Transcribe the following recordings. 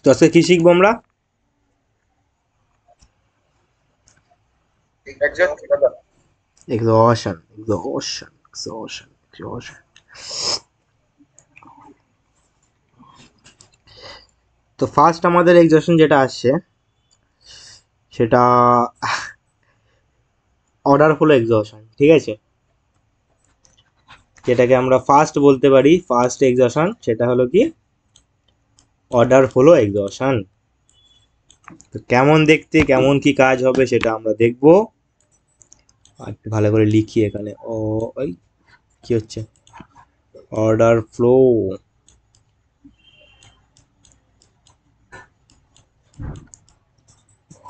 তো আজকে কি শিখবো আমরা? Exhaustion, exhaustion, exhaustion, exhaustion. তো ফার্স্ট আমাদের এক্সহশন যেটা আসছে সেটা অর্ডার ফ্লো এক্সহশন, ঠিক আছে? যেটাকে আমরা ফার্স্ট বলতে পারি, ফার্স্ট এক্সহশন সেটা হলো কি অর্ডার ফ্লো এক্সহশন। তো কেমন দেখতে, কেমন কি কাজ হবে সেটা আমরা দেখবো। আর একটু ভালো করে লিখি এখানে। ও ওই কি হচ্ছে, order flow,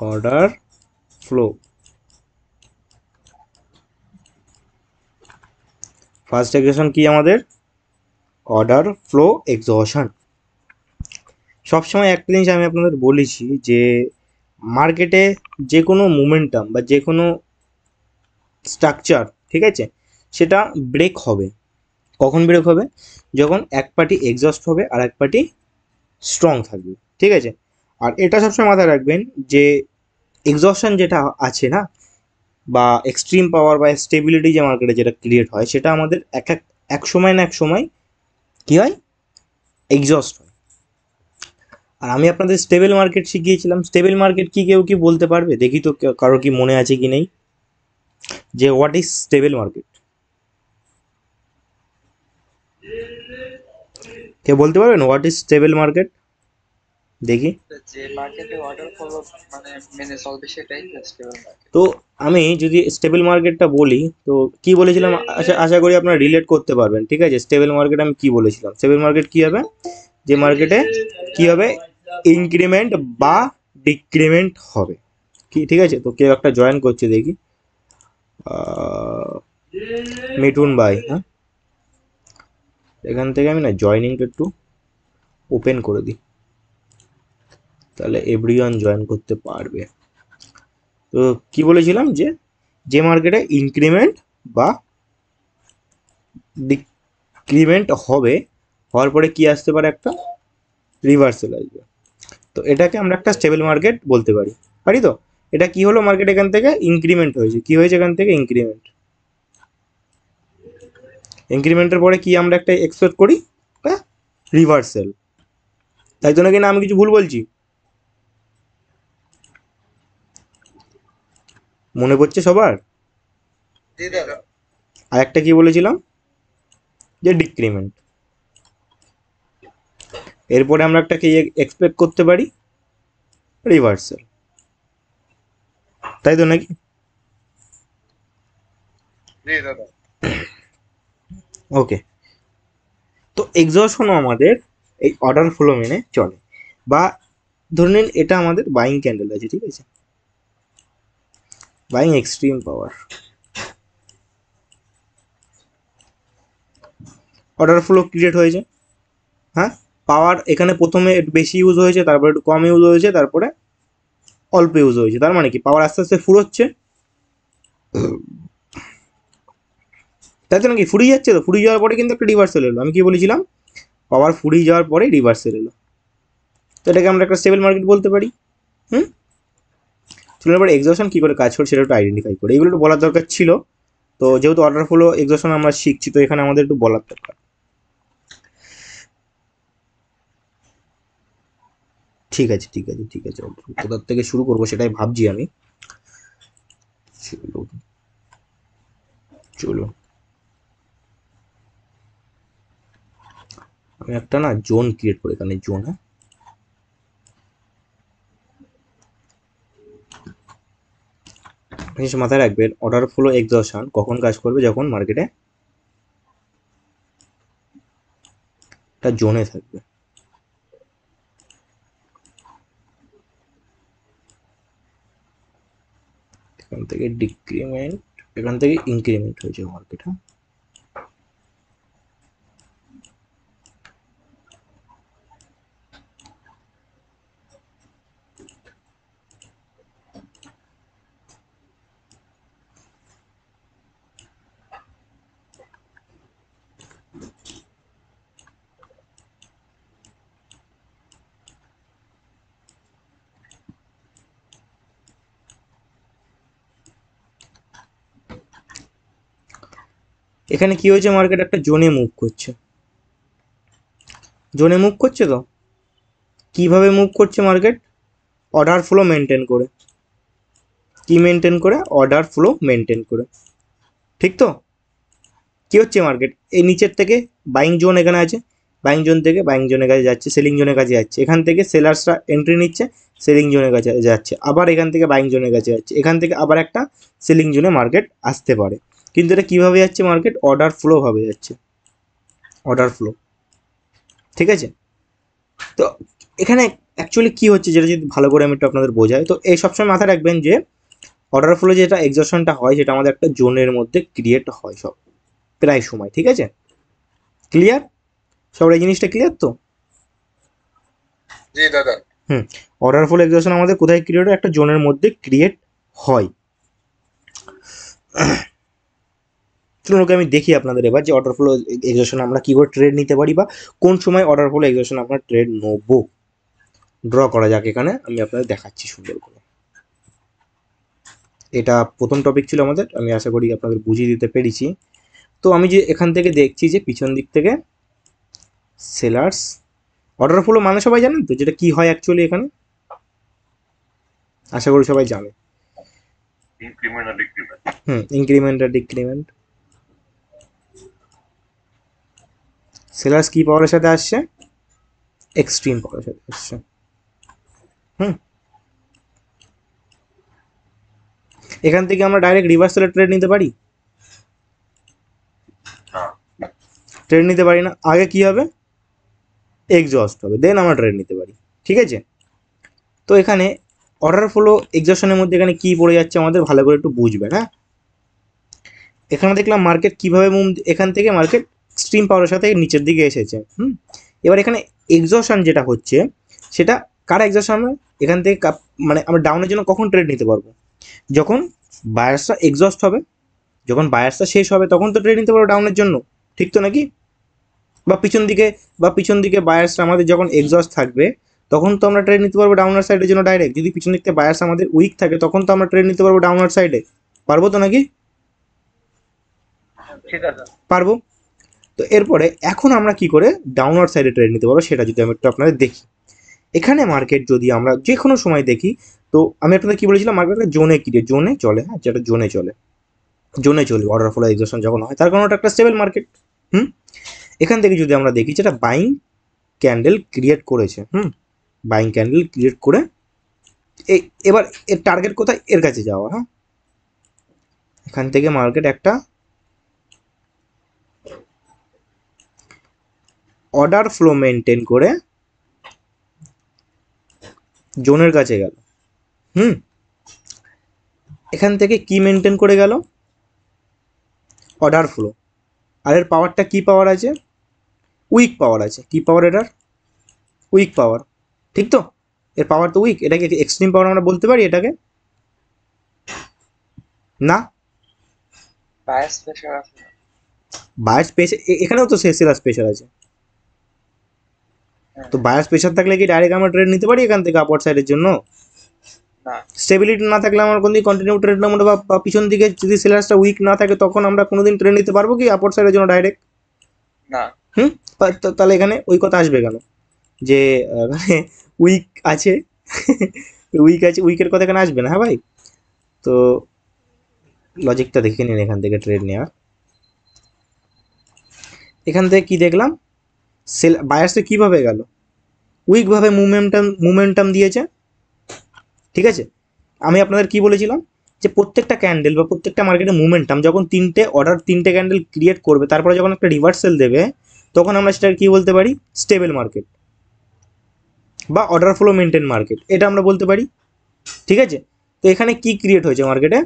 order flow. First exhaustion কি আমাদের? Order flow exhaustion. সবসময় একটা জিনিস আমি আপনাদের বলেছি যে মার্কেটে যে কোনো মোমেন্টাম বা যে কোনো স্ট্রাকচার, ঠিক আছে, সেটা ব্রেক হবে। কখন ব্রেক হবে? যখন এক পার্টি এক্সস্ট হবে আর এক পার্টি স্ট্রং থাকবে, ঠিক আছে? আর এটা সবসময় মাথায় রাখবেন যে এক্সস্টন যেটা আছে না, বা এক্সট্রিম পাওয়ার বা স্টেবিলিটি যে মার্কেটে যেটা ক্রিয়েট হয়, সেটা আমাদের এক সময় না এক সময় কি হয়, এক্সস্ট হয়। আর আমি আপনাদের স্টেবল মার্কেট শিখিয়েছিলাম। স্টেবল মার্কেট কি কেউ কি বলতে পারবে? দেখি তো কারো কি মনে আছে কি নেই, যে হোয়াট ইজ স্টেবল মার্কেট? কেউ বলতে পারবেন হোয়াট ইজ স্টেবল মার্কেট? দেখি। যে মার্কেটে অর্ডার ফলো মানে মেনে চলবে সেটাই স্টেবল মার্কেট। তো আমি যদি স্টেবল মার্কেটটা বলি, তো কি বলেছিলাম, আশা আশা করি আপনারা রিলেট করতে পারবেন, ঠিক আছে? স্টেবল মার্কেট আমি কি বলেছিলাম? স্টেবল মার্কেট কি হবে? যে মার্কেটে কি হবে, ইনক্রিমেন্ট বা ডিক্রিমেন্ট হবে। কি, ঠিক আছে? তো কেউ একটা জয়েন করছে দেখি। মিঠুন ভাই, হ্যাঁ, এখান থেকে আমি না জয়নিংটা একটু ওপেন করে দিই, তাহলে এভরিওয়ান জয়েন করতে পারবে। তো কি বলেছিলাম, যে যে মার্কেটে ইনক্রিমেন্ট বা ডিক্রিমেন্ট হবে, হওয়ার পরে কি আসতে পারে, একটা রিভার্সাল আসবে। তো এটাকে আমরা একটা স্টেবল মার্কেট বলতে পারি, পারি তো? এটা কি হলো, মার্কেট এখান থেকে ইনক্রিমেন্ট হয়েছে, কি হয়েছে এখান থেকে ইনক্রিমেন্ট। ইনক্রিমেন্টের পরে কি আমরা একটা এক্সপেক্ট করি, রিভার্সাল। তাই তো নাকি, না আমি কিছু ভুল বলছি? মনে পড়ছে সবার? আর একটা কি বলেছিলাম, যে ডিক্রিমেন্ট। এরপরে আমরা একটা কি এক্সপেক্ট করতে পারি, রিভার্সাল। তাই তো নাকি? ওকে। তো এক্সহশনও আমাদের এই অর্ডার ফ্লো মেনে চলে। বা ধরে নিন এটা আমাদের বাইং ক্যান্ডেল আছে, ঠিক আছে, বাইং এক্সট্রিম পাওয়ার, অর্ডার ফ্লো ক্রিয়েট হয়েছে। হ্যাঁ, পাওয়ার এখানে প্রথমে একটু বেশি ইউজ হয়েছে, তারপরে একটু কম ইউজ হয়েছে, তারপরে অল্প ইউজ হয়েছে। তার মানে কি পাওয়ার আস্তে আস্তে ফুরোচ্ছে, তাই তো নাকি? ফুরিয়ে যাচ্ছে, তো ফুরিয়ে যাওয়ার পরে কিন্তু একটা রিভার্সাল এলো। আমি কি বলেছিলাম? পাওয়ার ফুরিয়ে যাওয়ার পরে রিভার্সাল এলো। তো এটাকে আমরা একটা স্টেবল মার্কেট বলতে পারি। হুম। চলুন এবার এক্সহশন কি করে কাজ করে সেটা একটু আইডেন্টিফাই করে, এগুলো একটু বলার দরকার ছিল। তো যেহেতু অর্ডার ফ্লো এক্সহশন আমরা শিখছি, তো এখানে আমাদের একটু বলার দরকার। ঠিক আছে, ঠিক আছে, ঠিক আছে, কোথার থেকে শুরু করবো সেটাই ভাবছি আমি। চলো, চলো, আমি একটা না জোন ক্রিয়েট করি এখানে, জোন। হ্যাঁ, জিনিস মাথায় রাখবেন, অর্ডার ফ্লো এক্সহশন কখন কাজ করবে, যখন মার্কেটে একটা জোনে থাকবে। এখান থেকে ডিক্রিমেন্ট, এখান থেকে ইনক্রিমেন্ট হয়েছে মার্কেট। হ্যাঁ, এখানে কি হয়েছে, মার্কেট একটা জোনে মুভ করছে, জোনে মুভ করছে। তো কিভাবে মুভ করছে মার্কেট? অর্ডার ফ্লো মেনটেন করে। কি মেনটেন করে? অর্ডার ফ্লো মেনটেন করে, ঠিক তো? কি হচ্ছে মার্কেট এই নিচের থেকে বাইং জোন এখানে আছে, বাইং জোন থেকে বাইং জোনের কাছে যাচ্ছে, সেলিং জোনের কাছে যাচ্ছে, এখান থেকে সেলার্সরা এন্ট্রি নিচ্ছে, সেলিং জোনের কাছে যাচ্ছে, আবার এখান থেকে বাইং জোনের কাছে যাচ্ছে, এখান থেকে আবার একটা সেলিং জোনে মার্কেট আসতে পারে। কিন্তু এটা কীভাবে যাচ্ছে মার্কেট? অর্ডার ফ্লো ভাবে যাচ্ছে, অর্ডার ফ্লো, ঠিক আছে? তো এখানে অ্যাকচুয়ালি কী হচ্ছে যেটা যদি ভালো করে আমি একটু আপনাদের বোঝাই, তো এই সবসময় মাথায় রাখবেন যে অর্ডার ফ্লো যেটা এক্সজশনটা হয় সেটা আমাদের একটা জোনের মধ্যে ক্রিয়েট হয় সব প্রায় সময়, ঠিক আছে? ক্লিয়ার? সবার এই জিনিসটা ক্লিয়ার তো? জি দাদা। অর্ডার ফ্লো এক্সজশন আমাদের কোথায় ক্রিয়েট হয়? একটা জোনের মধ্যে ক্রিয়েট হয়। চলুন ওকে আমি দেখি আপনাদের এবার যে অর্ডার ফ্লো এক্সজশন আমরা কী করে ট্রেড নিতে পারি, বা কোন সময় অর্ডার ফ্লো এক্সজশন আমরা ট্রেড নেবো। ড্র করা যাক, এখানে আমি আপনাদের দেখাচ্ছি সুন্দর করে। এটা প্রথম টপিক ছিল আমাদের, আমি আশা করি আপনাদের বুঝিয়ে দিতে পেরেছি। তো আমি যে এখান থেকে দেখছি যে পিছন দিক থেকে সেলার্স অর্ডার ফ্লো মানে সবাই জানেন তো যেটা কি হয় অ্যাকচুয়ালি এখানে? আশা করি সবাই জানে। ইনক্রিমেন্ট আর ডিক্রিমেন্ট। ইনক্রিমেন্ট আর ডিক্রিমেন্ট। সেলার্স কি পাওয়ারের সাথে আসছে? এক্সট্রিম পাওয়ারের সাথে আসছে। এখান থেকে আমরা ডাইরেক্ট রিভার্সালের ট্রেড নিতে পারি? ট্রেড নিতে পারি না। আগে কি হবে? এক্সজস্ট হবে, দেন আমরা ট্রেড নিতে পারি, ঠিক আছে? তো এখানে অর্ডার ফ্লো এক্সজশনের মধ্যে এখানে কি পড়ে যাচ্ছে আমাদের ভালো করে একটু বুঝবেন। হ্যাঁ, এখানে দেখলাম মার্কেট কিভাবে মুভ, এখান থেকে মার্কেট এক্সট্রিম পাওয়ারের সাথে নিচের দিকে এসেছে। এবার এখানে এক্সজশন যেটা হচ্ছে সেটা কার এক্সজশন? এখান থেকে মানে আমরা ডাউনের জন্য কখন ট্রেড নিতে পারবো? যখন বায়ার্সটা এক্সজস্ট হবে, যখন বায়ার্সটা শেষ হবে তখন তো ট্রেড নিতে পারবো ডাউনের জন্য, ঠিক তো নাকি? বা পিছন দিকে বায়ার্সটা আমাদের যখন এক্সজস্ট থাকবে তখন তো আমরা ট্রেড নিতে পারবো ডাউনার সাইডের জন্য ডাইরেক্ট। যদি পিছন দিক থেকে বায়ার্স আমাদের উইক থাকে তখন তো আমরা ট্রেড নিতে পারবো ডাউনার সাইডে, পারবো তো নাকি? ঠিক আছে। পারবো। তো এরপরে এখন আমরা কি করে ডাউনওয়ার্ড সাইডে ট্রেড নিতে পারবো সেটা যদি আমি একটু আপনাদের দেখি। এখানে মার্কেট যদি আমরা যে কোনো সময় দেখি, তো আমি আপনাদের কি বলেছিলাম, মার্কেটটা জোনে ক্রিয়েট, জোনে চলে। হ্যাঁ, যেটা জোনে চলে, জোনে চলবে অর্ডার ফ্লো এক্সজশন যখন হয়, তার কারণ ওটা একটা স্টেবল মার্কেট। এখান থেকে যদি আমরা দেখি যেটা বাইং ক্যান্ডেল ক্রিয়েট করেছে, বাইং ক্যান্ডেল ক্রিয়েট করে এবার এর টার্গেট কোথায়? এর কাছে যাওয়া। হ্যাঁ, এখান থেকে মার্কেট একটা অর্ডার ফ্লো মেনটেন করে জোনের কাছে গেল। এখান থেকে কি মেনটেন করে গেল? Order flow. আর এর পাওয়ারটা কি পাওয়ার আছে? উইক পাওয়ার আছে। কি পাওয়ার এটার? উইক পাওয়ার, ঠিক তো? এর পাওয়ার তো উইক। এটাকে এক্সট্রিম পাওয়ার আমরা বলতে পারি এটাকে? না, বায়াস প্রেসার আছে। বায়াস প্রেসার এখানেও তো সেলার্স প্রেসার আছে। তো বায়াস প্রেসার থাকলে কি ডাইরেক্ট আমরা ট্রেড নিতে পারি এখান থেকে আপওয়ার্ড সাইডের জন্য? না। স্টেবিলিটি না থাকলে আমরা কোনদিন কন্টিনিউ ট্রেড নেবো না, বা পিছন দিকে যদি সেলার্সটা উইক না থাকে তখন আমরা কোনোদিন ট্রেড নিতে পারবো কি আপওয়ার্ড সাইডের জন্য ডাইরেক্ট? না। তাহলে এখানে ওই কথা আসবে কেন যে মানে উইক আছে? উইক আছে, উইকের কথা এখানে আসবে না। হ্যাঁ ভাই, তো লজিকটা দেখে নিন এখান থেকে ট্রেড নেওয়ার। এখান থেকে কি দেখলাম? বায়ার্সে কিভাবে গেল? উইকভাবে মুভমেন্টাম দিয়েছে, ঠিক আছে? আমি আপনাদের কি বলেছিলাম যে প্রত্যেকটা ক্যান্ডেল বা প্রত্যেকটা মার্কেটে মুভমেন্টাম যখন তিনটে ক্যান্ডেল ক্রিয়েট করবে তারপরে যখন একটা রিভার্সাল দেবে তখন আমরা সেটা কি বলতে পারি? স্টেবল মার্কেট বা অর্ডার ফ্লো মেনটেন মার্কেট, এটা আমরা বলতে পারি, ঠিক আছে? তো এখানে কি ক্রিয়েট হয়েছে মার্কেটে?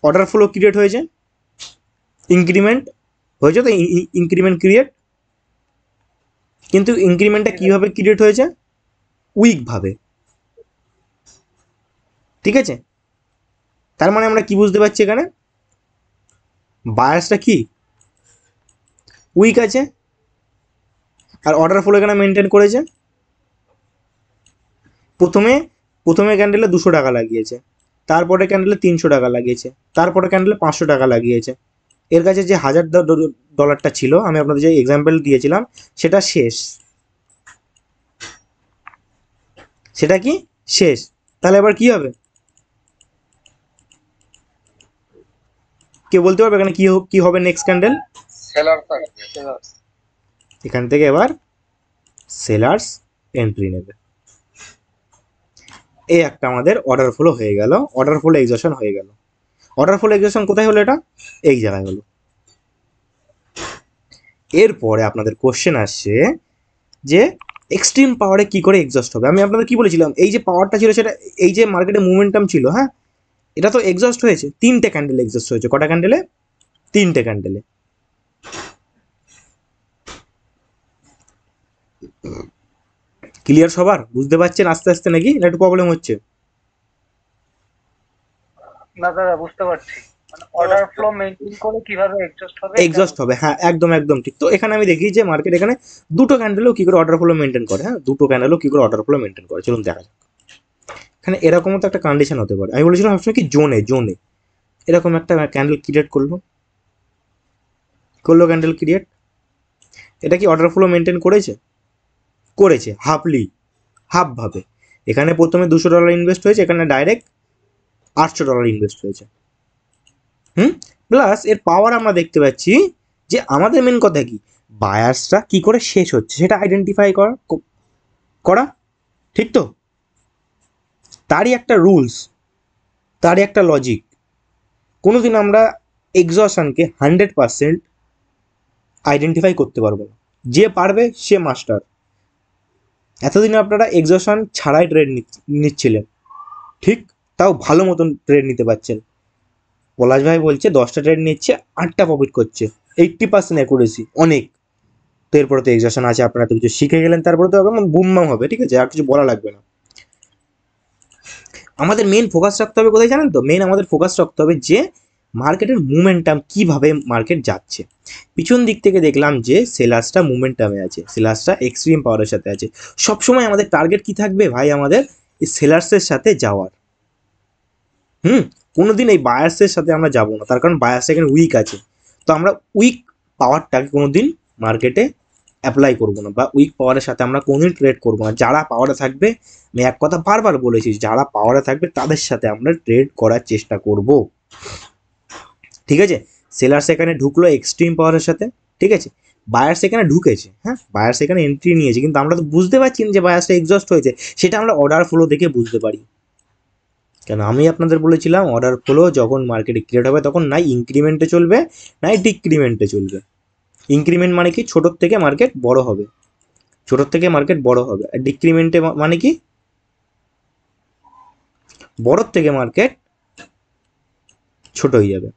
অর্ডার ফ্লো ক্রিয়েট হয়েছে, ইনক্রিমেন্ট হয়েছে, তো ইনক্রিমেন্ট ক্রিয়েট। কিন্তু ইনক্রিমেন্টটা কীভাবে ক্রিয়েট হয়েছে? উইকভাবে, ঠিক আছে? তার মানে আমরা কি বুঝতে পারছি এখানে? বায়াসটা কি উইক আছে, আর অর্ডার ফ্লো এখানে মেনটেন করেছে। প্রথমে ক্যান্ডেলে 200 টাকা লাগিয়েছে, তারপরে ক্যান্ডেলে 300 টাকা লাগিয়েছে, তারপরে ক্যান্ডেলে 500 টাকা লাগিয়েছে, এর কাছে যে $1000 ছিল, আমি আপনাদের যে এক্সাম্পল দিয়েছিলাম, সেটা শেষ। সেটা কি শেষ? তাহলে এবার কি হবে? কেউ বলতে পারবে এখানে কি হবে নেক্সট ক্যান্ডেল? সেলার থাকবে, সেলার। এখান থেকে এবার সেলার্স এন্ট্রি নেবে। এই একটা আমাদের অর্ডার ফ্লো হয়ে গেল, অর্ডার ফ্লো এক্সিকিউশন হয়ে গেল। অর্ডার ফ্লো এক্সিকিউশন কোথায় হলো? এটা এই জায়গায় হলো। এরপরে আপনাদের কোশ্চেন আসছে যে এক্সট্রিম পাওয়ারে কি করে এক্সস্ট হবে। আমি আপনাদের কি বলেছিলাম, এই যে পাওয়ারটা ছিল সেটা, এই যে মার্কেটে মুভমেন্টাম ছিল, হ্যাঁ, এটা তো এক্সস্ট হয়েছে, 3টে ক্যান্ডেলে এক্সস্ট হয়েছে। কটা ক্যান্ডেলে? 3টে ক্যান্ডেলে। ক্লিয়ার সবার? বুঝতে পারছেন আস্তে আস্তে নাকি না একটু প্রবলেম হচ্ছে? না দাদা, বুঝতে পারছি। মানে অর্ডার ফ্লো মেইনটেইন করে কিভাবে এক্সস্ট হবে, এক্সস্ট হবে, হ্যাঁ, একদম একদম ঠিক। তো এখানে আমি দেখি যে মার্কেট এখানে দুটো ক্যান্ডেলও কি করে অর্ডার ফ্লো মেনটেন করে, হ্যাঁ, দুটো ক্যান্ডেলও কি করে অর্ডার ফ্লো মেনটেন করে, চলুন দেখা যাক। এখানে এরকমও তো একটা কন্ডিশন হতে পারে। আমি বলেছিলাম সবসময় কি জোনে জোনে এরকম একটা ক্যান্ডেল ক্রিয়েট করলো ক্যান্ডেল ক্রিয়েট। এটা কি অর্ডার ফ্লো মেনটেন করেছে? করেছে, হাফ ভাবে। এখানে প্রথমে $200 ইনভেস্ট হয়েছে, এখানে ডাইরেক্ট $800 ইনভেস্ট হয়েছে। প্লাস এর পাওয়ার আমরা দেখতে পাচ্ছি যে আমাদের মেন কথা কি, বায়ার্সটা কি করে শেষ হচ্ছে সেটা আইডেন্টিফাই করা, ঠিক তো? তারই একটা রুলস, তারই একটা লজিক। কোনোদিন আমরা এক্সশনকে 100% আইডেন্টিফাই করতে পারবো না। যে পারবে সে মাস্টার। এতদিন আপনারা এক্সশন ছাড়াই ট্রেড নিচ্ছিলেন, ঠিক, তাও ভালো মতন ট্রেড নিতে পারছেন। পলাশ ভাই বলছে 10টা ট্রেড নিচ্ছে, 8টা প্রফিট করছে, 80% অ্যাকুরেসি, অনেক। তো এরপরে তো এক্সশন আছে, আপনারা তো কিছু শিখে গেলেন, তারপরে তো একদম বুমবাম হবে, ঠিক আছে, আর কিছু বলা লাগবে না। আমাদের মেন ফোকাস রাখতে হবে কোথায় জানেন তো? মেন আমাদের ফোকাস রাখতে হবে যে মার্কেটের মুভমেন্টাম, কিভাবে মার্কেট যাচ্ছে। পিছন দিক থেকে দেখলাম যে সেলার্সটা মুভমেন্টামে আছে, সেলার্সটা এক্সট্রিম পাওয়ারের সাথে আছে। সবসময় আমাদের টার্গেট কি থাকবে ভাই? আমাদের এই সেলার্সের সাথে যাওয়ার। কোনোদিন এই বায়ার্সের সাথে আমরা যাব না, তার কারণ বায়ার্স এখানে উইক আছে। তো আমরা উইক পাওয়ারটাকে কোনোদিন মার্কেটে অ্যাপ্লাই করবো না, বা উইক পাওয়ারের সাথে আমরা কোনোদিন ট্রেড করবো না। যারা পাওয়ারে থাকবে, আমি এক কথা বারবার বলেছি, যারা পাওয়ারে থাকবে তাদের সাথে আমরা ট্রেড করার চেষ্টা করব, ঠিক আছে? সেলার্স এখানে ঢুকলো এক্সট্রিম পাওয়ারের সাথে, ঠিক আছে, বায়ার্স এখানে ঢুকেছে, হ্যাঁ, বায়ার্স এখানে এন্ট্রি নিয়েছে, কিন্তু আমরা তো বুঝতে পারছি না যে বায়ার্সটা এক্সস্ট হয়েছে। সেটা আমরা অর্ডার ফ্লো দেখে বুঝতে পারি। কেন আমি আপনাদের বলেছিলাম অর্ডার ফ্লো যখন মার্কেটে ক্রিয়েট হবে তখন নাই ইনক্রিমেন্টে চলবে, নাই ডিক্রিমেন্টে চলবে। ইনক্রিমেন্ট মানে কি? ছোটোর থেকে মার্কেট বড় হবে, ছোটোর থেকে মার্কেট বড় হবে। আর ডিক্রিমেন্টে মানে কি? বড়োর থেকে মার্কেট ছোট হয়ে যাবে।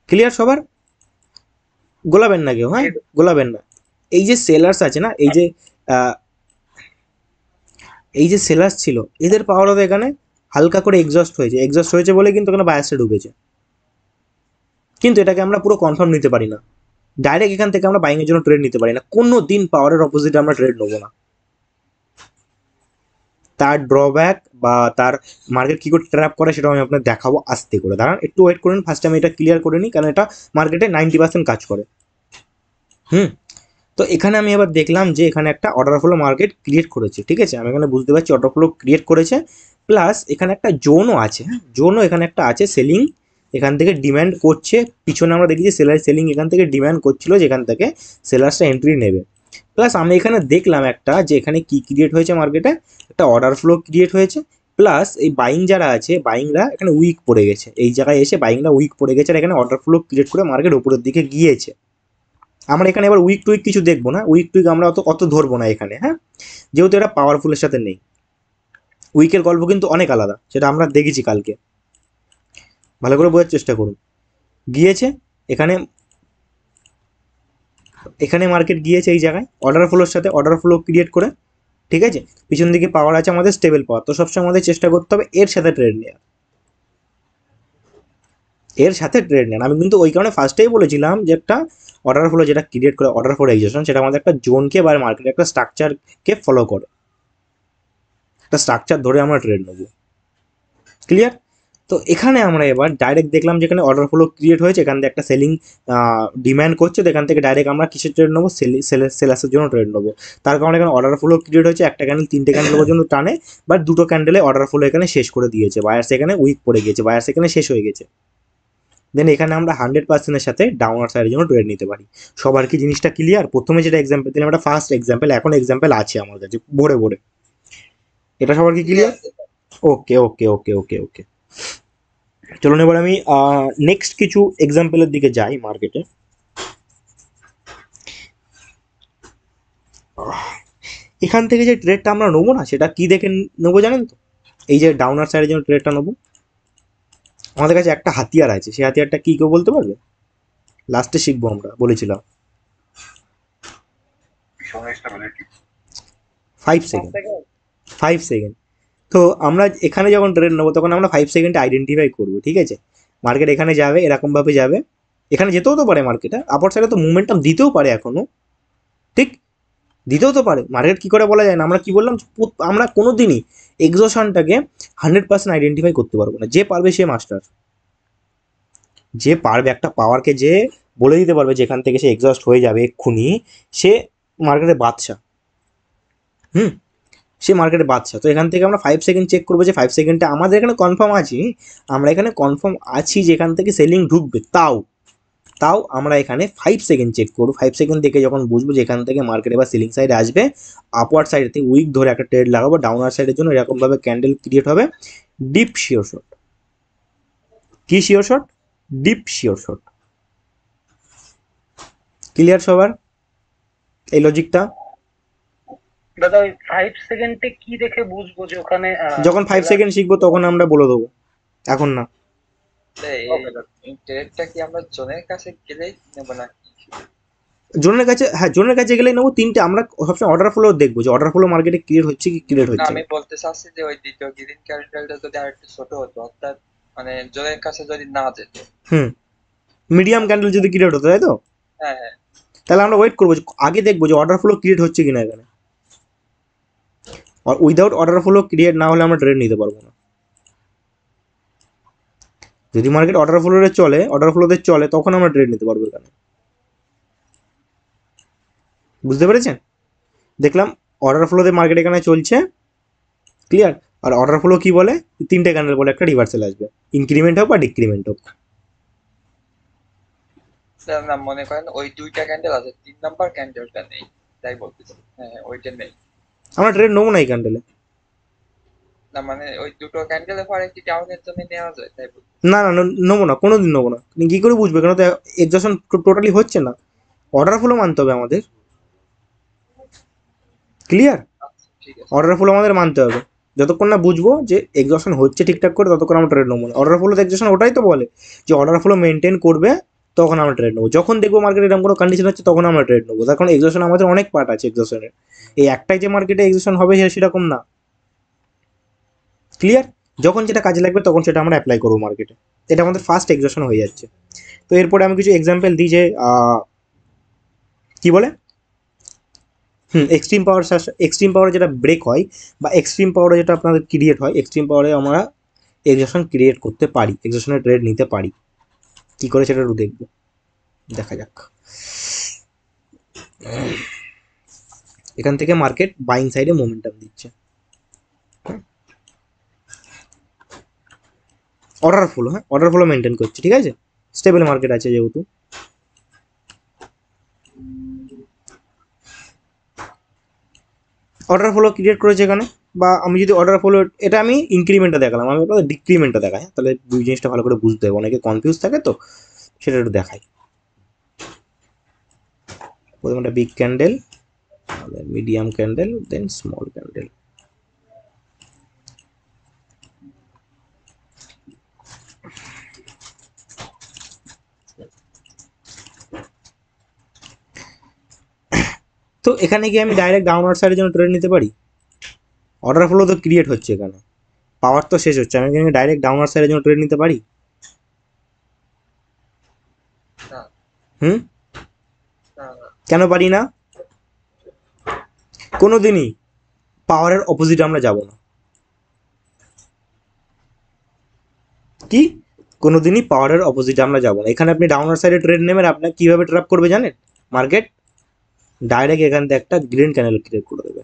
ক্লিয়ার সবার? গোলাবেন না কেউ, হ্যাঁ, গোলাবেন না। এই যে সেলার্স আছে না, এই যে সেলার্স ছিল, এদের পাওয়ারও এখানে হালকা করে এক্সস্ট হয়েছে বলে কিন্তু এখানে বায়াসে ঢুকেছে। কিন্তু এটাকে আমরা পুরো কনফার্ম নিতে পারি না, ডাইরেক্ট এখান থেকে আমরা বাইংয়ের জন্য ট্রেড নিতে পারি না। কোনো দিন পাওয়ারের অপোজিটে আমরা ট্রেড নেবো না। তার ড্রব্যাক বা তার মার্কেট কী করে ট্র্যাপ করে সেটাও আমি আপনার দেখাবো আস্তে করে। দাঁড়ান একটু ওয়েট করুন, ফার্স্ট আমি এটা ক্লিয়ার করে নিই, কারণ এটা মার্কেটে 90% কাজ করে। তো এখানে আমি এবার দেখলাম যে এখানে একটা অর্ডার ফ্লো মার্কেট ক্রিয়েট করেছে, ঠিক আছে, আমি এখানে বুঝতে পারছি অর্ডার ফ্লো ক্রিয়েট করেছে। প্লাস এখানে একটা জোনও আছে, হ্যাঁ, জোনও এখানে একটা আছে, সেলিং এখান থেকে ডিম্যান্ড করছে। পিছনে আমরা দেখি যে সেলিং এখান থেকে ডিম্যান্ড করছিল, যেখান থেকে সেলার্সটা এন্ট্রি নেবে। প্লাস আমি এখানে দেখলাম একটা যে এখানে কি ক্রিয়েট হয়েছে, মার্কেটে একটা অর্ডার ফ্লো ক্রিয়েট হয়েছে। প্লাস এই বাইং যারা আছে, বাইংরা এখানে উইক পড়ে গেছে, এই জায়গায় এসে বাইংরা উইক পড়ে গেছে, আর এখানে অর্ডার ফ্লো ক্রিয়েট করে মার্কেট উপরের দিকে গিয়েছে। আমরা এখানে এবার উইক টুইক কিছু দেখবো না, উইক টুইক আমরা অত ধরবো না এখানে, হ্যাঁ, যেহেতু এটা পাওয়ারফুলের সাথে নেই। উইকের গল্প কিন্তু অনেক আলাদা, সেটা আমরা দেখেছি কালকে, ভালো করে বোঝার চেষ্টা করুন। গিয়েছে এখানে, এখানে মার্কেট গিয়েছে এই জায়গায় অর্ডার ফ্লোর সাথে, অর্ডার ফ্লো ক্রিয়েট করে, ঠিক আছে। পিছন দিকে পাওয়ার আছে আমাদের স্টেবল পাওয়ার, তো সবসময় আমাদের চেষ্টা করতে হবে এর সাথে ট্রেড নেওয়ার, এর সাথে ট্রেড নেন। আমি কিন্তু ওই কারণে ফার্স্টেই বলেছিলাম যে একটা অর্ডার ফ্লো যেটা ক্রিয়েট করে অর্ডার ফ্লো এক্সিকিউশন, সেটা আমাদের একটা জোনকে বা মার্কেটের একটা স্ট্রাকচারকে ফলো করে, একটা স্ট্রাকচার ধরে আমরা ট্রেড নেব। ক্লিয়ার? তো এখানে আমরা এবার ডাইরেক্ট দেখলাম যেখানে অর্ডার ফ্লো ক্রিয়েট হয়েছে, এখান থেকে একটা সেলিং ডিম্যান্ড করছে, তো এখান থেকে ডাইরেক্ট আমরা কিসের ট্রেড নেবো, সেলার্সের জন্য ট্রেড নেবো। তার কারণে এখানে অর্ডার ফ্লো ক্রিয়েট হয়েছে, একটা ক্যান্ডেল 3টে ক্যান্ডেল পর্যন্ত টানে, বাট 2টো ক্যান্ডেলে অর্ডার ফ্লো এখানে শেষ করে দিয়েছে, বায়ার্স এখানে উইক পড়ে গিয়েছে, বায়ার্স এখানে শেষ হয়ে গেছে। দেন এখানে আমরা 100%-এর সাথে ডাউনার সাইডের জন্য ট্রেড নিতে পারি। সবার কি জিনিসটা ক্লিয়ার? প্রথমে যেটা এক্সাম্পল দিলাম এটা ফার্স্ট এক্সাম্পল, এখন এক্সাম্পল আছে আমার কাছে ভরে ভরে। এটা সবার কি ক্লিয়ার? ওকে ওকে ওকে ওকে ওকে, চলুন এবার আমি নেক্সট কিছু এক্সাম্পলের দিকে যাই মার্কেটে। এখান থেকে যে ট্রেডটা আমরা নেবো না, সেটা কি দেখে নেবো জানেন তো? এই যে ডাউনার সাইডের জন্য ট্রেডটা নেবো, আমাদের কাছে একটা হাতিয়ার আছে, সেই হাতিয়ারটা কি কেউ বলতে পারবে? লাস্টে শিখবো, আমরা বলেছিলাম স্টেবিলিটি 5 সেকেন্ড। 5 সেকেন্ড। তো আমরা এখানে যখন ট্রেড নেবো তখন আমরা 5 সেকেন্ডে আইডেন্টিফাই করবো, ঠিক আছে? মার্কেট এখানে যাবে, এরকমভাবে যাবে, এখানে যেতেও তো পারে মার্কেটে, আপার সাইডে তো মুভমেন্টাম দিতেও পারে এখনো, ঠিক? দিতেও তো পারে। মার্কেট কী করে বলা যায় না? আমরা কি বললাম, আমরা কোনো দিনই এক্সশনটাকে 100% আইডেন্টিফাই করতে পারবো না। যে পারবে সে মাস্টার, যে পারবে একটা পাওয়ারকে যে বলে দিতে পারবে যেখান থেকে সে এক্সস্ট হয়ে যাবে এক্ষুনি, সে মার্কেটে বাদশা। সে মার্কেটে বাদশা। তো এখান থেকে আমরা 5 সেকেন্ড চেক করবো যে 5 সেকেন্ডে আমাদের এখানে কনফার্ম আছি, আমরা এখানে কনফার্ম আছি যে এখান থেকে সেলিং ঢুকবে, তাও আমরা এখানে 5 সেকেন্ড চেক করবো। 5 সেকেন্ড দেখে যখন বুঝবো যে এখান থেকে মার্কেট এবার সেলিং সাইডে আসবে, আপওয়ার্ড সাইড থেকে উইক ধরে একটা ট্রেড লাগাবো, ডাউনার সাইডের জন্য এরকমভাবে ক্যান্ডেল ক্রিয়েট হবে, ডিপ শিওর শট। কি sure shot? Deep sure shot. Clear সবার এই লজিকটা? দাদা ওই 5 সেকেন্ডে কি দেখে বুঝবো যে ওখানে যখন 5 সেকেন্ড শিখবো তখন আমরা বলে দেবো, এখন না। এই ট্রেডটা কি আমরা জনের কাছে গেলেই নেবো না? জোনের কাছে, হ্যাঁ জোনের কাছে গেলেই নেবো। 3টে আমরা সবসময় অর্ডার ফ্লো দেখবো যে অর্ডার ফ্লো মার্কেটে ক্রিয়েট হচ্ছে কি ক্রিয়েট না, হচ্ছে আমি না। বলতে চাচ্ছি যে ওই দ্বিতীয় গ্রিন ক্যান্ডেলটা যদি আরেকটু ছোট হতো, অর্থাৎ মানে জনের কাছে যদি না যেত। মিডিয়াম ক্যান্ডেল যদি ক্রিয়েট হতো, তাই তো? হ্যাঁ হ্যাঁ, তাহলে আমরা ওয়েট করবো, আগে দেখবো যে অর্ডার ফ্লো ক্রিয়েট হচ্ছে কিনা এখানে। আর উইদাউট অর্ডার ফ্লো ক্রিয়েট না হলে আমরা ট্রেড নিতে পারবো না। যদি মার্কেট অর্ডার ফ্লোতে চলে তখন আমরা ট্রেড নিতে পারবো এখানে। বুঝতে পেরেছেন? দেখলাম অর্ডার ফ্লোতে মার্কেট এখানে চলছে, ক্লিয়ার। আর অর্ডার ফ্লো কি বলে? 3টে ক্যান্ডেল বলে একটা রিভার্সাল আসবে, ইনক্রিমেন্ট হোক বা ডিক্রিমেন্ট হোক। না মনে করেন ওই 2টা ক্যান্ডেল আছে, 3 নাম্বার ক্যান্ডেলটা নেই, তাই বলতেছি। হ্যাঁ ওইটা নেই। আমরা ট্রেড নেবো না এই ক্যান্ডেলে। না মানে ওই দুটো ক্যান্ডেলের পরে কি ডাউনের জন্য নেওয়া যায়, তাই বলতে। না না, নেবো না, কোনোদিন নেবো না। কি করে বুঝবে? কেন তো এক্সজশন টোটালি হচ্ছে না, অর্ডার ফ্লো মানতে হবে আমাদের। ক্লিয়ার? আচ্ছা ঠিক আছে। অর্ডার ফ্লো আমাদের মানতে হবে। যতক্ষণ না বুঝবো যে এক্সজশন হচ্ছে ঠিকঠাক করে, ততক্ষণ আমরা ট্রেড নেবো না। অর্ডার ফ্লোতে এক্সজশন ওটাই তো বলে যে অর্ডার ফ্লো মেনটেন করবে, তখন আমরা ট্রেড নেবো। যখন দেখবো মার্কেটে এরকম কোনো কন্ডিশন হচ্ছে তখন আমরা ট্রেড নেবো। তার কারণ এক্সজশন আমাদের অনেক পার্ট আছে এক্সজশনের, এই একটাই যে মার্কেটে এক্সজশন হবে সেরকম না। ক্লিয়ার? যখন যেটা কাজে লাগবে তখন সেটা আমরা অ্যাপ্লাই করবো মার্কেটে। এটা আমাদের ফার্স্ট এক্সজশন হয়ে যাচ্ছে। তো এরপরে আমি কিছু এক্সাম্পল দিই যে কি বলে, এক্সট্রিম পাওয়ারে যেটা ব্রেক হয় বা এক্সট্রিম পাওয়ারে যেটা আপনাদের ক্রিয়েট হয়, এক্সট্রিম পাওয়ারে আমরা এক্সজশন ক্রিয়েট করতে পারি, এক্সজশনের ট্রেড নিতে পারি। কি করে সেটা একটু দেখবো, দেখা যাক। এখান থেকে মার্কেট বাইং সাইডে মোমেন্টাম দিচ্ছে, অর্ডার ফ্লো মেনটেন করছে, ঠিক আছে? স্টেবল মার্কেট আছে যেহেতু। অর্ডার ফ্লো ক্রিয়েট করেছে এখানে, বা আমি যদি অর্ডার ফ্লো, এটা আমি ইনক্রিমেন্টটা দেখালাম, আমি আপনাদের ডিক্রিমেন্টটা দেখাই, তাহলে দুই জিনিসটা ভালো করে বুঝতে হবে, অনেকে কনফিউজ থাকে তো, সেটা একটু দেখাই। প্রথমে একটা বিগ ক্যান্ডেল, মিডিয়াম ক্যান্ডেল, দেন স্মল ক্যান্ডেল। তো এখানে কি আমি ডাইরেক্ট ডাউনওয়ার্ড সাইডের জন্য ট্রেড নিতে পারি? অর্ডার ফ্লো তো ক্রিয়েট হচ্ছে এখানে, পাওয়ার তো শেষ হচ্ছে, আমি এখানে ডাইরেক্ট ডাউনওয়ার্ড সাইডের জন্য ট্রেড নিতে পারি? না হুম, না না, কেন পারি না? কোনোদিনই পাওয়ারের অপোজিটে আমরা যাব না। কি কোনোদিনই পাওয়ারের অপোজিটে আমরা যাবো না। এখানে আপনি ডাউনার সাইডে ট্রেড নেবেন, আপনার কীভাবে ট্র্যাপ করবে জানেন? মার্কেট ডাইরেক্ট এখান থেকে একটা গ্রিন ক্যান্ডেল ক্রিয়েট করে দেবে,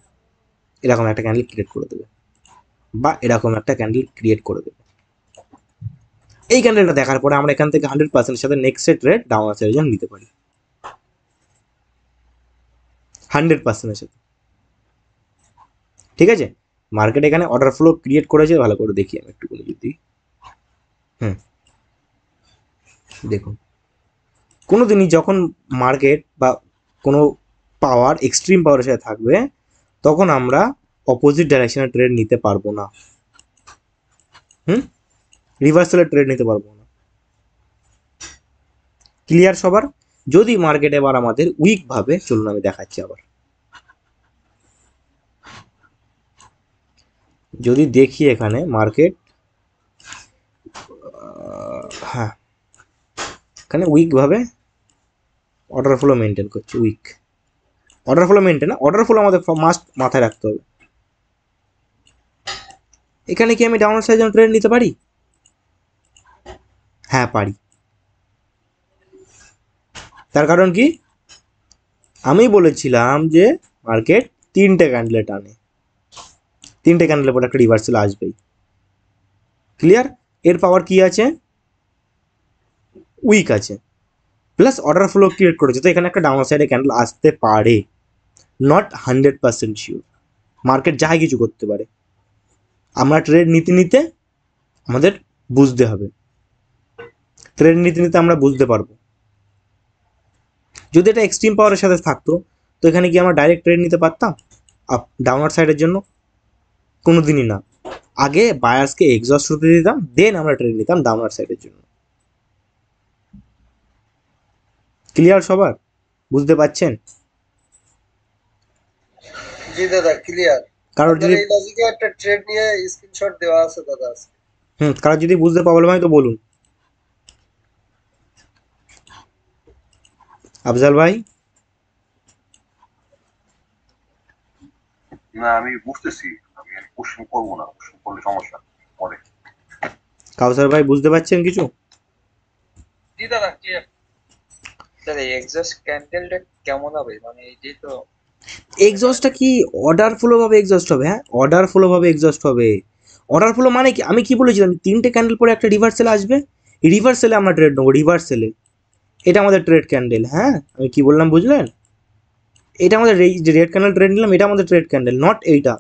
এরকম একটা ক্যান্ডেল ক্রিয়েট করে দেবে, বা এরকম একটা ক্যান্ডেল ক্রিয়েট করে দেবে। এই ক্যান্ডেলটা দেখার পরে আমরা এখান থেকে 100% সাথে নেক্সট ট্রেড ডাউনার সাইডে জন্য নিতে পারি, 100% সাথে। ঠিক আছে, মার্কেট এখানে অর্ডার ফ্লো ক্রিয়েট করেছে, ভালো করে দেখি আমি একটুখানি যদি। দেখুন, কোনো দিনই যখন মার্কেট বা কোনো পাওয়ার এক্সট্রিম পাওয়ারের সাথে থাকবে, তখন আমরা অপোজিট ডাইরেকশনে ট্রেড নিতে পারবো না। রিভার্সালের ট্রেড নিতে পারবো না। ক্লিয়ার সবার? যদি মার্কেট এবার আমাদের উইক ভাবে, চলুন আমি দেখাচ্ছি আবার। যদি দেখি এখানে মার্কেট, হ্যাঁ এখানে উইক ভাবে অর্ডার ফ্লো মেনটেন করছে, উইক অর্ডার ফ্লো মেনটেন না, অর্ডার ফ্লো আমাদের মাস্ট মাথায় রাখতে হবে। এখানে কি আমি ডাউন সাইড ট্রেড নিতে পারি? হ্যাঁ পারি। তার কারণ কি, আমি বলেছিলাম যে মার্কেট 3টে ক্যান্ডেলে টানে, 3টে ক্যান্ডেলের পর একটা রিভার্সাল আসবেই। ক্লিয়ার? এর পাওয়ার কি আছে? উইক আছে, প্লাস অর্ডার ফ্লো ক্রিয়েট করেছে, তো এখানে একটা ডাউন সাইডে ক্যান্ডেল আসতে পারে, নট 100% শিওর। মার্কেট যাই কিছু করতে পারে, আমরা ট্রেড নিতে নিতে আমাদের বুঝতে হবে, ট্রেড নিতে নিতে আমরা বুঝতে পারবো। যদি এটা এক্সট্রিম পাওয়ারের সাথে থাকতো, তো এখানে কি আমরা ডাইরেক্ট ট্রেড নিতে পারতাম আপ ডাউনার সাইডের জন্য? কোনো দিনই না। আগে বায়ার্সকে এক্সস্ট হতে দিতাম, দেন আমরা ট্রেড নিতাম ডাউনার সাইডের জন্য। ক্লিয়ার সবার? বুঝতে পারছেন? জি দাদা ক্লিয়ার। কারোর যদি এই লজিকে একটা ট্রেড নিয়ে স্ক্রিনশট দেওয়া আছে দাদা আজকে। কারোর যদি বুঝতে প্রবলেম হয় তো বলুন। আফজাল ভাই? না আমি বুঝতেছি, আমি কোশ্চেন করবো না, কোশ্চেন করলে সমস্যা পরে। কাউসার ভাই বুঝতে পারছেন কিছু? জি দাদা ক্লিয়ার। স্যার এই এক্সস্ট ক্যান্ডেলটা কেমন হবে, মানে এইটাই তো। এক্সস্টটা কি অর্ডার ফ্লো ভাবে এক্সস্ট হবে? হ্যাঁ অর্ডার ফ্লো ভাবে এক্সস্ট হবে। অর্ডার ফ্লো মানে কি, আমি কি বলেছিলাম, 3টে ক্যান্ডেল পরে একটা রিভার্সাল আসবে, রিভার্সালে আমরা ট্রেড নেবো, রিভার্সালে। এটা আমাদের ট্রেড ক্যান্ডেল। হ্যাঁ আমি কি বললাম বুঝলেন? এটা আমাদের যে রেড ক্যান্ডেল ট্রেড নিলাম, এটা আমাদের ট্রেড ক্যান্ডেল, নট এইটা।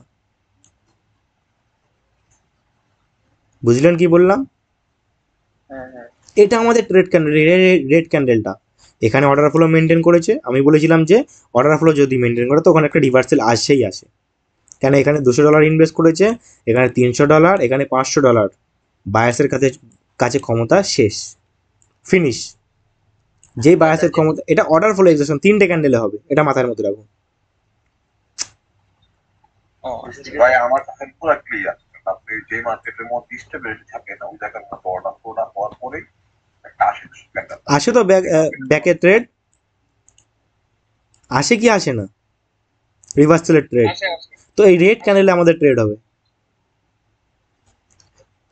বুঝলেন কি বললাম? হ্যাঁ হ্যাঁ। এটা আমাদের ট্রেড ক্যান্ডেল, রেড ক্যান্ডেলটা এখানে অর্ডার ফ্লো মেনটেন করেছে। আমি বলেছিলাম যে অর্ডার ফ্লো যদি মেনটেন করে তো ওখানে একটা রিভার্সাল আসেই আসে, কেন এখানে $200 ইনভেস্ট করেছে, এখানে $300, এখানে $500। বায়াসের কাছে কাছে ক্ষমতা শেষ, ফিনিশ। যেই বায়াসের ক্ষমতা, এটা অর্ডার ফ্লো এক্সেশন 3টে ক্যান্ডেলে হবে, এটা মাথার মধ্যে রাখুন। ও ভাই আমার কাছে পুরো ক্লিয়ার। আপনি যে মার্কেটের মধ্যে স্টেবিলিটি থাকে না, ওই জায়গার মধ্যে অর্ডার ফ্লোটা হওয়ার পরেই একটা ক্যান্ডেল আসে তো ব্যাকে ট্রেড আসে কি আসে না, রিভার্সালের ট্রেড। আসে আসে। তো এই রেড ক্যান্ডেলে আমাদের ট্রেড হবে।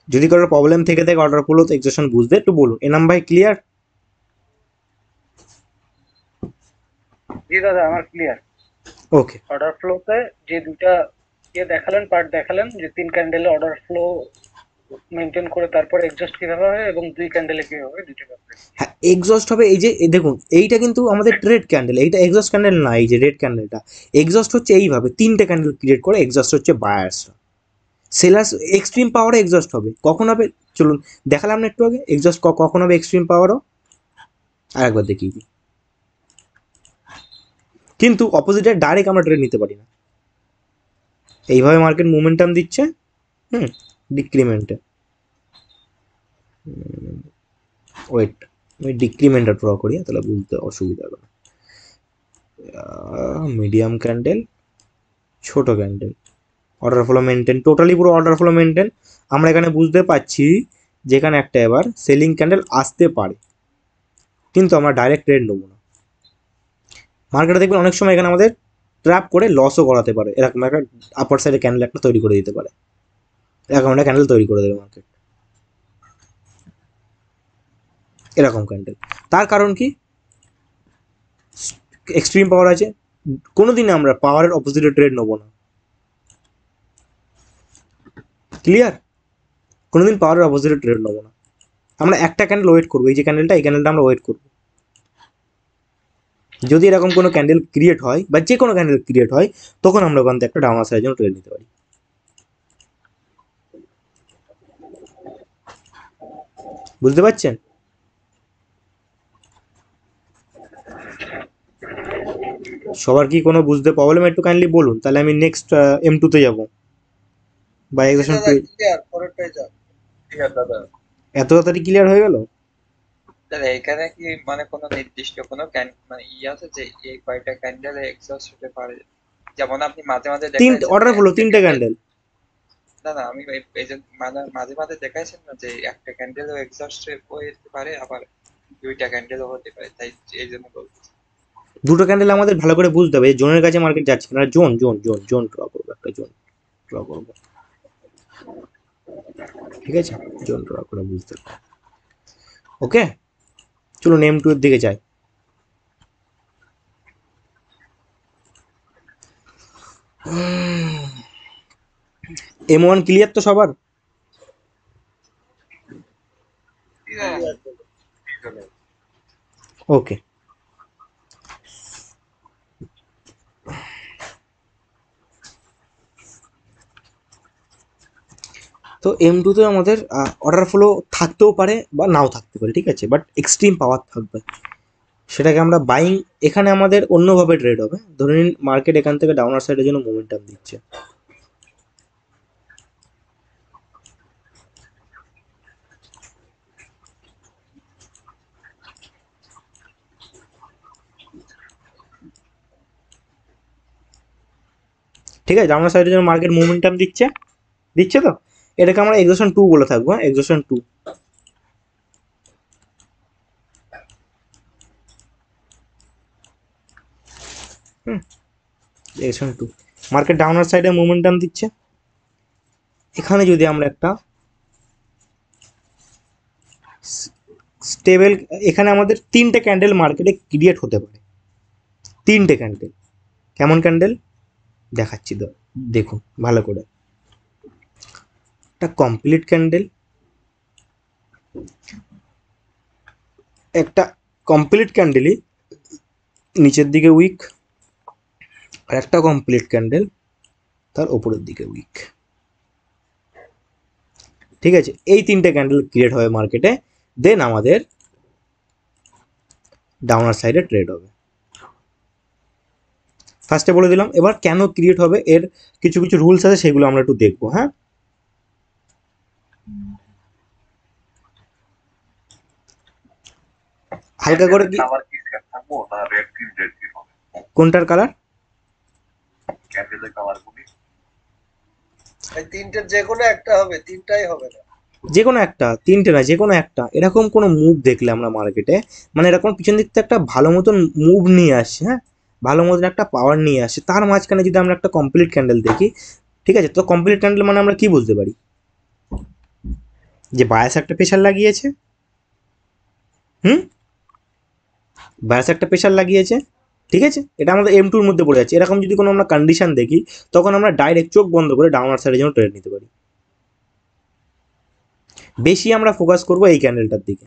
যদি কারোর প্রবলেম থেকে থাকে অর্ডার ফ্লো তো এক্সেশন বুঝতে একটু বলুন। এনাম ভাই ক্লিয়ার? জি দাদা আমার ক্লিয়ার। ওকে। অর্ডার ফ্লোতে যে দুটা দেখালেন, পার্ট দেখালেন, যে 3 ক্যান্ডেলে অর্ডার ফ্লো মেনটেন করে তারপর এক্সস্ট কিভাবে হয় এবং 2 ক্যান্ডেলে কিভাবে হয়, দুটো ব্যাপারে। হ্যাঁ এক্সস্ট হবে। এই যে দেখুন, এইটা কিন্তু আমাদের ট্রেড ক্যান্ডেল, এইটা এক্সস্ট ক্যান্ডেল না। এই যে রেড ক্যান্ডেলটা এক্সস্ট হচ্ছে এইভাবে, 3টে ক্যান্ডেল ক্রিয়েট করে এক্সস্ট হচ্ছে বায়ার্সরা। সেলার্স এক্সট্রিম পাওয়ারে এক্সস্ট হবে কখন হবে, চলুন দেখালাম না একটু আগে, এক্সস্ট কখন হবে এক্সট্রিম পাওয়ারও, আর একবার দেখিয়ে দিই। কিন্তু অপোজিটে ডাইরেক্ট আমরা ট্রেড নিতে পারি না। এইভাবে মার্কেট মোমেন্টাম দিচ্ছে, ডিক্রিমেন্টে। ওয়েট আমি ডিক্রিমেন্টটা ড্র করি, তাহলে বুঝতে অসুবিধা হবে না। মিডিয়াম ক্যান্ডেল, ছোট candle, order flow maintain, totally পুরো অর্ডার ফ্লো মেনটেন। আমরা এখানে বুঝতে পারছি যেখানে একটা এবার সেলিং ক্যান্ডেল আসতে পারে, কিন্তু আমরা ডাইরেক্ট ট্রেড নেবো না। মার্কেটে দেখবেন অনেক সময় এখানে আমাদের ট্র্যাপ করে লসও করাতে পারে, এরকম একটা আপার সাইডে ক্যান্ডেল একটা তৈরি করে দিতে পারে, এরকম একটা ক্যান্ডেল তৈরি করে দেবে মার্কেট। এরকম ক্যান্ডেল। তার কারণ কি, এক্সট্রিম পাওয়ার আছে, কোনোদিন আমরা পাওয়ারের অপোজিটে ট্রেড নেবো না। ক্লিয়ার? কোনোদিন পাওয়ারের অপোজিটে ট্রেড নেবো না। আমরা একটা ক্যান্ডেল ওয়েট করবো, এই যে ক্যান্ডেলটা, এই ক্যান্ডেলটা আমরা ওয়েট করবো। যদি এরকম কোনো ক্যান্ডেল ক্রিয়েট হয় বা যে কোনো ক্যান্ডেল ক্রিয়েট হয়, তখন আমরা ওখান থেকে একটা ডাউনার সাইডের জন্য ট্রেড নিতে পারি। বুঝতে পারছেন? সবার কি কোনো বুঝতে প্রবলেম একটু কাইন্ডলি বলুন, তাহলে আমি নেক্সট M2 তে যাবো বা জি এক্সেশন দাদা 2। ক্লিয়ার, পরেরটাই যান। ঠিক আছে দাদা। এত তাড়াতাড়ি ক্লিয়ার হয়ে গেল? দাদা এখানে কি মানে কোনো নির্দিষ্ট কোনো মানে আছে যে এই কয়টা ক্যান্ডেল এক্সস্ট হতে পারে? যেমন আপনি মাঝে মাঝে তিনটে দেখাইছেন অর্ডার যে হলো, একটা তিনটে ক্যান্ডেল। ক্যান্ডেল। না না, আমি এই যে মাঝে মাঝে দেখাইছেন না যে একটা ক্যান্ডেলও এক্সস্ট হতে পারে, আবার দুইটা ক্যান্ডেলও হতে পারে, তাই এই জন্য বলছি। দুটো ক্যান্ডেল আমাদের ভালো করে বুঝতে হবে, জোনের কাছে মার্কেট যাচ্ছে কিনা। Zone zone zone zone draw করবো, একটা জোন ড্র করবো, ঠিক আছে? জোন ড্র করে বুঝতে হবে। ওকে, চলুন M2 এর দিকে যাই। M1 ক্লিয়ার তো সবার? ওকে, তো M2 তে আমাদের অর্ডার ফ্লো থাকতেও পারে বা নাও থাকতে পারে, ঠিক আছে? বাট এক্সট্রিম পাওয়ার থাকবে, সেটাকে আমরা বাইং। এখানে আমাদের অন্যভাবে ট্রেড হবে। ধরে নিন মার্কেট এখান থেকে ডাউনার সাইডের জন্য মোমেন্টাম দিচ্ছে, ঠিক আছে? ডাউনার সাইডের জন্য মার্কেট মোমেন্টাম দিচ্ছে, দিচ্ছে তো। এটাকে আমরা এক্সেশন 2 বলে থাকবো, এক্সেশন 2। এক্সেশন 2, মার্কেট ডাউনার সাইডে মোমেন্টাম দিচ্ছে। এখানে যদি আমরা একটা স্টেবল, এখানে আমাদের তিনটে ক্যান্ডেল মার্কেটে ক্রিয়েট হতে পারে, তিনটে ক্যান্ডেল। কেমন ক্যান্ডেল দেখাচ্ছি তো, দেখুন ভালো করে। একটা কমপ্লিট ক্যান্ডেল, একটা কমপ্লিট ক্যান্ডেলই নিচের দিকে উইক, আর একটা কমপ্লিট ক্যান্ডেল তার ওপরের দিকে উইক, ঠিক আছে? এই তিনটে ক্যান্ডেল ক্রিয়েট হবে মার্কেটে, দেন আমাদের ডাউনার সাইডে ট্রেড হবে। ফার্স্টে বলে দিলাম। এবার কেন ক্রিয়েট হবে, এর কিছু কিছু রুলস আছে, সেগুলো আমরা একটু দেখবো। হ্যাঁ, হালকা করে কি, আবার কি সেট থাকবো না রেড গ্রিন রেড গ্রিন হবে? কোনটার কালার? ক্যান্ডেলের কালার গুলি এই তিনটের যে কোনো একটা হবে, তিনটাই হবে না। যে কোনো একটা, তিনটে না, যে কোনো একটা। এরকম কোনো মুভ দেখলে আমরা মার্কেটে, মানে এরকম পিছন দিক থেকে একটা ভালো মতন মুভ নিয়ে আসছে, হ্যাঁ, ভালো মতন একটা পাওয়ার নিয়ে আসছে, তার মাঝখানে যদি আমরা একটা কমপ্লিট ক্যান্ডেল দেখি, ঠিক আছে? তো কমপ্লিট ক্যান্ডেল মানে আমরা কি বুঝতে পারি, যে বায়াস একটা প্রেশার লাগিয়েছে। বায়াস একটা প্রেশার লাগিয়েছে, ঠিক আছে? এটা আমাদের M2 মধ্যে পড়ে যাচ্ছে। এরকম যদি কোনো আমরা কন্ডিশন দেখি, তখন আমরা ডাইরেক্ট চোখ বন্ধ করে ডাউনার সাইডের জন্য ট্রেড নিতে পারি। বেশি আমরা ফোকাস করবো এই ক্যান্ডেলটার দিকে।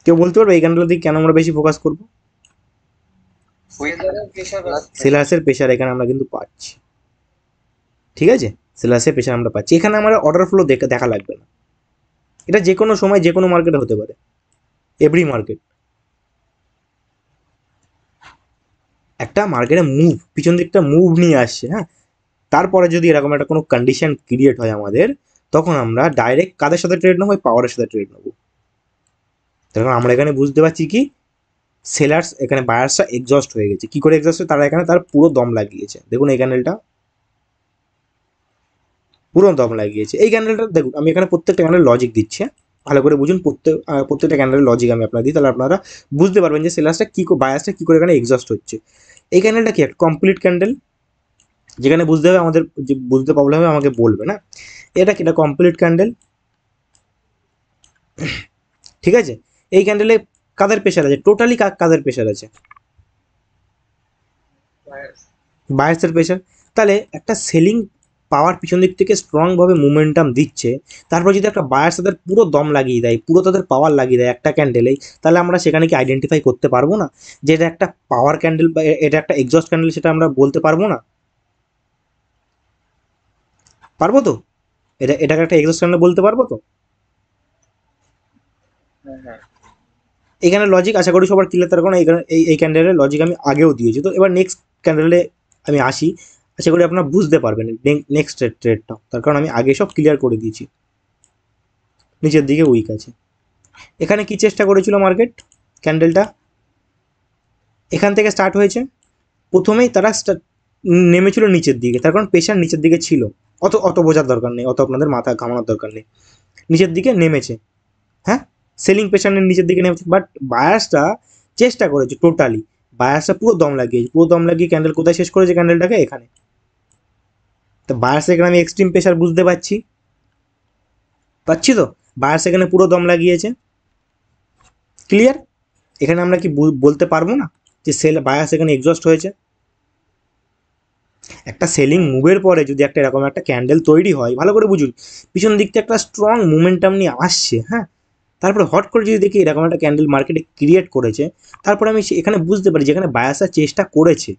কেউ বলতে পারবে এই ক্যান্ডেলের দিকে কেন আমরা বেশি ফোকাস করবো? সেলারের প্রেশার আছে। সেলার্সের প্রেশার এখানে আমরা কিন্তু পাচ্ছি, ঠিক আছে? সেলার্সের প্রেশার আমরা পাচ্ছি। এখানে আমরা অর্ডার ফ্লো দেখা লাগবে না। এটা যে কোনো সময় যে কোনো মার্কেটে হতে পারে, এভরি মার্কেট। একটা মার্কেটে মুভ, পিছন দিকটা মুভ নিয়ে আসছে, হ্যাঁ, তারপরে যদি এরকম একটা কোনো কন্ডিশন ক্রিয়েট হয় আমাদের, তখন আমরা ডাইরেক্ট কাদের সাথে ট্রেড নেবো? পাওয়ারের সাথে ট্রেড নেবো। তখন আমরা এখানে বুঝতে পারছি কি, সেলার্স, এখানে বায়ার্সরা এক্সস্ট হয়ে গেছে। কি করে এক্সস্ট হয়? তারা এখানে তার পুরো দম লাগিয়েছে। দেখুন এই ক্যান্ডেলটা পুরো দম লাগিয়েছে। এই ক্যান্ডেলটা দেখুন, আমি এখানে প্রত্যেকটা ক্যান্ডেল লজিক দিচ্ছি, ভালো করে বুঝুন। প্রত্যেকটা ক্যান্ডেলের লজিক আমি আপনার দিই, তাহলে আপনারা বুঝতে পারবেন যে সেলার্সটা কি, বায়ার্সটা কি করে এখানে এক্সস্ট হচ্ছে। এই ক্যান্ডেলটা কি একটা কমপ্লিট ক্যান্ডেল, যেখানে বুঝতে হবে, আমাদের যে বুঝতে প্রবলেম হবে আমাকে বলবে না। এটা কি, এটা কমপ্লিট ক্যান্ডেল। ঠিক আছে, এই ক্যান্ডেলে কাদের প্রেশার আছে, টোটালি কাদের প্রেশার আছে, বায়ার্সের প্রেশার। তাহলে একটা সেলিং পাওয়ার পিছন দিক থেকে স্ট্রংভাবে মোমেন্টাম দিচ্ছে, তারপর যদি একটা বায়ার্স তাদের পুরো দম লাগিয়ে দেয়, পুরো তাদের পাওয়ার লাগিয়ে দেয় একটা ক্যান্ডেলেই, তাহলে আমরা সেখানে কি আইডেন্টিফাই করতে পারবো না যে এটা একটা পাওয়ার ক্যান্ডেল বা এটা একটা এক্সস্ট ক্যান্ডেল, সেটা আমরা বলতে পারবো না? পারবো তো? এটাকে একটা এক্সস্ট ক্যান্ডেল বলতে পারবো তো? হ্যাঁ। এখানে লজিক আশা করি সবার ক্লিয়ার, তার কারণ এই ক্যান্ডেলের লজিক আমি আগেও দিয়েছি। তো এবার নেক্সট ক্যান্ডেলে আমি আসি, আশা করি আপনারা বুঝতে পারবেন নেক্সট ট্রেডটা, তার কারণ আমি আগে সব ক্লিয়ার করে দিয়েছি। নিচের দিকে উইক আছে, এখানে কি চেষ্টা করেছিল মার্কেট, ক্যান্ডেলটা এখান থেকে স্টার্ট হয়েছে, প্রথমেই তারা নেমেছিল নিচের দিকে, তার কারণ প্রেশার নিচের দিকে ছিল, অত বোঝার দরকার নেই, অত আপনাদের মাথা ঘামানোর দরকার নেই, নিচের দিকে নেমেছে, হ্যাঁ, সেলিং প্রেশারের নিচের দিকে নেমেছে। বাট বায়ার্সটা চেষ্টা করেছে, টোটালি বায়ার্সটা পুরো দম লাগিয়ে ক্যান্ডেল কোথায় শেষ করেছে, ক্যান্ডেলটাকে এখানে। তো বায়ার্স এখানে আমি এক্সট্রিম প্রেশার বুঝতে পাচ্ছি তো, বায়ার্স এখানে পুরো দম লাগিয়েছে, ক্লিয়ার। এখানে আমরা কি বলতে পারবো না যে বায়ার্স এখানে এক্সস্ট হয়েছে? একটা সেলিং মুভের পরে যদি একটা এরকম একটা ক্যান্ডেল তৈরি হয়, ভালো করে বুঝুন, পিছন দিক থেকে একটা স্ট্রং মোমেন্টাম নিয়ে আসছে, হ্যাঁ, তারপরে হট করে যদি দেখি এরকম একটা ক্যান্ডেল মার্কেটে ক্রিয়েট করেছে, তারপরে আমি এখানে বুঝতে পারি যেখানে বায়াসা চেষ্টা করেছে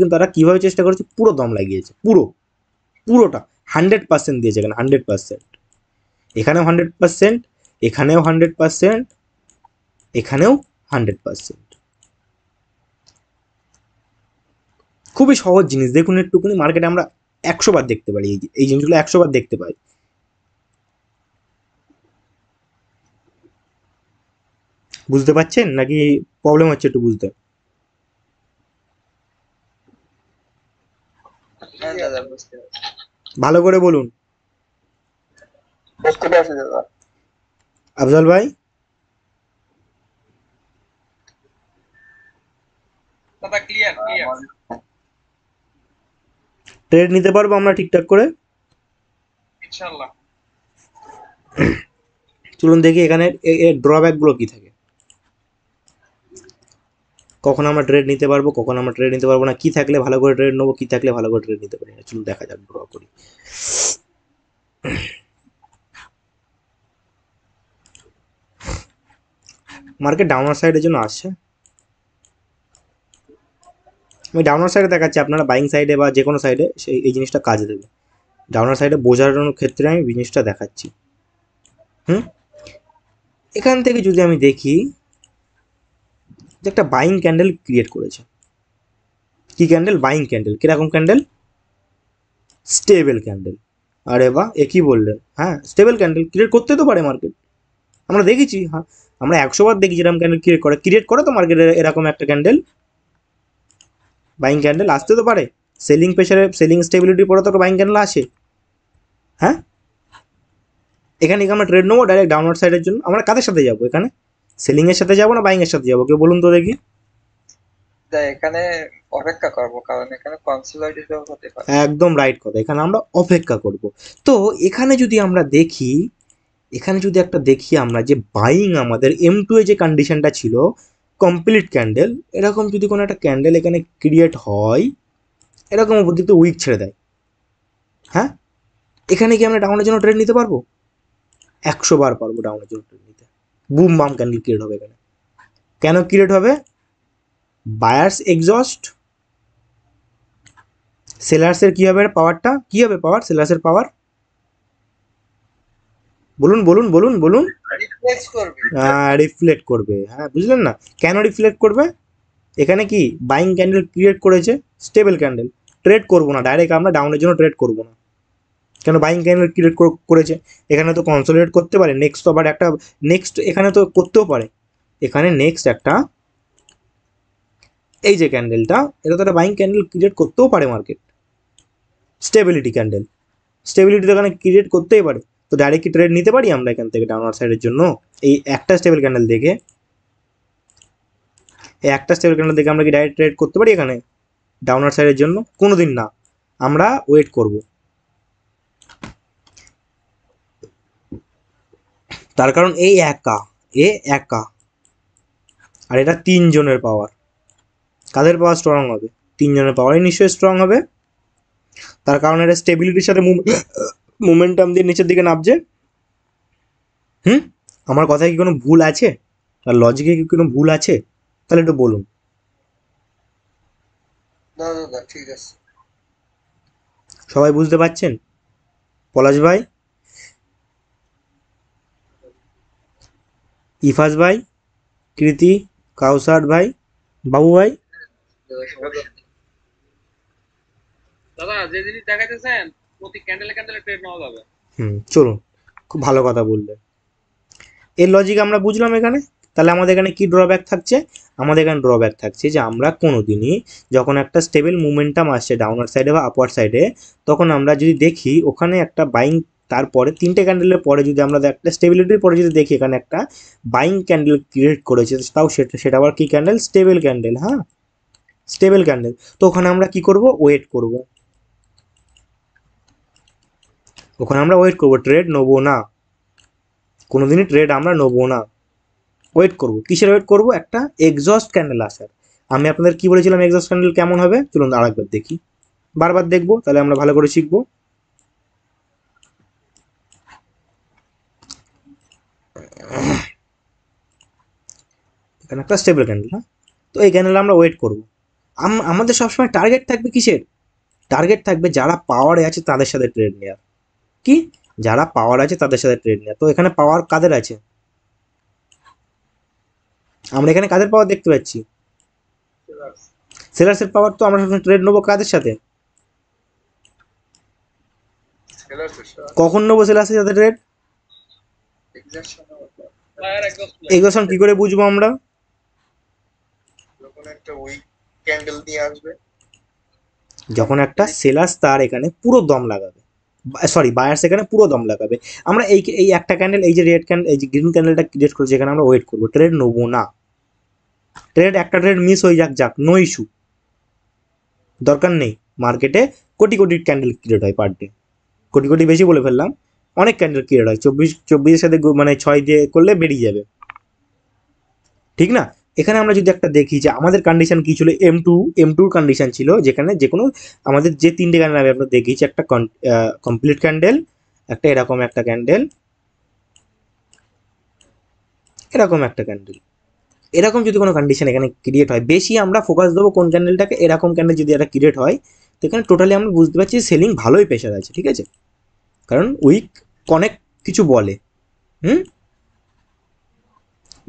কিন্তু তারা কীভাবে চেষ্টা করেছে, পুরো দম লাগিয়েছে, পুরোটা 100% দিয়েছে, এখানে 100%, এখানেও 100%, এখানেও 100%, এখানেও 100%। খুবই সহজ জিনিস, দেখুন একটুকুনি, মার্কেটে আমরা 100 বার দেখতে পারি, এই জিনিসগুলো 100 বার দেখতে পাই। বুঝতে পারছেন নাকি প্রবলেম হচ্ছে একটু বুঝতে? হ্যাঁ দাদা, বুঝতে পারছি। ভালো করে বলুন। বুঝতে পারছি দাদা। আফজাল ভাই, দাদা ক্লিয়ার। ট্রেড নিতে পারবো আমরা ঠিকঠাক করে? ইনশাআল্লাহ। চলুন দেখি এখানে এর ড্রব্যাকগুলো কি থাকে, কখন আমরা ট্রেড নিতে পারবো, কখন আমরা ট্রেড নিতে পারবো না, কি থাকলে ভালো করে ট্রেড নেবো, কি থাকলে ভালো করে ট্রেড নিতে পারি না। চলুন দেখা যাক, ড্র করি। মার্কেট ডাউনার সাইডের জন্য আসছে, আমি ডাউনার সাইডে দেখাচ্ছি, আপনারা বাইং সাইডে বা যে কোনো সাইডে এই জিনিসটা কাজে দেবে। ডাউনার সাইডে বোঝানোর ক্ষেত্রে আমি জিনিসটা দেখাচ্ছি। এখান থেকে যদি আমি দেখি যে একটা বাইং ক্যান্ডেল ক্রিয়েট করেছে, কি ক্যান্ডেল, বাইং ক্যান্ডেল, কিরকম ক্যান্ডেল, স্টেবল ক্যান্ডেল। আরে বাহ, এ কি বললেন, হ্যাঁ স্টেবল ক্যান্ডেল ক্রিয়েট করতে তো পারে মার্কেট, আমরা দেখেছি, হ্যাঁ আমরা 100 বার দেখি যেরকম ক্যান্ডেল ক্রিয়েট করে তো মার্কেটে এরকম একটা ক্যান্ডেল, বাইং ক্যান্ডেল আসতে তো পারে, সেলিং প্রেশারে সেলিং স্টেবিলিটির পরে তো বাইং ক্যান্ডেল আসে, হ্যাঁ। এখানে আমরা ট্রেড নেবো ডাইরেক্ট ডাউনওয়ার্ড সাইডের জন্য, আমরা কাদের সাথে যাবো, এখানে সেলিং এর সাথে যাবো না বাইং এর সাথে যাবো, কেউ বলুন তো দেখি? এখানে অপেক্ষা করব, কারণ এখানে কনসোলিডেটও হতে পারে। একদম রাইট কথা, এখানে আমরা অপেক্ষা করব। তো এখানে যদি আমরা দেখি, এখানে যদি একটা দেখি আমরা যে বাইং আমাদের M2 এ যে কন্ডিশনটা ছিল, কমপ্লিট ক্যান্ডেল, এরকম যদি কোনো একটা ক্যান্ডেল এখানে ক্রিয়েট হয়, এরকম উপর দিকে উইক ছেড়ে দেয়, হ্যাঁ, এখানে কি আমরা ডাউনের জন্য ট্রেড নিতে পারবো? 100 বার পারবো ডাউনের জন্য ট্রেড নিতে। বুম বাম ক্যান্ডেল ক্রিয়েট হবে এখানে, কেন ক্রিয়েট হবে? বায়ার্স এক্সস্ট, সেলার্সের কি হবে পাওয়ারটা, কি হবে পাওয়ার, সেলার্সের পাওয়ার, বলুন বলুন বলুন বলুন। রিফ্লেক্ট করবে, হ্যাঁ বুঝলেন না, কেন রিফ্লেক্ট করবে? এখানে কি বাইং ক্যান্ডেল ক্রিয়েট করেছে, স্টেবল ক্যান্ডেল, ট্রেড করবো না ডাইরেক্ট, আমরা ডাউনের জন্য ট্রেড করবো না, কেন বাইং ক্যান্ডেল ক্রিয়েট করেছে, এখানে তো কনসোলিডেট করতে পারে, নেক্সট তো আবার একটা নেক্সট এখানে তো করতেও পারে, এখানে নেক্সট একটা এই যে ক্যান্ডেলটা, এটা তো একটা বাইং ক্যান্ডেল ক্রিয়েট করতেও পারে মার্কেট, স্টেবিলিটি ক্যান্ডেল, স্টেবিলিটি তো এখানে ক্রিয়েট করতেই পারে, তো ডাইরেক্ট কি ট্রেড নিতে পারি আমরা এখান থেকে ডাউনওয়ার্ড সাইডের জন্য? এই একটা স্টেবল ক্যান্ডেল দেখে, এই একটা স্টেবল ক্যান্ডেল দেখে আমরা কি ডাইরেক্ট ট্রেড করতে পারি এখানে ডাউনওয়ার্ড সাইডের জন্য? কোনোদিন না, আমরা ওয়েট করব। তার কারণ এই একা, এ একা, আর এটা 3 জনের পাওয়ার। কাদের পাওয়ার স্ট্রং হবে? 3 জনের পাওয়ারই নিশ্চয়ই স্ট্রং হবে। তার কারণ এটা স্টেবিলিটির সাথে মোমেন্টাম দিয়ে নিচের দিকে নামছে। আমার কথায় কি কোনো ভুল আছে? আর লজিকে কি কোনো ভুল আছে? তাহলে একটু বলুন। না দাদা ঠিক আছে। সবাই বুঝতে পারছেন? পলাশ ভাই, ইফাজ ভাই, কৃতি, কাউসার ভাই, বাবু ভাই। দাদা যে জিনিস দেখাইতেছেন প্রতি ক্যান্ডেলে ক্যান্ডেলে ট্রেড নেওয়া যাবে। চলুন, খুব ভালো কথা বললেন। এর লজিক আমরা বুঝলাম এখানে। তাহলে আমাদের এখানে কি ড্রব্যাক থাকছে? আমাদের এখানে ড্রব্যাক থাকছে যে আমরা কোনোদিনই যখন একটা স্টেবল মুভমেন্টাম আসছে ডাউনার সাইডে বা আপওয়ার্ড সাইডে, তখন আমরা যদি দেখি ওখানে একটা বাইং, তারপরে 3টে ক্যান্ডেলের পরে যদি আমরা একটা স্টেবিলিটির পরে যদি দেখি এখানে একটা বাইং ক্যান্ডেল ক্রিয়েট করেছে, তাও সেটা আবার কি ক্যান্ডেল? Stable candle. হ্যাঁ, স্টেবল ক্যান্ডেল। তো ওখানে আমরা কি করব? ওয়েট করব। ওখানে আমরা ওয়েট করব, ট্রেড নেবো না। কোনোদিনই ট্রেড আমরা নেবো না, ওয়েট করব। কিসের ওয়েট করব? একটা এক্সস্ট ক্যান্ডেল আসার। আমি আপনাদের কি বলেছিলাম এক্সস্ট ক্যান্ডেল কেমন হবে? চলুন আরেকবার দেখি, বারবার দেখবো, তাহলে আমরা ভালো করে শিখবো। এখানে একটা স্টেবল ক্যান্ডেল। হ্যাঁ, তো এই ক্যান্ডেল আমরা ওয়েট করব। আমাদের সবসময় টার্গেট থাকবে কিসের? টার্গেট থাকবে যারা পাওয়ারে আছে তাদের সাথে ট্রেড নেওয়ার। কি? যারা পাওয়ার আছে তাদের সাথে ট্রেড নেওয়ার। তো এখানে পাওয়ার কাদের আছে? আমরা এখানে কাদের পাওয়ার দেখতে পাচ্ছি? সেলার্সের পাওয়ার। তো আমরা সবসময় ট্রেড নেবো কাদের সাথে? কখন নেবো সেলার্সের সাথে ট্রেড? বায়ার এক্সস্ট এক্সস্ট কি করে বুঝবো আমরা? যখন একটা উইক ক্যান্ডেল দিয়ে আসবে, যখন একটা সেলার্স তার এখানে পুরো দম লাগাবে, সরি বায়ার্স এখানে পুরো দম লাগাবে। আমরা এই একটা ক্যান্ডেল, এই যে রেড ক্যান্ডেল, এই যে গ্রিন ক্যান্ডেলটা ক্রিয়েট করেছি, এখানে আমরা ওয়েট করবো, ট্রেড নেবো না। একটা ট্রেড মিস হয়ে যাক, নো ইস্যু, দরকার নেই। মার্কেটে কোটি কোটি ক্যান্ডেল ক্রিয়েট হয় পার ডে। কোটি বেশি বলে ফেললাম, অনেক ক্যান্ডেল ক্রিয়েট হয়। 24-24-এর সাথে মানে 6 দিয়ে করলে বেরিয়ে যাবে, ঠিক না? এখানে আমরা যদি একটা দেখি যে আমাদের কন্ডিশন কি ছিল, M2 কন্ডিশন ছিল, যেখানে যে কোনো আমাদের যে 3টে ক্যান্ডেল আমি আপনার দেখিয়েছি, একটা কমপ্লিট ক্যান্ডেল, একটা এরকম একটা ক্যান্ডেল, এরকম একটা ক্যান্ডেল। এরকম যদি কোনো কন্ডিশন এখানে ক্রিয়েট হয়, বেশি আমরা ফোকাস দেবো কোন ক্যান্ডেলটাকে? এরকম ক্যান্ডেল যদি একটা ক্রিয়েট হয়, তো এখানে টোটালি আমরা বুঝতে পারছি সেলিং ভালোই প্রেশার আছে, ঠিক আছে? কারণ উইক অনেক কিছু বলে,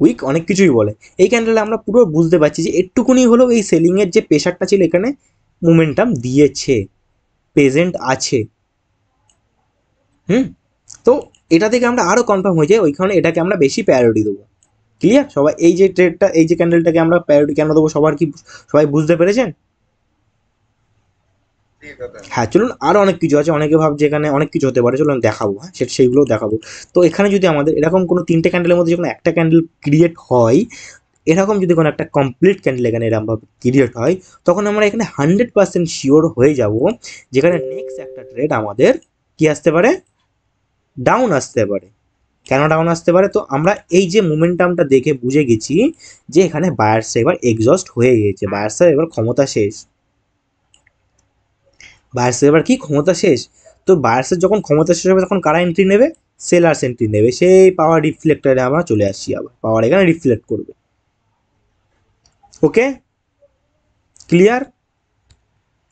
উইক অনেক কিছুই বলে। এই ক্যান্ডেলে আমরা পুরো বুঝতে পারছি যে একটুকুনি হলেও এই সেলিংয়ের যে প্রেশারটা ছিল এখানে মোমেন্টাম দিয়েছে, প্রেজেন্ট আছে। তো এটা থেকে আমরা আরও কনফার্ম হয়ে যাই, ওইখানে এটাকে আমরা বেশি প্রায়োরিটি দেবো। ক্লিয়ার সবাই? এই যে ট্রেডটা, এই যে ক্যান্ডেলটাকে আমরা প্রায়োরিটি কেন দেবো, সবাই বুঝতে পেরেছেন? হ্যাঁ, চলুন আরও অনেক কিছু আছে। অনেকে ভাবছে এখানে অনেক কিছু হতে পারে, চলুন দেখাবো। হ্যাঁ, সেইগুলোও দেখাবো। তো এখানে যদি আমাদের এরকম কোনো 3টে ক্যান্ডেলের মধ্যে যখন একটা ক্যান্ডেল ক্রিয়েট হয়, এরকম যদি কোনো একটা কমপ্লিট ক্যান্ডেল এখানে এরকমভাবে ক্রিয়েট হয়, তখন আমরা এখানে 100% শিওর হয়ে যাব যেখানে নেক্সট একটা ট্রেড আমাদের কি আসতে পারে? ডাউন আসতে পারে। কেন ডাউন আসতে পারে? তো আমরা এই যে মোমেন্টামটা দেখে বুঝে গেছি যে এখানে বায়ার্সরা এবার এক্সস্ট হয়ে গেছে, বায়ার্সরা এবার ক্ষমতা শেষ। বায়ার্সের এবার কি ক্ষমতা শেষ? তো বায়ার্সের যখন ক্ষমতা শেষ হবে, তখন কারা এন্ট্রি নেবে? সেলার্স এন্ট্রি নেবে। সেই পাওয়ার রিফ্লেক্টারে আমরা চলে আসছি, আবার পাওয়ার এখানে রিফ্লেক্ট করবে। ওকে, ক্লিয়ার?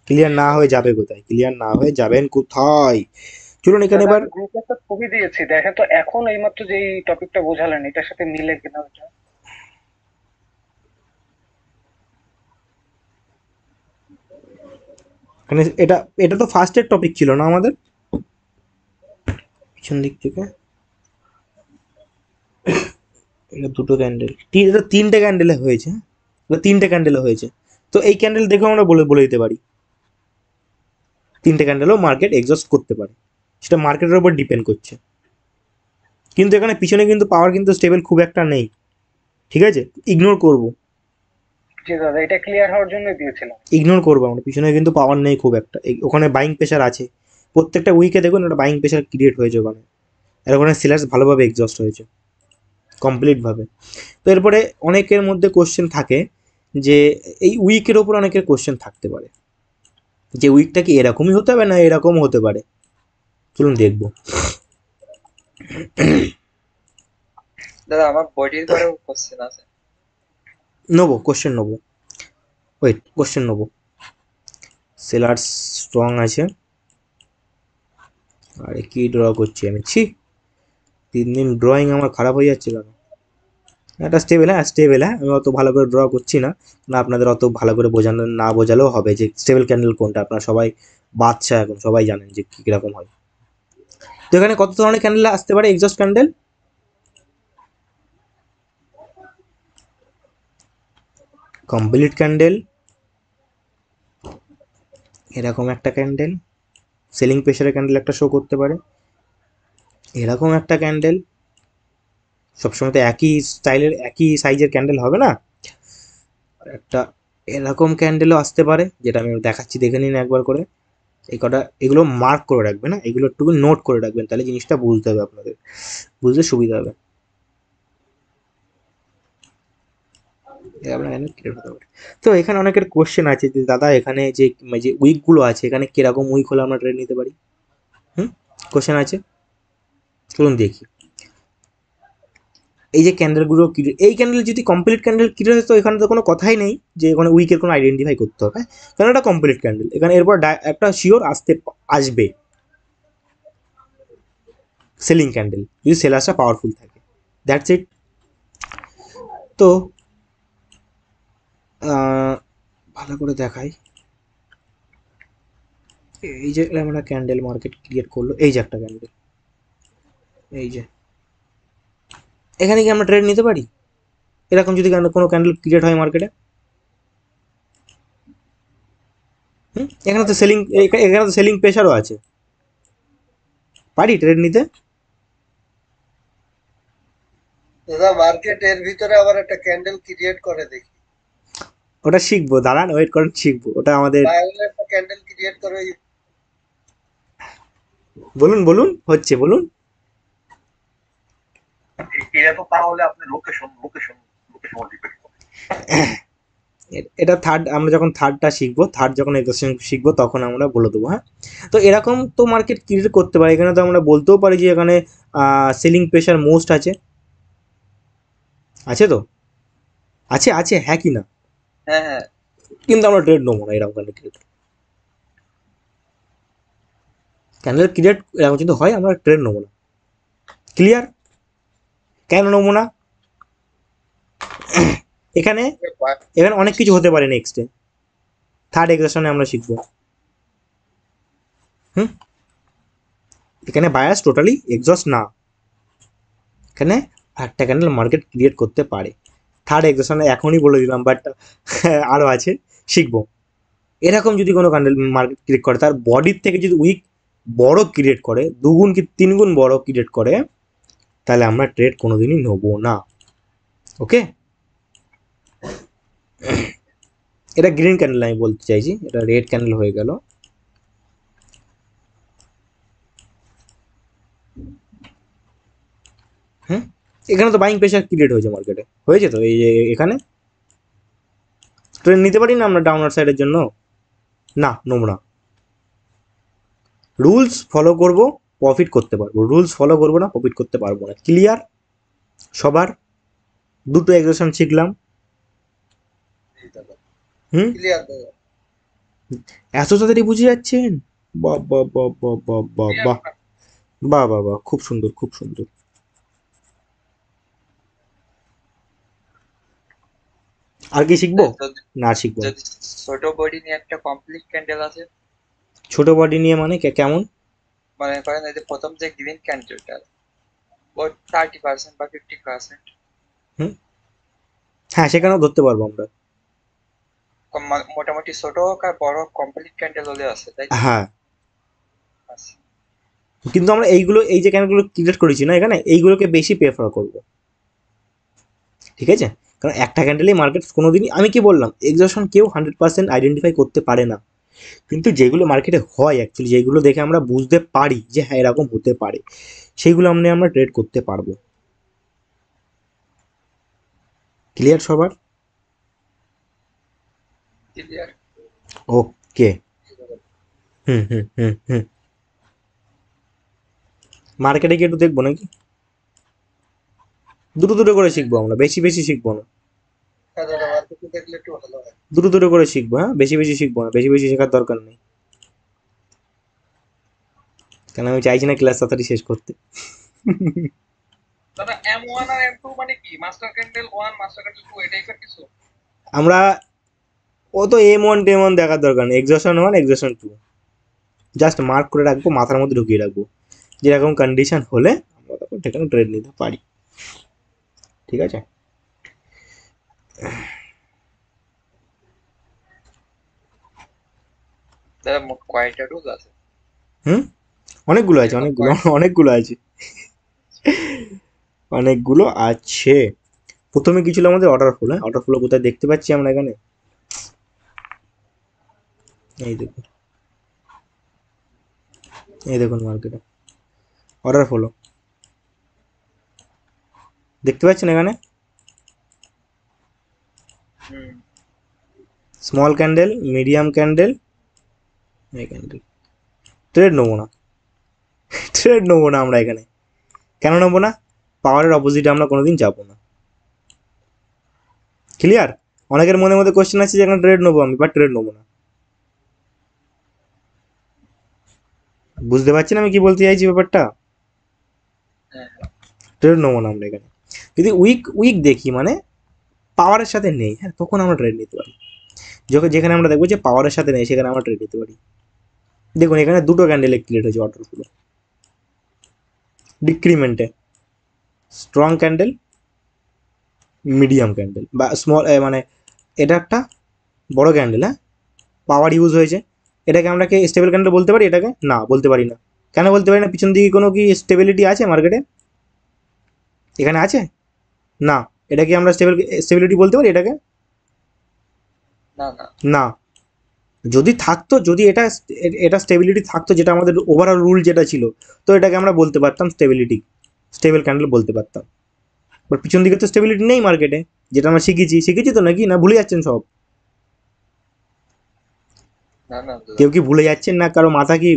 ক্লিয়ার না হয়ে যাবে কোথায়? ক্লিয়ার না হয়ে যাবেন কোথায়? চলুন এখানে এবার গ্রুপে একটা ছবি দিয়েছি, দেখেন তো এখন এইমাত্র যে টপিকটা বোঝালেন এটার সাথে মিলে কিনা ওটা। এখানে এটা তো ফার্স্টের টপিক ছিল না আমাদের? পিছন দিক থেকে এটা দুটো ক্যান্ডেল, এটা 3টে ক্যান্ডেলে হয়েছে। এটা 3টে ক্যান্ডেলে হয়েছে। তো এই ক্যান্ডেল দেখেও আমরা বলে দিতে পারি 3টে ক্যান্ডেলও মার্কেট এক্সস্ট করতে পারে, সেটা মার্কেটের উপর ডিপেন্ড করছে। কিন্তু এখানে পিছনে কিন্তু পাওয়ার কিন্তু স্টেবল খুব একটা নেই, ঠিক আছে? ইগনোর করবো, জি দাদা, এটা ক্লিয়ার হওয়ার জন্য দিয়েছিলাম। ইগনোর করবো আমরা, পিছনে কিন্তু পাওয়ার নেই খুব একটা। ওখানে বাইং প্রেশার আছে, প্রত্যেকটা উইকে দেখুন একটা বাইং প্রেশার ক্রিয়েট হয়েছে ওখানে, আর ওখানে সেলার্স ভালোভাবে এক্সস্ট হয়েছে। কমপ্লিটভাবে। তো এরপরে অনেকের মধ্যে কোশ্চেন থাকে যে এই উইকের ওপর অনেকের কোশ্চেন থাকতে পারে যে উইকটা কি এরকমই হতে হবে না এরকম হতে পারে। চলুন দেখবো। দাদা আমার বডির পরেও কোশ্চেন আছে। নেবো কোশ্চেন নেবো, ওয়েট কোশ্চেন নেবো। সেলার স্ট্রং আছে। আরে কি ড্র করছি আমি, ছি 3 দিন ড্রয়িং আমার খারাপ হয়ে যাচ্ছে কেন। এটা স্টেবল, হ্যাঁ স্টেবল, হ্যাঁ আমি অত ভালো করে ড্র করছি না, না আপনাদের অত ভালো করে বোঝানো না বোঝালেও হবে যে স্টেবল ক্যান্ডেল কোনটা। আপনারা সবাই বাচ্চা এখন, সবাই জানেন যে কী কীরকম হয়। তো এখানে কত ধরনের ক্যান্ডেল আসতে পারে এক্সস্ট ক্যান্ডেল? কমপ্লিট ক্যান্ডেল, এরকম একটা ক্যান্ডেল, সেলিং প্রেশারের ক্যান্ডেল একটা শো করতে পারে, এরকম একটা ক্যান্ডেল, সবসময় তো একই স্টাইলের একই সাইজের ক্যান্ডেল হবে না, একটা এরকম ক্যান্ডেলও আসতে পারে, যেটা আমি দেখাচ্ছি দেখে নিন একবার করে। এই কটা এগুলো মার্ক করে রাখবে না, এগুলো একটু নোট করে রাখবেন, তাহলে জিনিসটা বুঝতে হবে আপনাদের, বুঝতে সুবিধা হবে। আপনার এখানে ক্লিয়ার হতে পারে। তো এখানে অনেকের কোশ্চেন আছে যে দাদা এখানে যে যে উইকগুলো আছে এখানে কিরকম উইক হলে আমরা ট্রেড নিতে পারি। কোশ্চেন আছে, চলুন দেখি। এই যে ক্যান্ডেলগুলো এই ক্যান্ডেল যদি কমপ্লিট ক্যান্ডেল ক্লিয়ার হয় তো এখানে তো কোনো কথাই নেই যে এখানে উইকের কোনো আইডেন্টিফাই করতে হবে, কারণ এটা কমপ্লিট ক্যান্ডেল। এখানে এরপর একটা শিওর আসবে সেলিং ক্যান্ডেল, যদি সেলার্সটা পাওয়ারফুল থাকে, দ্যাটস ইট। তো ভালো করে দেখাই, এই যে আমরা ক্যান্ডেল মার্কেট ক্রিয়েট করলো, এই যে একটা ক্যান্ডেল, এই যে এখানে কি আমরা ট্রেড নিতে পারি এরকম যদি কোনো ক্যান্ডেল ক্রিয়েট হয় মার্কেটে? এখানে তো সেলিং, এখানে তো সেলিং প্রেশারও আছে, পারি ট্রেড নিতে? দাদা মার্কেট এর ভিতরে আবার একটা ক্যান্ডেল ক্রিয়েট করে দেখি, ওটা শিখবো, দাঁড়ান ওয়েট করেন, শিখবো ওটা আমাদের। বাইরে একটা ক্যান্ডেল ক্রিয়েট করে বলুন বলুন, হচ্ছে বলুন। এটা তো তাহলে আপনি লোকেশন ডিপেন্ড করে। এটা থার্ড, আমরা যখন থার্ডটা শিখবো, থার্ড যখন এক্সেশন শিখবো তখন আমরা বলে দেবো। হ্যাঁ, তো এরকম তো মার্কেট ক্রিয়েট করতে পারে। এখানে তো আমরা বলতেও পারি যে এখানে সেলিং প্রেশার মোস্ট আছে, আছে তো, আছে আছে, হ্যাঁ কি না? হ্যাঁ হ্যাঁ, কিন্তু আমরা ট্রেড নেবো না এরকম ক্যান্ডেল ক্রিয়েট এরকম যদি হয় আমরা ট্রেড নেবো না। ক্লিয়ার? কেন নেবো না? এখানে এখানে অনেক কিছু হতে পারে নেক্সটে, থার্ড এক্সেশনে আমরা শিখবো। এখানে বায়াস টোটালি এক্সস্ট না, এখানে একটা ক্যান্ডেল মার্কেট ক্রিয়েট করতে পারে। থার্ড এক্সেশনে এখনই বলে দিলাম, বাট আরও আছে, শিখবো। এরকম যদি কোনো ক্যান্ডেল মার্কেট ক্রিয়েট করে, তার বডির থেকে যদি উইক বড় ক্রিয়েট করে, 2 গুণ কি 3 গুণ বড় ক্রিয়েট করে, তাহলে আমরা ট্রেড কোনোদিনই নেবো না। ওকে, এটা গ্রিন ক্যান্ডেল আমি বলতে চাইছি, এটা রেড ক্যান্ডেল হয়ে গেল। এখানে তো বাইং প্রেশার ক্রিয়েট হয়েছে মার্কেটে, হয়েছে তো, এই যে এখানে ট্রেড নিতে পারি না আমরা ডাউনার সাইডের জন্য? না, নেবো না। রুলস ফলো করব, প্রফিট করতে পারবো, রুলস ফলো করবো না, প্রফিট করতে পারবো না। ক্লিয়ার সবার? দুটো এক্সেশন শিখলাম। ক্লিয়ার দাদা। এত তাড়াতাড়ি বুঝে যাচ্ছেন? বাহ বাহ বাহ বাহ বাহ বাহ বাহ বাহ বাহ বাহ, খুব সুন্দর খুব সুন্দর। আর কি শিখবো? না শিখবো না। যদি ছোট বডি নিয়ে একটা কমপ্লিট ক্যান্ডেল আছে, ছোট বডি নিয়ে মানে কেমন? মনে করেন এই যে প্রথম যে গ্রিন ক্যান্ডেলটা ও 30% বা 50%, হ্যাঁ সেখানেও ধরতে পারবো আমরা। মোটামুটি ছোট হোক আর বড় কমপ্লিট ক্যান্ডেল হলে আছে, তাই তো? হ্যাঁ, আচ্ছা। কিন্তু আমরা এইগুলো, এই যে ক্যান্ডেলগুলো ক্রিয়েট করেছি না এখানে, এইগুলোকে বেশি প্রেফার করব, ঠিক আছে? কারণ একটা ক্যান্ডেলেই মার্কেট কোনোদিনই, আমি কি বললাম, এক্সজশন কেউ 100% আইডেন্টিফাই করতে পারে না, কিন্তু যেগুলো মার্কেটে হয় অ্যাকচুয়ালি, যেগুলো দেখে আমরা বুঝতে পারি যে হ্যাঁ এরকম হতে পারে, সেইগুলো আমরা ট্রেড করতে পারবো। ক্লিয়ার সবার? ক্লিয়ার। ওকে। হুম হুম হুম হুম। মার্কেটে কি একটু দেখবো নাকি? দুটো দুটো করে শিখবো আমরা, বেশি বেশি শিখবো না। হ্যাঁ দাদা, মার্কেটে দেখলে একটু ভালো হয়। দুটো দুটো করে শিখবো, হ্যাঁ, বেশি বেশি শিখবো না, বেশি বেশি শেখার দরকার নেই। কেন আমি চাইছি না ক্লাস তাড়াতাড়ি শেষ করতে। দাদা M1 আর M2 মানে কি? মাস্টার ক্যান্ডেল 1 মাস্টার ক্যান্ডেল 2 এই টাইপের কিছু? আমরা ও তো M1 টেমন দেখার দরকার নেই, এক্সজশন 1 এক্সজশন 2 জাস্ট মার্ক করে রাখবো, মাথার মধ্যে ঢুকিয়ে রাখবো, যেরকম কন্ডিশন হলে আমরা তখন সেখানে ট্রেড নিতে পারি। ঠিক আছে? দাদা মোট কয়টা রুল আছে? হুম, অনেকগুলো আছে, এরকম অনেকগুলো কয়টা? অনেকগুলো আছে, অনেকগুলো আছে। প্রথমে কি ছিল আমাদের অর্ডার ফ্লো। হ্যাঁ, অর্ডার ফ্লো কোথায় দেখতে পাচ্ছি আমরা এখানে? এই দেখুন, এই দেখুন মার্কেটে অর্ডার ফ্লো দেখতে পাচ্ছেন এখানে? হুম। স্মল ক্যান্ডেল, মিডিয়াম ক্যান্ডেল, এই ক্যান্ডেল। ট্রেড নেবো না, ট্রেড নেবো না আমরা এখানে। কেন নেবো না? পাওয়ারের অপোজিটে আমরা কোনোদিন যাবো না। ক্লিয়ার? অনেকের মনে মধ্যে কোশ্চেন আছে যে এখানে ট্রেড নেবো আমি, বাট ট্রেড নেবো না। বুঝতে পারছেন আমি কি বলতে চাইছি ব্যাপারটা? হ্যাঁ। ট্রেড নেবো না আমরা এখানে। যদি উইক উইক দেখি মানে পাওয়ারের সাথে নেই, হ্যাঁ, তখন আমরা ট্রেড নিতে পারি। যখন যেখানে আমরা দেখবো যে পাওয়ারের সাথে নেই সেখানে আমরা ট্রেড নিতে পারি। দেখুন এখানে দুটো ক্যান্ডেল ক্রিয়েট হয়েছে অর্ডার ফ্লো ডিক্রিমেন্টে, স্ট্রং ক্যান্ডেল, মিডিয়াম ক্যান্ডেল বা স্মল, মানে এটা একটা বড় ক্যান্ডেল, হ্যাঁ, পাওয়ার ইউজ হয়েছে। এটাকে আমরা কি স্টেবল ক্যান্ডেল বলতে পারি? এটাকে না বলতে পারি না। কেন বলতে পারি না? পিছন দিকে কোনো কি স্টেবিলিটি আছে মার্কেটে? এখানে আছে না। এটা কি আমরা স্টেবিলিটি বলতে পারি এটাকে? না না। না। যদি থাকতো, যদি এটা এটা স্টেবিলিটি থাকতো, যেটা আমাদের ওভারঅল রুল যেটা ছিল, তো এটাকে আমরা বলতে পারতাম স্টেবিলিটি, স্টেবল ক্যান্ডেল বলতে পারতাম। বাট পিছন দিকে তো স্টেবিলিটি নেই মার্কেটে, যেটা আমরা শিখেছি। শিখেছি তো নাকি? না ভুলে যাচ্ছেন সব? না না দাদা। কেউ কি ভুলে যাচ্ছেন? না কারো মাথা কি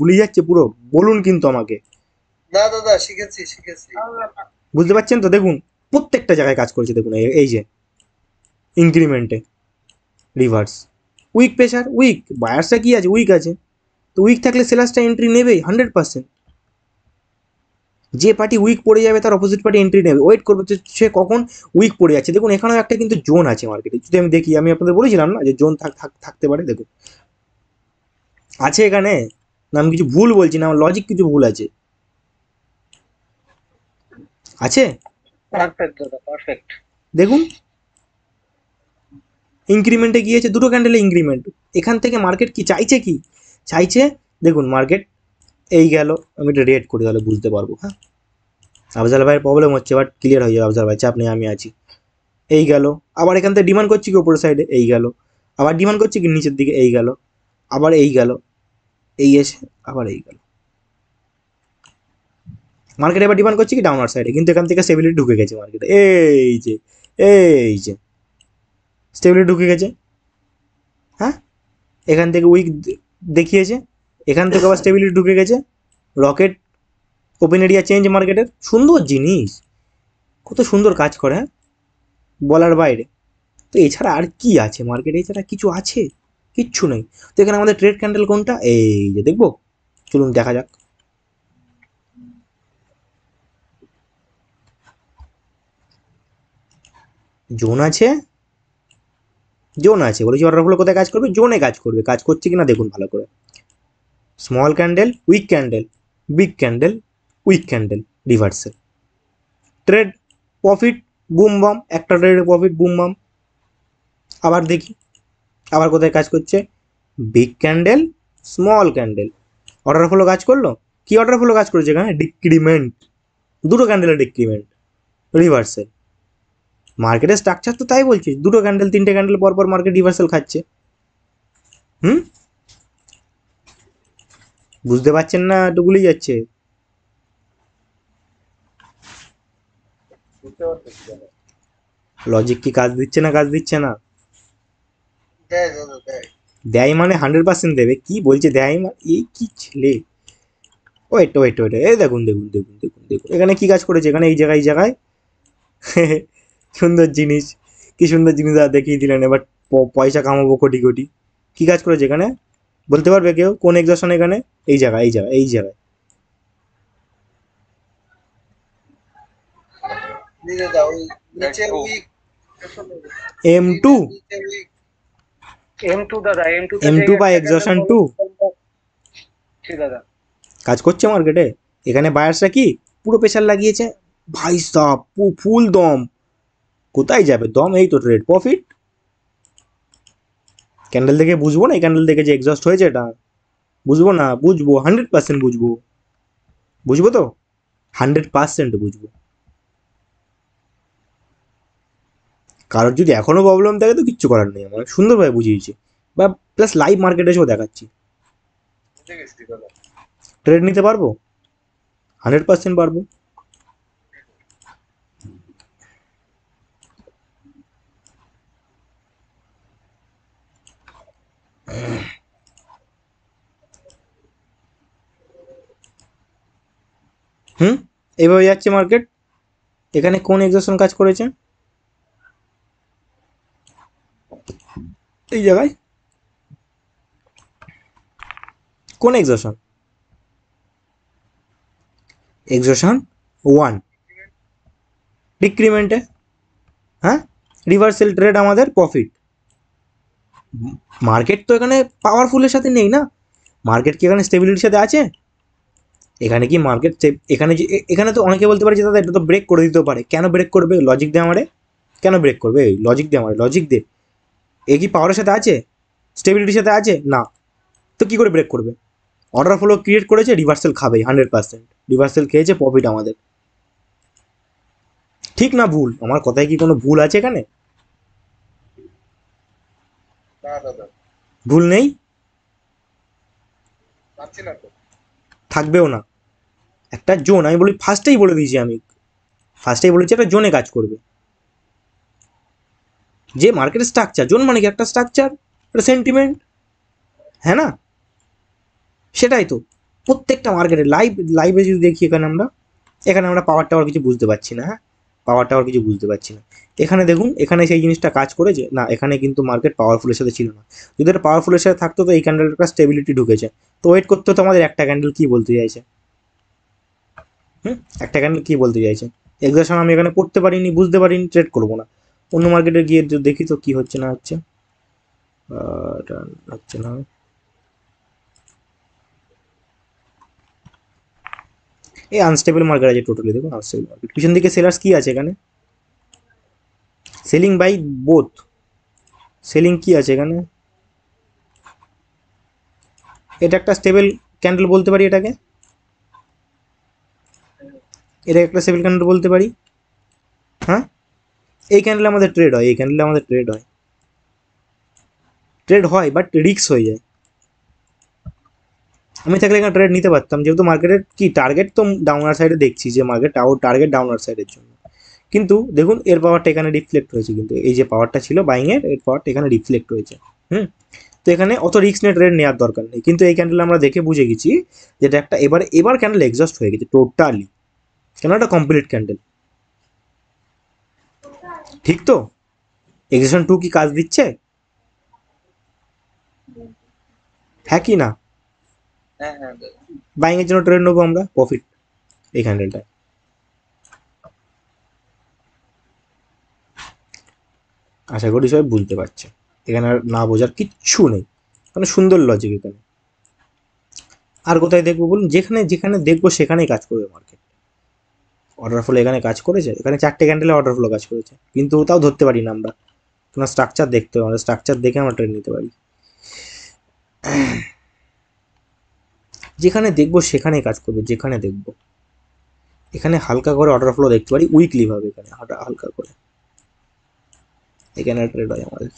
গুলিয়ে যাচ্ছে পুরো? বলুন কিন্তু আমাকে। না দাদা, শিখেছি শিখেছি। বুঝতে পারছেন তো? দেখুন প্রত্যেকটা জায়গায় কাজ করছে, দেখুন এই যে ইনক্রিমেন্টে রিভার্স, উইক প্রেশার, উইক বায়ার্সটা কি আছে? উইক আছে। তো উইক থাকলে সেলার্সটা এন্ট্রি নেবেই 100%। যে পার্টি উইক পড়ে যাবে তার অপোজিট পার্টি এন্ট্রি নেবে, ওয়েট করবে যে সে কখন উইক পড়ে যাচ্ছে। দেখুন এখানেও একটা কিন্তু জোন আছে মার্কেটে, যদি আমি দেখি, আমি আপনাদের বলেছিলাম না যে জোন থাকতে পারে। দেখুন আছে এখানে, না আমি কিছু ভুল বলছি না? আমার লজিক কিছু ভুল আছে? আছে। পারফেক্ট দাদা, পারফেক্ট। দেখুন ইনক্রিমেন্টে গিয়েছে, দুটো ক্যান্ডেলে ইনক্রিমেন্ট। এখান থেকে মার্কেট কি চাইছে? কি চাইছে? দেখুন মার্কেট এই গেল, আমি এটা রেড করে তাহলে বুঝতে পারবো। হ্যাঁ, আফজাল ভাইয়ের প্রবলেম হচ্ছে, বাট ক্লিয়ার হয়ে যাবে। আফজাল ভাই চাপ নেই, আমি আছি। এই গেল, আবার এখান থেকে ডিমান্ড করছি কি উপরের সাইডে, এই গেল, আবার ডিমান্ড করছি কি নিচের দিকে, এই গেল, আবার এই গেল, এই এসে আবার এই গেল। মার্কেট এবার ডিমান্ড করছি কি ডাউনার সাইডে, কিন্তু এখান থেকে স্টেবিলিটি ঢুকে গেছে মার্কেটে। এই যে, এই যে স্টেবিলিটি ঢুকে গেছে। হ্যাঁ, এখান থেকে উইক দেখিয়েছে, এখান থেকে আবার স্টেবিলিটি ঢুকে গেছে। রকেট ওপেন এরিয়া চেঞ্জ মার্কেটের, সুন্দর জিনিস, কত সুন্দর কাজ করে, হ্যাঁ, বলার বাইরে। তো এছাড়া আর কি আছে মার্কেটে? এছাড়া কিছু আছে? কিচ্ছু নেই। তো এখানে আমাদের ট্রেড ক্যান্ডেল কোনটা? এই যে দেখবো, চলুন দেখা যাক। জোন আছে, জোন আছে বলেছি। অর্ডার ফ্লো কোথায় কাজ করবে? জোনে কাজ করবে। কাজ করছে কিনা দেখুন ভালো করে। Small candle, weak candle, big candle, weak candle, reversal, trade profit, boom bam, একটা ট্রেডে প্রফিট, বুম বাম। আবার দেখি আবার কোথায় কাজ করছে? Big candle, small candle, order flow কাজ করলো। কি অর্ডার ফ্লো কাজ করেছে এখানে? ডিক্রিমেন্ট, দুটো ক্যান্ডেলের ডিক্রিমেন্ট, রিভার্সাল। মার্কেটের স্ট্রাকচার তো তাই বলছি, দুটো ক্যান্ডেল তিনটে ক্যান্ডেল পর পর মার্কেট রিভার্সাল খাচ্ছে। হুম, বুঝতে পারছেন না? একটু গুলিয়ে যাচ্ছে। বুঝতে পারতেছি দাদা। লজিক কি কাজ দিচ্ছে না কাজ দিচ্ছে না? দেয় দাদা দেয়। দেয় মানে 100% দেবে, কি বলছে দেয় মানে, এই কি ছেলে। ওয়েট ওয়েট ওয়েট, এই দেখুন দেখুন দেখুন দেখুন দেখুন এখানে কি কাজ করেছে, এখানে এই জায়গায় সুন্দর জিনিস, কি সুন্দর জিনিস আর দেখিয়ে দিলেন। এবার পয়সা কামাবো কোটি কোটি। কি কাজ করেছে এখানে বলতে পারবে কেউ? কোন এক্সশন এখানে? এই জায়গায় দিলে দাও ওই নিচে Let's go. উইক। M2 নিচে উইক। M2 দাদা, M2 তে M2 বা এক্সশন 2 জি দাদা। কাজ করছে মার্কেটে। এখানে বায়ার্সরা কি পুরো প্রেশার লাগিয়েছে, ভাই সাব ফুল দম। কোথায় যাবে দম? এই তো ট্রেড প্রফিট। ক্যান্ডেল দেখে বুঝবো না, এই ক্যান্ডেল দেখে যে এক্সস্ট হয়েছে এটা বুঝবো না? বুঝবো, 100% বুঝবো। বুঝবো তো 100% বুঝবো। কারোর যদি এখনো প্রবলেম থাকে তো কিচ্ছু করার নেই, আমার সুন্দরভাবে বুঝিয়েছি, বা প্লাস লাইভ মার্কেটে এসেও দেখাচ্ছি। বুঝে গেছি দাদা। ট্রেড নিতে পারবো, 100% পারবো। এইভাবে যাচ্ছে মার্কেট। এখানে কোন এক্সশন কাজ করেছে? এই জায়গায় কোন এক্সশন? এক্সশন 1 ডিক্রিমেন্টে, হ্যাঁ রিভার্সাল ট্রেড আমাদের প্রফিট। মার্কেট তো এখানে পাওয়ারফুলের সাথে নেই না, মার্কেট কি এখানে স্টেবিলিটির সাথে আছে? এখানে কি মার্কেট এখানে এখানে তো অনেকে বলতে পারে যে দাদা এটা তো ব্রেক করে দিতে পারে। কেন ব্রেক করবে? লজিক দে আমারে। কেন ব্রেক করবে? লজিক দে আমারে, লজিক দে। এ কি পাওয়ারের সাথে আছে, স্টেবিলিটির সাথে আছে? না, তো কি করে ব্রেক করবে? অর্ডার ফ্লো ক্রিয়েট করেছে, রিভার্সাল খাবেই 100%। রিভার্সাল খেয়েছে, প্রফিট আমাদের। ঠিক না ভুল? আমার কথায় কি কোনো ভুল আছে এখানে? না দাদা, ভুল নেই, পাচ্ছি না তো। থাকবেও না। একটা জোন, আমি বলি ফার্স্টেই বলে দিয়েছি, আমি ফার্স্টেই বলেছি একটা জোনে কাজ করবে। যে মার্কেটের স্ট্রাকচার, জোন মানে কি একটা স্ট্রাকচার, একটা সেন্টিমেন্ট, হ্যাঁ না? সেটাই তো প্রত্যেকটা মার্কেটে লাইভে যদি দেখি, এখানে আমরা পাওয়ার টাওয়ার কিছু বুঝতে পারছি না। হ্যাঁ, পাওয়ার টাওয়ার কিছু বুঝতে পারছি না। এখানে দেখুন, এখানে সেই জিনিসটা কাজ করেছে না? এখানে কিন্তু মার্কেট পাওয়ারফুলের সাথে ছিল না। যদি এটা পাওয়ারফুলের সাথে থাকতো তো এই ক্যান্ডেলটা স্টেবিলিটি ঢুকেছে, তো ওয়েট করতে হতো আমাদের একটা ক্যান্ডেল কি বলতে চাইছে। একটা ক্যান্ডেল কি বলতে চাইছে। এক্সাকশন আমি এখানে করতে পারিনি, বুঝতে পারিনি, ট্রেড করবো না। অন্য মার্কেটে গিয়ে দেখি তো কি হচ্ছে না হচ্ছে। এটা হচ্ছে না। এই আনস্টেবল মার্কেট আছে টোটালি, দেখুন আনস্টেবল মার্কেট। পিছন দিকে সেলার্স কি আছে এখানে? Sailing by both. সেলিং কি আছে এখানে? এটা একটা স্টেবল ক্যান্ডেল বলতে পারি এটাকে, এটা একটা স্টেবল ক্যান্ডেল বলতে পারি। হ্যাঁ, এই ক্যান্ডেলে আমাদের ট্রেড হয়, এই ক্যান্ডেলে আমাদের ট্রেড হয় বাট রিস্ক হয়ে যায়। আমি থাকলে এখানে ট্রেড নিতে পারতাম, যেহেতু মার্কেটের কি টার্গেট তো ডাউনার সাইডে দেখছি, যে মার্কেট টার্গেট ডাউনার সাইডের জন্য। কিন্তু দেখুন এর পাওয়ারটা এখানে রিফ্লেক্ট হয়েছে, কিন্তু এই যে পাওয়ারটা ছিল বাইংয়ের, এর পাওয়ারটা এখানে রিফ্লেক্ট হয়েছে। তো এখানে অত রিস্ক নিয়ে ট্রেড নেওয়ার দরকার নেই। কিন্তু এই ক্যান্ডেল আমরা দেখে বুঝে গেছি যেটা একটা এবার ক্যান্ডেল এক্সস্ট হয়ে গেছে টোটালি, কেন একটা কমপ্লিট ক্যান্ডেল। ঠিক তো? এক্সেশন 2 কি কাজ দিচ্ছে? হ্যাঁ কি না? হ্যাঁ হ্যাঁ দাদা। বাইং এর জন্য ট্রেড নেবো আমরা, প্রফিট এই ক্যান্ডেলটায়। আশা করি সবাই বুঝতে পারছে, এখানে আর না বোঝার কিচ্ছু নেই, মানে সুন্দর লজিক এখানে। আর কোথায় দেখবো বলুন? যেখানে যেখানে দেখবো সেখানেই কাজ করবে মার্কেট। অর্ডার ফ্লো এখানে কাজ করেছে, এখানে 4টে ক্যান্ডেলে অর্ডার ফ্লো কাজ করেছে, কিন্তু তাও ধরতে পারি না আমরা, তোমার স্ট্রাকচার দেখতে হবে, আমরা স্ট্রাকচার দেখে আমরা ট্রেড নিতে পারি। যেখানে দেখবো সেখানেই কাজ করবে, যেখানে দেখবো। এখানে হালকা করে অর্ডার ফ্লো দেখতে পারি, উইকলি ভাবে এখানে হালকা করে এখানে ট্রেড হয় আমাদের।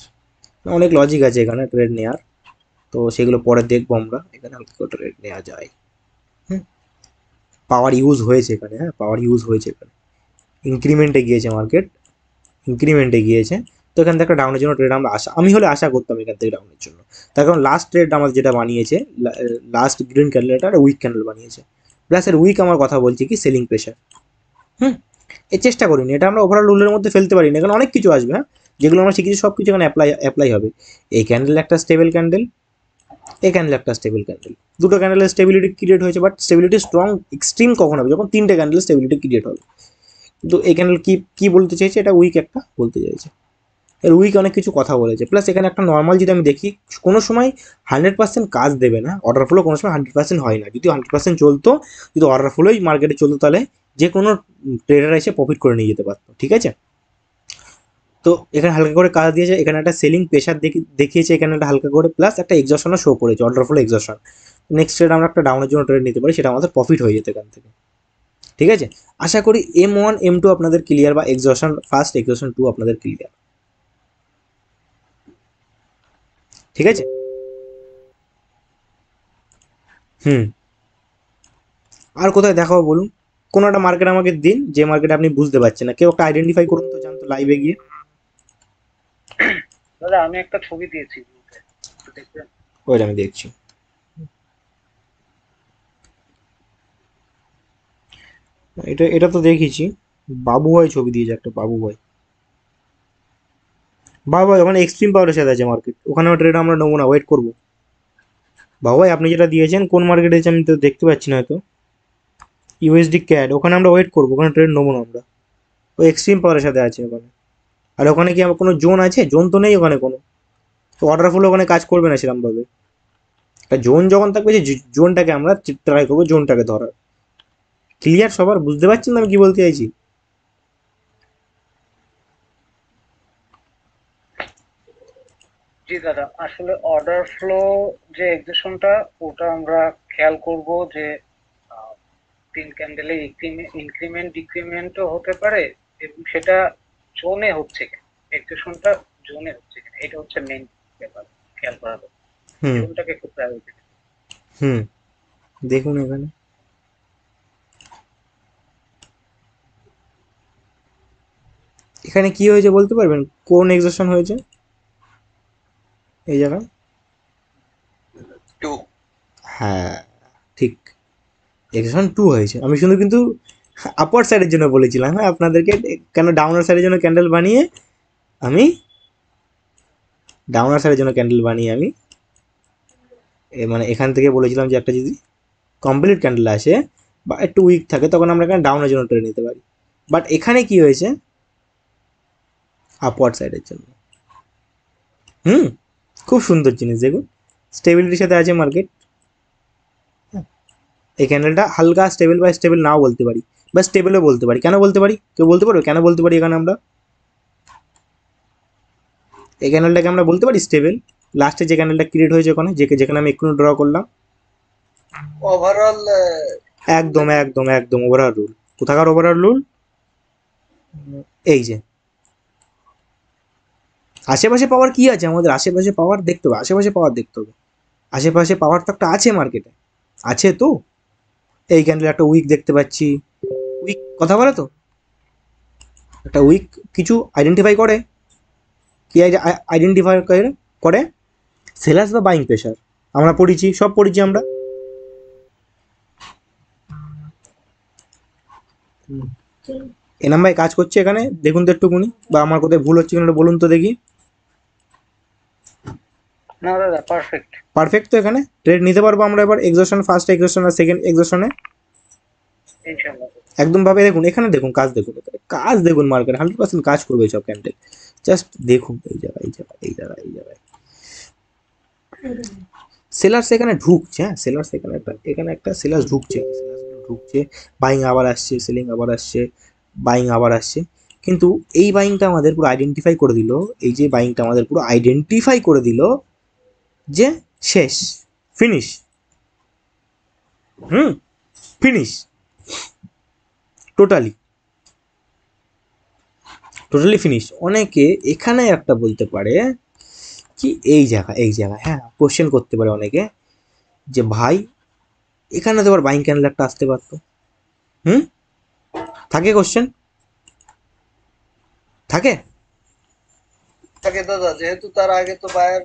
অনেক লজিক আছে এখানে ট্রেড নেওয়ার, তো সেগুলো পরে দেখবো আমরা। এখানে হালকা করে ট্রেড নেওয়া যায়। পাওয়ার ইউজ হয়েছে এখানে, হ্যাঁ পাওয়ার ইউজ হয়েছে এখানে, ইনক্রিমেন্টে গিয়েছে মার্কেট, ইনক্রিমেন্টে গিয়েছে, তো এখান থেকে একটা ডাউনের জন্য ট্রেড আমরা আমি হলে আশা করতাম এখান থেকে ডাউনের জন্য। তার কারণ লাস্ট ট্রেড আমাদের যেটা বানিয়েছে, লাস্ট গ্রিন ক্যান্ডেল একটা উইক ক্যান্ডেল বানিয়েছে, প্লাস এর উইক আমার কথা বলছি কি সেলিং প্রেশার। এর চেষ্টা করিনি, এটা আমরা ওভারঅল রুলের মধ্যে ফেলতে পারি না, এখানে অনেক কিছু আসবে। হ্যাঁ, যেগুলো আমরা শিখেছি সব কিছু এখানে অ্যাপ্লাই হবে। এই ক্যান্ডেল একটা স্টেবল ক্যান্ডেল, এই ক্যান্ডেল একটা স্টেবল ক্যান্ডেল, দুটো ক্যান্ডেলের স্টেবিলিটি ক্রিয়েট হয়েছে, বাট স্টেবিলিটি স্ট্রং এক্সট্রিম কখন হবে, যখন তিনটে ক্যান্ডেলের স্টেবিলিটি ক্রিয়েট হবে। কিন্তু এই ক্যান্ডেল কি বলতে চাইছে, এটা উইক একটা বলতে চাইছে, এর উইক অনেক কিছু কথা বলেছে। প্লাস এখানে একটা নর্মাল যদি আমি দেখি, কোনো সময় 100% কাজ দেবে না, অর্ডার ফ্লো কোনো সময় 100% হয় না। যদি 100% চলতো, যদি অর্ডার ফ্লোই মার্কেটে চলতো, তাহলে যে কোনো ট্রেডার এসে প্রফিট করে নিয়ে যেতে পারতো, ঠিক আছে। তো এখানে হালকা করে কাজ দিয়েছে, এখানে একটা সেলিং প্রেশার দেখিয়েছে, এখানে একটা হালকা করে, প্লাস একটা এক্সজশনও শো করেছে, অর্ডার ফ্লো এক্সজশন। নেক্সট ট্রেড আমরা একটা ডাউনের জন্য ট্রেড নিতে পারি, সেটা আমাদের প্রফিট হয়ে যেত এখান থেকে, ঠিক আছে। আশা করি M1 M2 আপনাদের ক্লিয়ার, বা এক্সজশন ফার্স্ট এক্সজশন 2 আপনাদের ক্লিয়ার, ঠিক আছে। আর কোথায় দেখাবো বলুন, কোনো একটা মার্কেট আমাকে দিন, যে মার্কেটে আপনি বুঝতে পারছেন না, কেউ একটা আইডেন্টিফাই করুন তো, জানতো লাইভে গিয়ে। দাদা আমি একটা ছবি দিয়েছি গ্রুপে, একটু দেখবেন। ওইটা আমি দেখছি। এটা তো দেখিছি, বাবু ভাই ছবি দিয়েছে একটা, বাবু ভাই ওখানে এক্সট্রিম পাওয়ারের সাথে আছে মার্কেট, ওখানে ট্রেড আমরা নেবো না, ওয়েট করবো। বাবু ভাই আপনি যেটা দিয়েছেন কোন মার্কেটে আছে আমি তো দেখতে পাচ্ছি না হয়তো, ইউএসডি ক্যাড, ওখানে আমরা ওয়েট করবো, ওখানে ট্রেড নেবো না আমরা, ওই এক্সট্রিম পাওয়ারের সাথে আছে ওখানে। আর ওখানে কি আমার কোনো জোন আছে? জোন তো নেই ওখানে কোনো, তো অর্ডার ফুল ওখানে কাজ করবে না সেরকমভাবে। একটা জোন যখন থাকবে, যে জোনটাকে আমরা ট্রাই করবো জোনটাকে ধরার। ক্লিয়ার সবার? বুঝতে পারছেন আমি কি বলতে চাইছি? জি দাদা, আসলে অর্ডার ফ্লো যে এক্সিশনটা, ওটা আমরা খেয়াল করব যে তিন ক্যান্ডেলে ইনক্রিমেন্ট ডিক্রিমেন্টও হতে পারে, এবং সেটা জোনে হচ্ছে কিনা, এক্সিশনটা জোনে হচ্ছে কিনা, এটা হচ্ছে মেইন ব্যাপার খেয়াল করা হবে। হুম জোনটাকে একটু প্রায়োরিটি। হুম দেখুন এখানে এখানে কি হয়েছে বলতে পারবেন? কোন এক্সেশন হয়েছে এই জায়গায়? 2। হ্যাঁ ঠিক, এক্সেশন 2 হয়েছে। আমি শুধু কিন্তু আপার সাইডের জন্য বলেছিলাম, হ্যাঁ আপনাদেরকে, কেন ডাউনার সাইডের জন্য ক্যান্ডেল বানিয়ে আমি মানে এখান থেকে বলেছিলাম যে একটা যদি কমপ্লিট ক্যান্ডেল আসে বা একটু উইক থাকে, তখন আমরা এখানে ডাউনের জন্য ট্রেড নিতে পারি। বাট এখানে কি হয়েছে, আপওয়ার্ড সাইডের জন্য। খুব সুন্দর জিনিস দেখুন, স্টেবিলিটির সাথে আছে মার্কেট। এই ক্যান্ডেলটা হালকা স্টেবল বা স্টেবল নাও বলতে পারি, বা স্টেবলও বলতে পারি। কেন বলতে পারি? কেউ বলতে পারবে কেন বলতে পারি এখানে আমরা এই ক্যান্ডেলটাকে আমরা বলতে পারি স্টেবল? লাস্টে যে ক্যান্ডেলটা ক্রিয়েট হয়েছে ওখানে, যেখানে আমি এক্ষুনি ড্র করলাম, ওভারঅল একদম একদম একদম ওভারঅল রুল। কোথাকার ওভারঅল রুল? এই যে আশেপাশে পাওয়ার কি আছে আমাদের, আশেপাশে পাওয়ার দেখতে হবে, আশেপাশে পাওয়ার তো একটা আছে মার্কেটে, আছে তো। এই ক্যান্ডেল একটা উইক দেখতে পাচ্ছি, উইক কথা বলে তো, একটা উইক কিছু আইডেন্টিফাই করে, কি আইডেন্টিফাই করে? সেলার্স বা বাইং প্রেশার। আমরা পড়েছি, সব পড়েছি আমরা। এনাম ভাই কাজ করছে এখানে, দেখুন তো একটুকুনি, বা আমার কোথায় ভুল হচ্ছে কিনা বলুন তো দেখি। না দাদা, পারফেক্ট তো, এখানে ট্রেড নিতে পারবো আমরা এবার এক্সশন, ফার্স্ট এক্সশন আর সেকেন্ড এক্সশনে ইনশাআল্লাহ। একদম ভাবে দেখুন, এখানে দেখুন কাজ, দেখুন মার্কেট 100% কাজ করবে সব ক্যান্ডেল। জাস্ট দেখুন এই জায়গায় সেলার্স এখানে ঢুকছে, হ্যাঁ সেলার্স এখানে একটা সেলার্স ঢুকছে, বাইং আবার আসছে, সেলিং আবার আসছে, বাইং আবার আসছে। কিন্তু এই বাইংটা আমাদের পুরো আইডেন্টিফাই করে দিল, যে শেষ, ফিনিশ, ফিনিশ টোটালি ফিনিশ। অনেকে এখানে একটা বলতে পারে কি, এই জায়গা হ্যাঁ কোশ্চেন করতে পারে অনেকে, যে ভাই এখানে তো আবার বাইং ক্যান্ডেল একটা আসতে পারতো। থাকে কোশ্চেন, থাকে থাকে দাদা, যেহেতু তার আগে তো বায়ার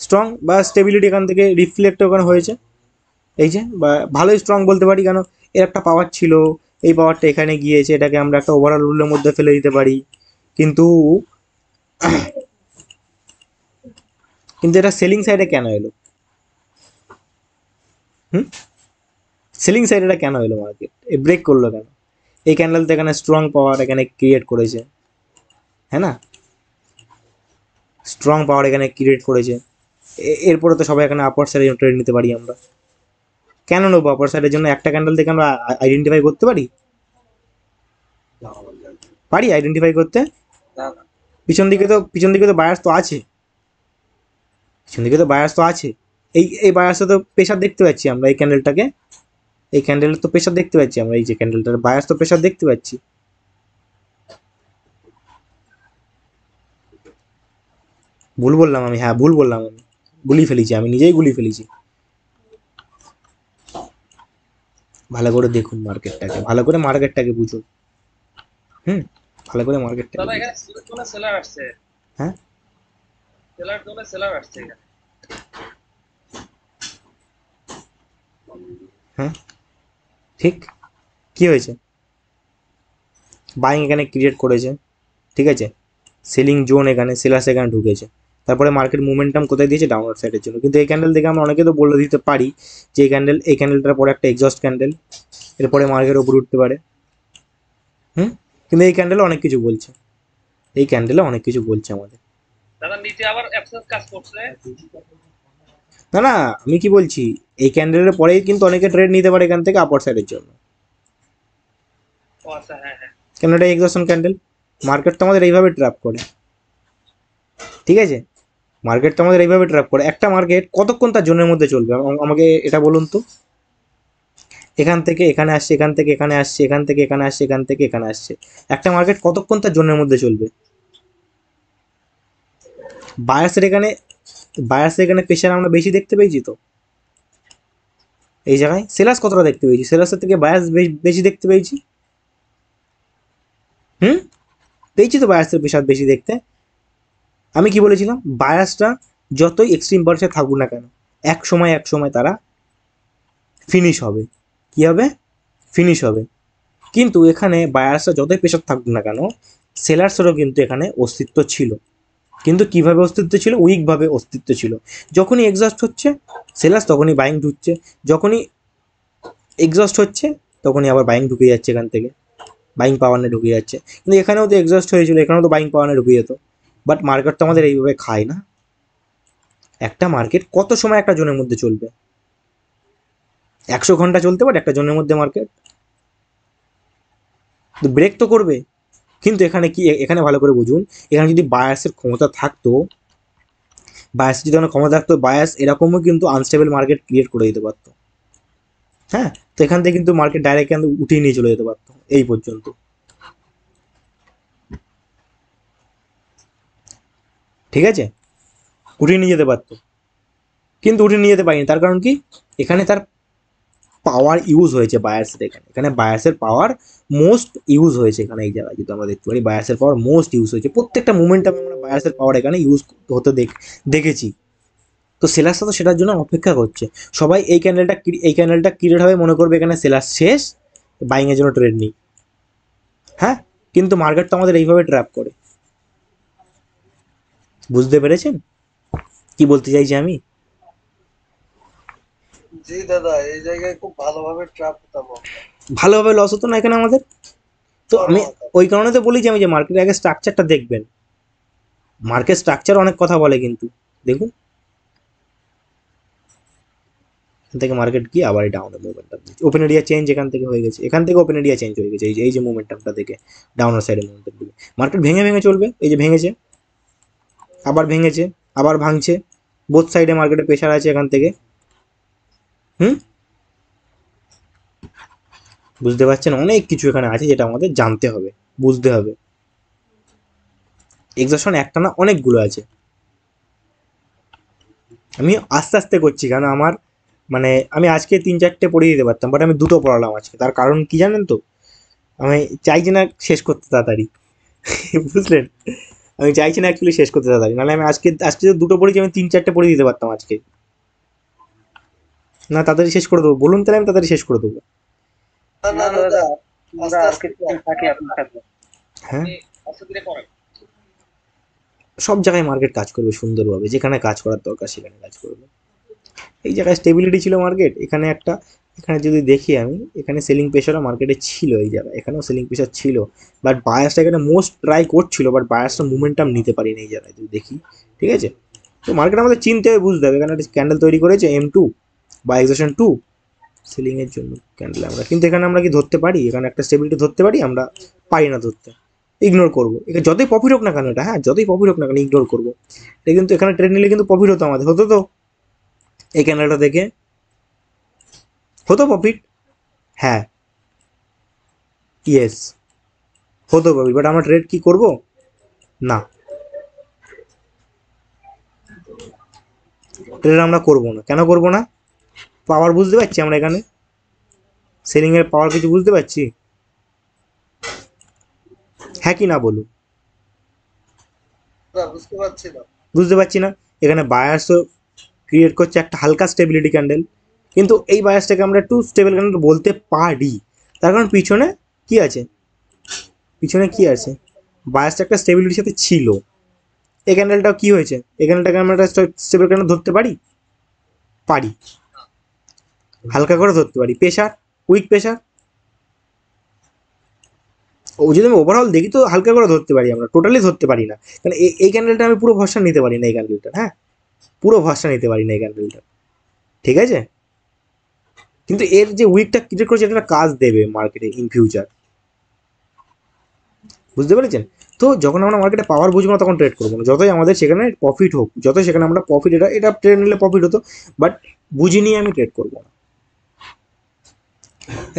স্ট্রং বা স্টেবিলিটি এখান থেকে রিফ্লেক্ট ওখানে হয়েছে, এই যে বা ভালোই স্ট্রং বলতে পারি, কেন এর একটা পাওয়ার ছিল, এই পাওয়ারটা এখানে গিয়েছে, এটাকে আমরা একটা ওভারঅল রুলের মধ্যে ফেলে দিতে পারি। কিন্তু কিন্তু এটা সেলিং সাইডে কেন এলো? সেলিং সাইডে এটা কেন এলো? মার্কেট এই ব্রেক করলো কেন? এই ক্যান্ডেল তো এখানে স্ট্রং পাওয়ার এখানে ক্রিয়েট করেছে, হ্যাঁ না? স্ট্রং পাওয়ার এখানে ক্রিয়েট করেছে, এরপরে তো সবাই এখানে আপার সাইডে ট্রেড নিতে পারি আমরা। কেন নেবো আপার সাইডের জন্য? একটা ক্যান্ডেল থেকে আমরা আইডেন্টিফাই করতে পারি, আইডেন্টিফাই করতে। না না, পিছন দিকে তো বায়াস তো আছে, এই বায়াসে তো প্রেশার দেখতে পাচ্ছি আমরা, এই ক্যান্ডেলটাকে, এই ক্যান্ডেলের তো প্রেশার দেখতে পাচ্ছি আমরা, এই যে ক্যান্ডেলটার বায়াস তো প্রেশার দেখতে পাচ্ছি। ভুল বললাম আমি? হ্যাঁ ভুল বললাম আমি, গুলিয়ে ফেলেছি, আমি নিজেই গুলিয়ে ফেলেছি। ভালো করে দেখুন মার্কেটটাকে, ভালো করে মার্কেটটাকে বুঝুন, ভালো করে মার্কেটটাকে দাদা বুঝুন। এখানে জোনে সেলার আসছে, হ্যাঁ সেলার আসছে এখানে। হ্যাঁ ঠিক, কি হয়েছে? বাইং এখানে ক্রিয়েট করেছে, ঠিক আছে, সেলিং জোন এখানে, সেলার্স এখানে ঢুকেছে, তারপরে মার্কেট মুভমেন্টাম কোথায় দিয়েছে? ডাউনওয়ার্ড সাইডের জন্য। কিন্তু এই ক্যান্ডেল থেকে আমরা অনেকে তো বলে দিতে পারি যে এই ক্যান্ডেলটার পরে একটা এক্সস্ট ক্যান্ডেল, এরপরে মার্কেট ওপর উঠতে পারে। কিন্তু এই ক্যান্ডেলে অনেক কিছু বলছে, আমাদের। দাদা নিচে আবার অ্যাবসেন্স কাজ করছে। না আমি কি বলছি, এই ক্যান্ডেলের পরেই কিন্তু অনেকে ট্রেড নিতে পারে এখান থেকে আপার সাইডের জন্য। ও আচ্ছা, হ্যাঁ হ্যাঁ। কেন? এটা এক্সস্টন ক্যান্ডেল, মার্কেট তো আমাদের এইভাবে ট্র্যাপ করে, ঠিক আছে, মার্কেট তো আমাদের এইভাবে ট্র্যাপ করে। একটা মার্কেট কতক্ষণ তার জোনের মধ্যে চলবে আমাকে এটা বলুন তো? এখান থেকে এখানে আসছে, এখান থেকে এখানে আসছে, এখান থেকে এখানে আসছে, এখান থেকে এখানে আসছে, একটা মার্কেট কতক্ষণ তার জোনের মধ্যে চলবে? বায়াসের এখানে প্রেশার আমরা বেশি দেখতে পেয়েছি তো, এই জায়গায় সেলার্স কতটা দেখতে পেয়েছি? সেলার্সের থেকে বায়াস বেশি দেখতে পেয়েছি, পেয়েছি তো বায়াসের প্রেশার বেশি দেখতে। আমি কি বলেছিলাম? বায়াসটা যতই এক্সট্রিম পার্সে থাকুক না কেন, এক সময় তারা ফিনিশ হবে। কি হবে? ফিনিশ হবে। কিন্তু এখানে বায়াসটা যতই প্রেশার থাকুক না কেন, সেলার্সেরও কিন্তু এখানে অস্তিত্ব ছিল। কিন্তু কিভাবে অস্তিত্ব ছিল? উইকভাবে অস্তিত্ব ছিল। যখনই এক্সস্ট হচ্ছে সেলার্স, তখনই বাইং ঢুকছে, যখনই এক্সস্ট হচ্ছে তখনই আবার বাইং ঢুকে যাচ্ছে, এখান থেকে বাইং পাওয়ারে ঢুকে যাচ্ছে। কিন্তু এখানেও তো এক্সস্ট হয়েছিল, এখানেও তো বাইং পাওয়ারে ঢুকে যেত। বাট মার্কেট তো আমাদের এইভাবে খায় না। একটা মার্কেট কত সময় একটা জোনের মধ্যে চলবে? 100 ঘন্টা চলতে পারে একটা জোনের মধ্যে মার্কেট, ব্রেক তো করবে। কিন্তু এখানে ভালো করে বুঝুন, এখানে যদি বায়াসের ক্ষমতা থাকতো, বায়াস এরকমও কিন্তু আনস্টেবল মার্কেট ক্রিয়েট করে দিতে পারতো। হ্যাঁ, তো এখান থেকে কিন্তু মার্কেট ডাইরেক্ট উঠিয়ে নিয়ে চলে যেতে পারতো এই পর্যন্ত, ঠিক আছে, উঠিয়ে নিয়ে যেতে পারতো। কিন্তু উঠিয়ে নিয়ে যেতে পারিনি, তার কারণ কি? এখানে তার পাওয়ার ইউজ হয়েছে বায়ার্সের, এখানে বায়ার্সের পাওয়ার মোস্ট ইউজ হয়েছে। এখানে এই জায়গায় যদি আমরা দেখতে পারি, বায়ার্সের পাওয়ার মোস্ট ইউজ হয়েছে। প্রত্যেকটা মুভমেন্টামে আমরা বায়ার্সের পাওয়ার এখানে ইউজ হতে দেখেছি। তো সেলার্সটা তো সেটার জন্য অপেক্ষা করছে। সবাই এই ক্যান্ডেলটা ক্রিয়েট হবে মনে করবে এখানে সেলার্স শেষ, বাইংয়ের জন্য ট্রেড নেই। হ্যাঁ, কিন্তু মার্কেট তো আমাদের এইভাবে ট্র্যাপ করে। বুঝতে পেরেছেন কি বলতে চাইছি আমি? জি দাদা, এই জায়গায় খুব ভালোভাবে ট্র্যাপ হতাম। ভালোভাবে লস হতো না এখানে আমাদের। তো আমি ওই কারণে তো বলি যে আমি যে মার্কেটের আগে স্ট্রাকচারটা দেখবেন। মার্কেট স্ট্রাকচার অনেক কথা বলে, কিন্তু দেখুন এখান থেকে মার্কেট কি আবার ডাউনের মুভমেন্টাম দিচ্ছে। ওপেন এরিয়া চেঞ্জ এখান থেকে হয়ে গেছে, এখান থেকে ওপেন এরিয়া চেঞ্জ হয়ে গেছে। এই যে মুভমেন্টামটা থেকে ডাউনার সাইডের মুভমেন্টাম দিকে মার্কেট ভেঙে চলবে। এই যে ভেঙেছে, আবার ভেঙেছে, আবার ভাঙছে। বোথ সাইডে মার্কেটে প্রেশার আছে এখান থেকে। বুঝতে পারছেন? অনেক কিছু এখানে আছে যেটা আমাদের জানতে হবে, বুঝতে হবে। এক্সশন একটা না, অনেকগুলো আছে। আমি আস্তে আস্তে করছি, কারণ আমার আমি আজকে 3-4টে পড়িয়ে দিতে পারতাম, বাট আমি 2টো পড়ালাম আজকে। তার কারণ কি জানেন তো? আমি চাইছি না শেষ করতে তাড়াতাড়ি, বুঝলেন? আমি চাইছি না অ্যাকচুয়ালি শেষ করতে তাড়াতাড়ি, নাহলে আমি আজকে আজকে যে দুটো পড়েছি আমি 3-4টে পড়ে দিতে পারতাম আজকে। না তাড়াতাড়ি শেষ করে দেবো বলুন, তাহলে আমি তাড়াতাড়ি শেষ করে দেবো। না না না দাদা, দাদা, আমরা আস্তে আর আস্তে কিছুক্ষণ থাকি আপনার সাথে। হ্যাঁ, আপনি আস্তে ধীরে করেন। সব জায়গায় মার্কেট কাজ করবে সুন্দরভাবে, যেখানে কাজ করার দরকার সেখানে কাজ করবে। এই জায়গায় স্টেবিলিটি ছিল মার্কেট, এখানে একটা, এখানে যদি দেখি আমি, এখানে সেলিং প্রেশারও মার্কেটে ছিল, এই জায়গায় এখানেও সেলিং প্রেশার ছিল, বাট বায়াসটা এখানে মোস্ট ট্রাই করছিল, বাট বায়াসটা মুভমেন্টাম নিতে পারিনি এই জায়গায় যদি দেখি। ঠিক আছে, তো মার্কেট আমাদের চিনতে হবে, বুঝতে হবে। এখানে একটা ক্যান্ডেল তৈরি করেছে M2 বা এক্সেশন 2 সেলিং এর জন্য ক্যান্ডেল আমরা, কিন্তু এখানে আমরা কি ধরতে পারি? এখানে একটা স্টেবিলিটি ধরতে পারি? আমরা পারি না ধরতে, ইগনোর করবো। এখানে যতই প্রফিট হোক না কেন, এটা হ্যাঁ যতই প্রফিট হোক না কেন ইগনোর করবো। এটা কিন্তু এখানে ট্রেড নিলে কিন্তু প্রফিট হতো আমাদের, হতো তো এই ক্যান্ডেলটা দেখে হতো প্রফিট, হ্যাঁ ইয়েস হতো প্রফিট, বাট আমরা ট্রেড কি করব না, ট্রেড আমরা করবো না। কেন করবো না? পাওয়ার বুঝতে পারছি আমরা এখানে, সেলিং এর পাওয়ার কিছু বুঝতে পারছি, হ্যাঁ কি না বলুন? না, বুঝতে পারছি না। বুঝতে পারছি না। এখানে বায়াসও ক্রিয়েট করছে একটা হালকা স্টেবিলিটি ক্যান্ডেল, কিন্তু এই বায়াসটাকে আমরা একটু স্টেবল ক্যান্ডেল বলতে পারি, তার কারণ পিছনে কি আছে, পিছনে কি আছে, বায়াসটা একটা স্টেবিলিটির সাথে ছিল। এই ক্যান্ডেলটাও কি হয়েছে, এই ক্যান্ডেলটাকে আমরা একটা স্টেবল ক্যান্ডেল ধরতে পারি, পারি, হালকা করে ধরতে পারি। প্রেশার, উইক প্রেশার, ও যদি আমি ওভারঅল দেখি তো হালকা করে ধরতে পারি, আমরা টোটালি ধরতে পারি না, কারণ এই ক্যান্ডেলটা আমি পুরো ভরসা নিতে পারি না, এই ক্যান্ডেলটা, হ্যাঁ পুরো ভরসা নিতে পারি না এই ক্যান্ডেলটা, ঠিক আছে। কিন্তু এর যে উইকটা ক্রিয়েট করেছে এটা কাজ দেবে মার্কেটে ইন ফিউচার, বুঝতে পেরেছেন? তো যখন আমরা মার্কেটে পাওয়ার বুঝবো না তখন ট্রেড করবো না, যতই আমাদের সেখানে প্রফিট হোক, যতই সেখানে আমরা প্রফিট, এটা এটা ট্রেড নিলে প্রফিট হতো, বাট বুঝি নিয়ে আমি ট্রেড করবো না।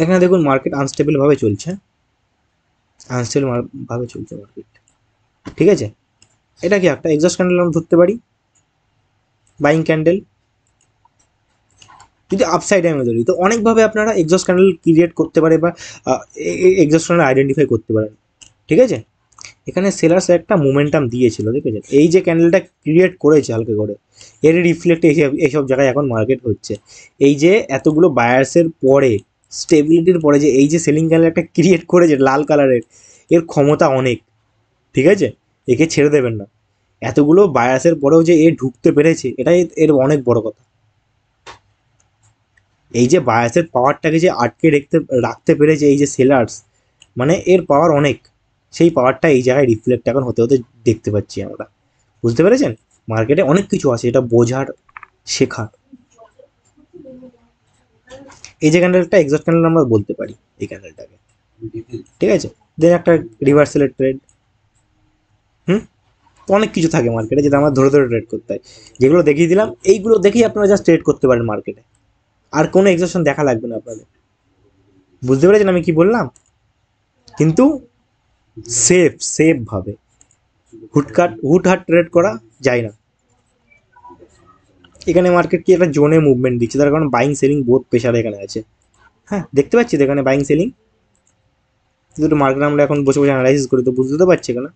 এখানে দেখুন মার্কেট আনস্টেবল ভাবে চলছে, আনস্টেবল ভাবে চলছে মার্কেট, ঠিক আছে। এটা কি একটা এক্সস্ট ক্যান্ডেল আমরা ধরতে পারি, বাইং ক্যান্ডেল। যদি আপসাইডে আমি ধরি তো অনেকভাবে আপনারা এক্সস্ট ক্যান্ডেল ক্রিয়েট করতে পারে বা এক্সস্ট ক্যান্ডেল আইডেন্টিফাই করতে পারেন, ঠিক আছে। এখানে সেলার্স একটা মোমেন্টাম দিয়েছিল, দেখেছেন এই যে ক্যান্ডেলটা ক্রিয়েট করেছে হালকা করে, এর রিফ্লেক্ট এইসব জায়গায় এখন মার্কেট হচ্ছে। এই যে এতগুলো বায়ার্সের পরে, স্টেবিলিটির পরে যে এই যে সেলিং ক্যান্ডেল একটা ক্রিয়েট করেছে লাল কালারের, এর ক্ষমতা অনেক, ঠিক আছে, একে ছেড়ে দেবেন না। এতগুলো বায়ার্সের পরেও যে এ ঢুকতে পেরেছে, এটাই এর অনেক বড় কথা। এই যে বায়াসের পাওয়ারটাকে যে আটকে রাখতে পেরেছে এই যে সেলার্স, মানে এর পাওয়ার অনেক, সেই পাওয়ারটা এই জায়গায় রিফ্লেক্ট এখন হতে হতে দেখতে পাচ্ছি আমরা, বুঝতে পেরেছেন? মার্কেটে অনেক কিছু আছে এটা বোঝার, শেখার। এই যে ক্যান্ডেলটা এক্সস্ট ক্যান্ডেল আমরা বলতে পারি এই ক্যান্ডেলটাকে, ঠিক আছে। দেন একটা রিভার্সালের ট্রেড, তো অনেক কিছু থাকে মার্কেটে যেটা আমরা ধরে ধরে ট্রেড করতে হয়, যেগুলো দেখিয়ে দিলাম এইগুলো দেখেই আপনারা জাস্ট ট্রেড করতে পারেন মার্কেটে, আর কোনো এক্সেপশন দেখা লাগবে না আপনাদের, বুঝতে পেরেছেন আমি কি বললাম? কিন্তু সেফ ভাবে, হুটহাট ট্রেড করা যায় না। এখানে মার্কেট কি একটা জোনে মুভমেন্ট দিচ্ছে, তার কারণ বাইং সেলিং বোথ প্রেশার এখানে আছে, হ্যাঁ দেখতে পাচ্ছি তো এখানে বাইং সেলিং, দুটো মার্কেট আমরা এখন বসে বসে অ্যানালাইসিস করি তো বুঝতে তো পারছি এখানে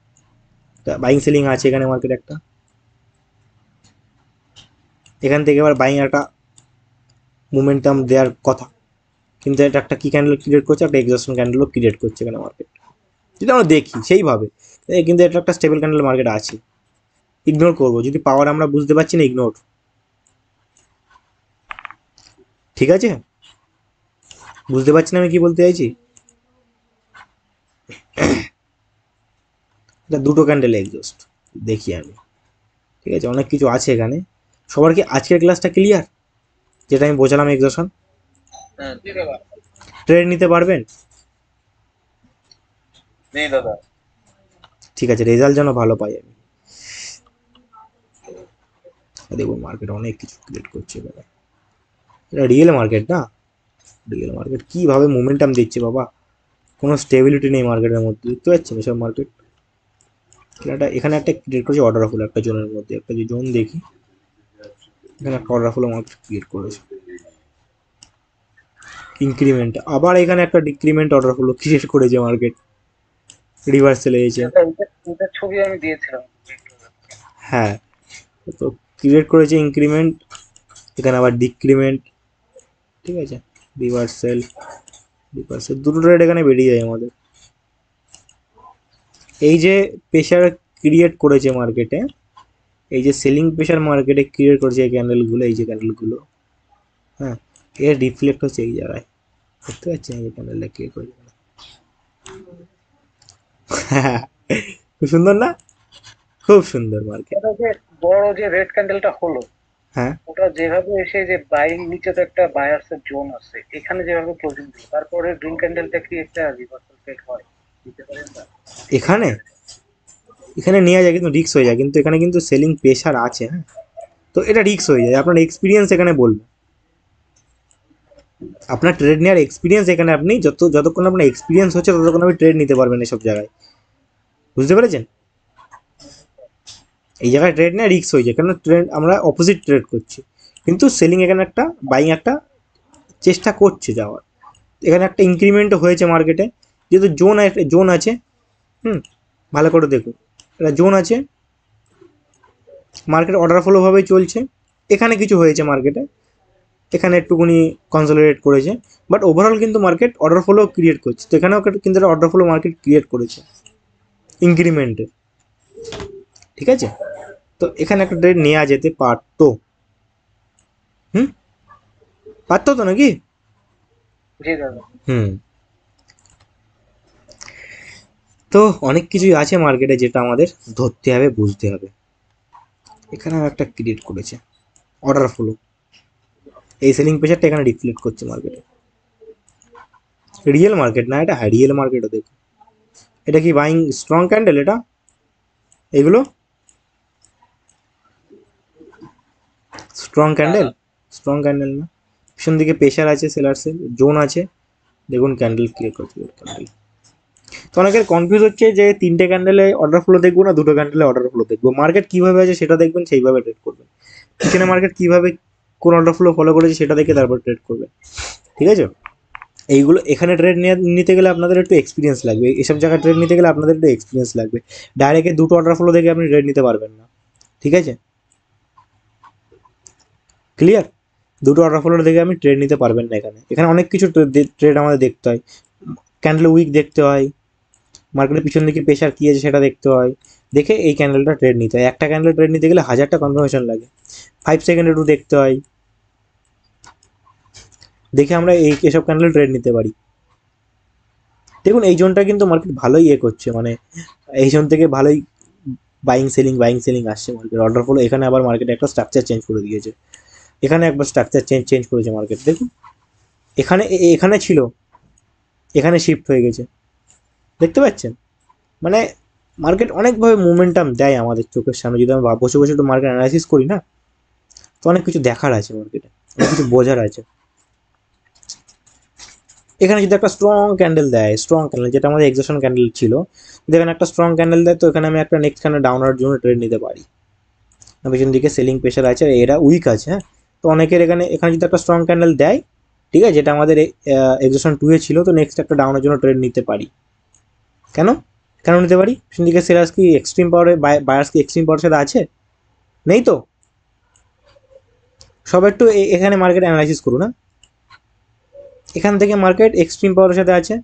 বাইং সেলিং আছে এখানে মার্কেট একটা, এখান থেকে এবার বাইং একটা মোমেন্টাম দেওয়ার কথা, কিন্তু এটা একটা কি ক্যান্ডেল ক্রিয়েট করছে, একটা এক্সস্ট ক্যান্ডেলও ক্রিয়েট করছে এখানে মার্কেট, যদি আমরা দেখি সেইভাবে। কিন্তু এটা একটা স্টেবল ক্যান্ডেল মার্কেট আছে, ইগনোর করবো যদি পাওয়ার আমরা বুঝতে পারছি না, ইগনোর, ঠিক আছে। বুঝতে পারছি না আমি কি বলতে চাইছি? এটা দুটো ক্যান্ডেল এক্সস্ট দেখি আমি, ঠিক আছে, অনেক কিছু আছে এখানে। সবার কি আজকের ক্লাসটা ক্লিয়ার, যেটা আমি বোঝালাম এক্সশন? হ্যাঁ জি দাদা। ট্রেড নিতে পারবেন? নেই দাদা। ঠিক আছে, রেজাল্ট যেন ভালো পাই আমি। দেখুন মার্কেট অনেক কিছু ক্রিয়েট করছে এখানে, এটা রিয়েল মার্কেট না, রিয়েল মার্কেট কীভাবে মোমেন্টাম দিচ্ছে বাবা, কোনো স্টেবিলিটি নেই মার্কেটের মধ্যে, দেখতে পাচ্ছেন এসব মার্কেট। এখানে একটা ক্রিয়েট করেছে অর্ডার ফুল একটা জোনের মধ্যে, একটা যে জোন দেখি এখানে একটা অর্ডার ফুল মার্কেট ক্রিয়েট করেছে, ইনক্রিমেন্ট, আবার এখানে একটা ডিক্রিমেন্ট অর্ডার ফুল ক্রিয়েট করেছে মার্কেট, রিভার্সেল এসেছে। এটার ছবি আমি দিয়েছিলাম। হ্যাঁ, তো ক্রিয়েট করেছে ইনক্রিমেন্ট, এখানে আবার ডিক্রিমেন্ট, ঠিক আছে, রিভার্সাল, দুটো ট্রেড এখানে বেরিয়ে যায় আমাদের। এই যে প্রেশার ক্রিয়েট করেছে মার্কেটে, এই যে সেলিং প্রেশার মার্কেটে ক্রিয়েট করেছে এই ক্যান্ডেলগুলো, এই যে ক্যান্ডেলগুলো, হ্যাঁ, এর রিফ্লেক্ট হচ্ছে এই জায়গায়, দেখতে পাচ্ছেন এই যে ক্যান্ডেলটা ক্রিয়েট করেছে। খুব সুন্দর না, খুব সুন্দর মার্কেট। এটা যে বড় যে রেড ক্যান্ডেলটা হলো, হ্যাঁ, ওটা যেভাবে এসে যে বাইং, নিচে তো একটা বায়ার্স এর জোন আছে, এখানে যেভাবে ক্লোজিং দিল, তারপরে গ্রিন ক্যান্ডেলটা কি একটা রিভার্সাল ট্রেড হয়, দিতে পারেন না? এখানে এখানে নেওয়া যায় কিন্তু রিস্ক হয়ে যায়, কিন্তু এখানে কিন্তু সেলিং প্রেশার আছে, হ্যাঁ, তো এটা রিস্ক হয়ে যায়। আপনার এক্সপিরিয়েন্স এখানে বলবে, আপনার ট্রেড নেওয়ার এক্সপিরিয়েন্স এখানে, আপনি যতক্ষণ আপনার এক্সপিরিয়েন্স হচ্ছে ততক্ষণ আপনি ট্রেড নিতে পারবেন এসব জায়গায়, বুঝতে পেরেছেন? এই জায়গায় ট্রেড নেওয়া রিস্ক হয়ে যায়, কারণ ট্রেড আমরা অপোজিট ট্রেড করছি, কিন্তু সেলিং এখানে একটা, বাইং একটা চেষ্টা করছে যাওয়ার। এখানে একটা ইনক্রিমেন্টও হয়েছে মার্কেটে, যেহেতু জোন আছে, ভালো করে দেখুন, এটা জোন আছে, মার্কেট অর্ডার ফ্লোভাবেই চলছে। এখানে কিছু হয়েছে মার্কেটে, এখানে একটুকুনি কনসলিডেট করেছে, বাট ওভারঅল কিন্তু মার্কেট অর্ডার ফ্লো ক্রিয়েট করছে। তো এখানেও কিন্তু একটা অর্ডার ফ্লো মার্কেট ক্রিয়েট করেছে ইনক্রিমেন্টের, ঠিক আছে। তো এখানে একটা ট্রেড নেওয়া যেতে পারতো, পারতো তো নাকি? জি দাদা। তো অনেক কিছুই আছে মার্কেটে যেটা আমাদের ধরতে হবে, বুঝতে হবে। এখানেও একটা ক্রিয়েট করেছে অর্ডার ফ্লো, এই সেলিং প্রেশারটা এখানে রিফ্লেক্ট করছে মার্কেটে। রিয়েল মার্কেট না এটা, হ্যাঁ রিয়েল মার্কেটও দেখুন, এটা কি বাইং স্ট্রং ক্যান্ডেল? এটা এগুলো স্ট্রং ক্যান্ডেল না, পিছন দিকে প্রেশার আছে, সেলার্সের জোন আছে, দেখুন ক্যান্ডেল ক্রিয়েট করছে ক্যান্ডেল। তো অনেকের কনফিউজ হচ্ছে যে 3টে ক্যান্ডেলে অর্ডার ফ্লো দেখবো না 2টো ক্যান্ডেলে অর্ডার ফ্লো দেখবো। মার্কেট কীভাবে আছে সেটা দেখবেন, সেইভাবে ট্রেড করবেন। পিছনে মার্কেট কীভাবে কোন অর্ডার ফ্লো ফলো করেছে সেটা দেখে তারপর ট্রেড করবেন, ঠিক আছে। এইগুলো এখানে ট্রেড নিতে গেলে আপনাদের একটু এক্সপিরিয়েন্স লাগবে, এসব জায়গায় ট্রেড নিতে গেলে আপনাদের একটু এক্সপিরিয়েন্স লাগবে। ডাইরেক্টে 2টো অর্ডার ফ্লো দেখে আপনি ট্রেড নিতে পারবেন না, ঠিক আছে, ক্লিয়ার? 2টো অর্ডার ফ্লো দেখে আপনি ট্রেড নিতে পারবেন না। এখানে অনেক কিছু ট্রেড আমাদের দেখতে হয়, ক্যান্ডেল উইক দেখতে হয়, মার্কেটের পিছন দিকে প্রেশার কী আছে সেটা দেখতে হয়, দেখে এই ক্যান্ডেলটা ট্রেড নিতে হয়। একটা ক্যান্ডেল ট্রেড নিতে গেলে 1000টা কনফার্মেশন লাগে, 5 সেকেন্ড একটু দেখতে হয়, দেখে আমরা এসব ক্যান্ডেল ট্রেড নিতে পারি। দেখুন এই জোনটা কিন্তু মার্কেট ভালোই করছে, মানে এই জোন থেকে ভালোই বাইং সেলিং আসছে মার্কেট। অর্ডার ফলো এখানে আবার মার্কেট একটা স্ট্রাকচার চেঞ্জ করে দিয়েছে, এখানে একবার স্ট্রাকচার চেঞ্জ করেছে মার্কেট। দেখুন এখানে ছিল, এখানে শিফট হয়ে গেছে, দেখতে পাচ্ছেন? মানে মার্কেট অনেকভাবে মোমেন্টাম দেয় আমাদের চোখের সামনে। যদি আমরা বসে বসে একটু মার্কেট অ্যানালাইসিস করি না, তো অনেক কিছু দেখার আছে মার্কেটে, অনেক কিছু বোঝার আছে। এখানে যদি একটা স্ট্রং ক্যান্ডেল দেয়, স্ট্রং ক্যান্ডেল যেটা আমাদের এক্সজশন ক্যান্ডেল ছিল, যদি এখানে একটা স্ট্রং ক্যান্ডেল দেয়, তো এখানে আমি একটা নেক্সট ক্যান্ডেল ডাউনার জন্য ট্রেড নিতে পারি। পিছন দিকে সেলিং প্রেশার আছে, এরা উইক আছে, হ্যাঁ। তো অনেকের এখানে যদি একটা স্ট্রং ক্যান্ডেল দেয়, ঠিক আছে, যেটা আমাদের এক্সজশন 2 ছিল, তো নেক্সট একটা ডাউনের জন্য ট্রেড নিতে পারি। কেন নিতে পারি? পিছন দিকে সেলার্স কি এক্সট্রিম পাওয়ারে, বায়ার্স কি এক্সট্রিম পাওয়ার সাথে আছে? নেই তো। সব একটু এখানে মার্কেট অ্যানালাইসিস করুন, না এখান থেকে মার্কেট এক্সট্রিম পাওয়ারের সাথে আছে,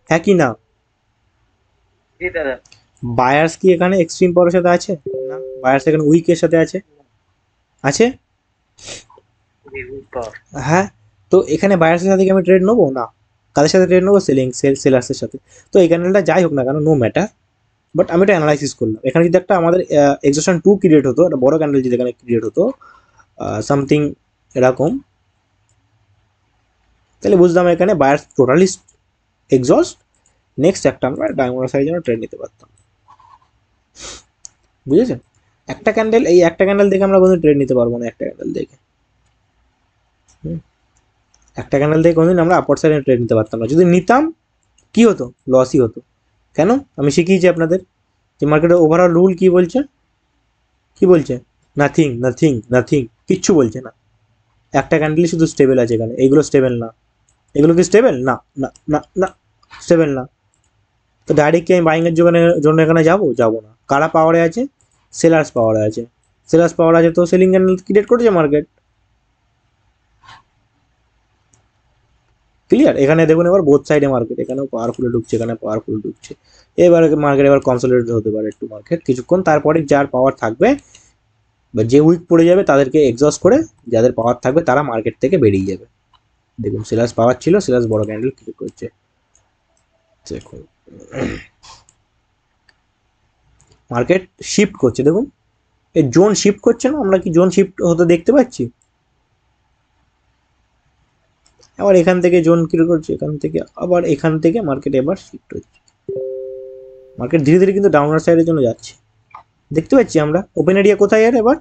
হ্যাঁ কি না? জি দাদা। বায়ার্স কি এখানে এক্সট্রিম পাওয়ারের সাথে আছে? না, বায়ার্স এখানে উইকের সাথে আছে। হ্যাঁ, তো এখানে বায়ার্সের সাথে কি আমি ট্রেড নেবো? না, কাদের সাথে ট্রেড নেবো? সেলার্সের সাথে। তো এই ক্যান্ডেলটা যাই হোক না কেন, নো ম্যাটার, বাট আমি এটা অ্যানালাইসিস করলাম। এখানে যদি একটা আমাদের এক্সজশন 2 ক্রিয়েট হতো, একটা বড় ক্যান্ডেল যদি এখানে ক্রিয়েট হতো সামথিং এরকম, তাহলে বুঝলাম এখানে বায়ার্স টোটালি এক্সস্ট, নেক্সট একটা আমরা ডায়মন্ড সাইজের জন্য ট্রেড নিতে পারতাম, বুঝেছেন? একটা ক্যান্ডেল দেখে আমরা কোনো ট্রেড নিতে পারবো না। একটা ক্যান্ডেল দেখে কোনোদিন আমরা আপার সাইডে ট্রেড নিতে পারতাম না। যদি নিতাম কি হতো? লসই হতো। কেন? আমি শিখিয়েছি আপনাদের যে মার্কেটের ওভারঅল রুল কি বলছে, নাথিং, কিচ্ছু বলছে না। একটা ক্যান্ডেলই শুধু স্টেবল আছে এখানে, এইগুলো স্টেবল না। এগুলো কি স্টেবল? না, স্টেবল না। তো ডাইরেক্ট কি আমি বাইংয়ের জন্য এখানে যাবো না। কারা পাওয়ারে আছে? সেলার্স পাওয়ার আছে, তো সেলিং ক্যান্ডেল ক্রিয়েট করেছে মার্কেট। ক্লিয়ার? এখানে দেখুন এবার বোথ সাইডে মার্কেট, এখানেও পাওয়ারফুল ঢুকছে, এখানে পাওয়ারফুল ঢুকছে। এবার মার্কেট এবার কনসোলিডেট হতে পারে একটু মার্কেট কিছুক্ষণ, তারপরে যার পাওয়ার থাকবে বা যে উইক পড়ে যাবে তাদেরকে এক্সস্ট করে যাদের পাওয়ার থাকবে তারা মার্কেট থেকে বেরিয়ে যাবে। দেখুন সেলার্স পাওয়ার ছিল, সেলার্স বড় ক্যান্ডেল ক্রিয়েট করছে। দেখুন মার্কেট শিফট করছে, দেখুন এই জোন শিফট করছে না, আমরা কি জোন শিফট হতে দেখতে পাচ্ছি? আবার এখান থেকে জোন ক্রিয়েট করছে, এখান থেকে আবার এখান থেকে মার্কেট এবার শিফট হচ্ছে। মার্কেট ধীরে ধীরে কিন্তু ডাউনার সাইডের জন্য যাচ্ছে, দেখতে পাচ্ছি আমরা। ওপেন এরিয়া কোথায় আর এবার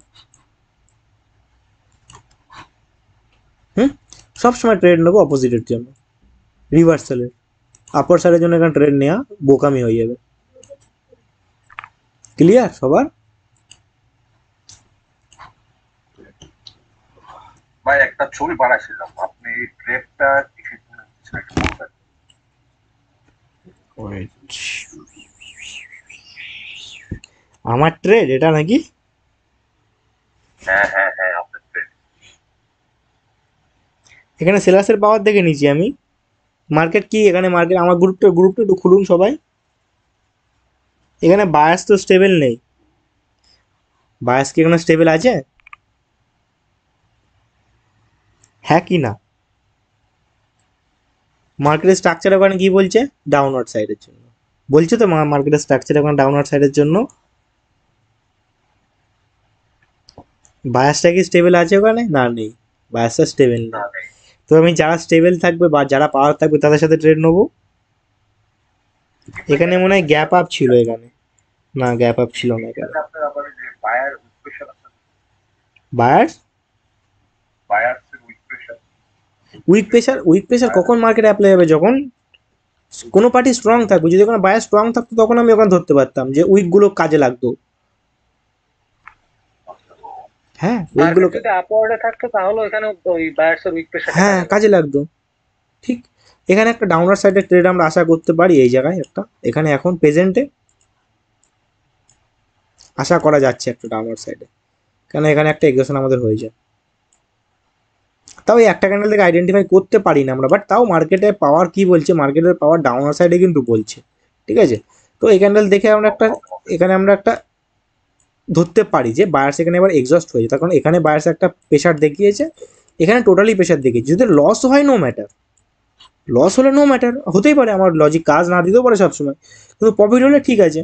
সবসময় ট্রেড নেবো অপোজিটের জন্য, রিভার্সালের। আপার সাইডের জন্য এখানে ট্রেড নেওয়া বোকামি হয়ে যাবে। ক্লিয়ার সবার? ভাই একটা ছবি বানাইছিলাম, আপনি ট্রেডটা কিসের জন্য সেটা বলবেন? আমার ট্রেড এটা নাকি? হ্যাঁ হ্যাঁ হ্যাঁ, আপনার ট্রেড। এখানে সেলার্সের পাওয়ার দেখে নিয়েছি আমি। মার্কেট কি এখানে মার্কেট, আমার গ্রুপটা একটু খুলুন সবাই। এখানে বায়াস তো স্টেবল নেই, বায়াস কি এখানে স্টেবল আছে? হ্যাঁ কি না? মার্কেটের স্ট্রাকচার ওখানে কি বলছে? ডাউনওয়ার্ড সাইডের জন্য বলছে তো, মার্কেটের স্ট্রাকচার ওখানে ডাউনওয়ার্ড সাইডের জন্য। বায়াসটা কি স্টেবল আছে ওখানে? না, নেই, বায়াসটা স্টেবল না নেই। নেই। তো আমি যারা স্টেবল থাকবে বা যারা পাওয়ার থাকবে তাদের সাথে ট্রেড নেবো। এখানে মনে হয় গ্যাপ আপ ছিল, এখানে না গ্যাপ আপ ছিল না এখানে। আপনার আবার যে বায়ার উইক আছে, বায়ার্স বায়ার্সের উইক প্রেশার। উইক প্রেশার কখন মার্কেটে অ্যাপ্লাই হবে? যখন কোনো পার্টি স্ট্রং থাকবে। যদি কোনো বায়ার স্ট্রং থাকতো তখন আমি ওখানে ধরতে পারতাম যে উইকগুলো কাজে লাগতো। হ্যাঁ উইকগুলো মার্কেট যদি আপওয়ার্ডে থাকতো তাহলে এখানে ওই বায়ার্সের উইক প্রেশার হ্যাঁ কাজে লাগতো। ঠিক এখানে একটা ডাউনার সাইডের ট্রেড আমরা আশা করতে পারি এই জায়গায় একটা, এখানে এখন প্রেজেন্টে আশা করা যাচ্ছে একটা ডাউনার সাইডে, কেন এখানে একটা এক্সেশন আমাদের হয়ে যায়। তাও এই একটা ক্যান্ডেল থেকে আইডেন্টিফাই করতে পারি না আমরা, বাট তাও মার্কেটে পাওয়ার কি বলছে, মার্কেটের পাওয়ার ডাউনার সাইডে কিন্তু বলছে। ঠিক আছে, তো এই ক্যান্ডেল দেখে আমরা একটা এখানে আমরা একটা ধরতে পারি যে বায়ার্স এখানে এবার এক্সস্ট হয়েছে, তার কারণ এখানে বায়ার্স একটা প্রেশার দেখিয়েছে, এখানে টোটালি প্রেশার দেখিয়েছে। যদি লস হয় নো ম্যাটার, লস হলে নো ম্যাটার, হতেই পারে আমার লজিক কাজ না দিতেও পারে সবসময়, কিন্তু প্রফিট হলে ঠিক আছে।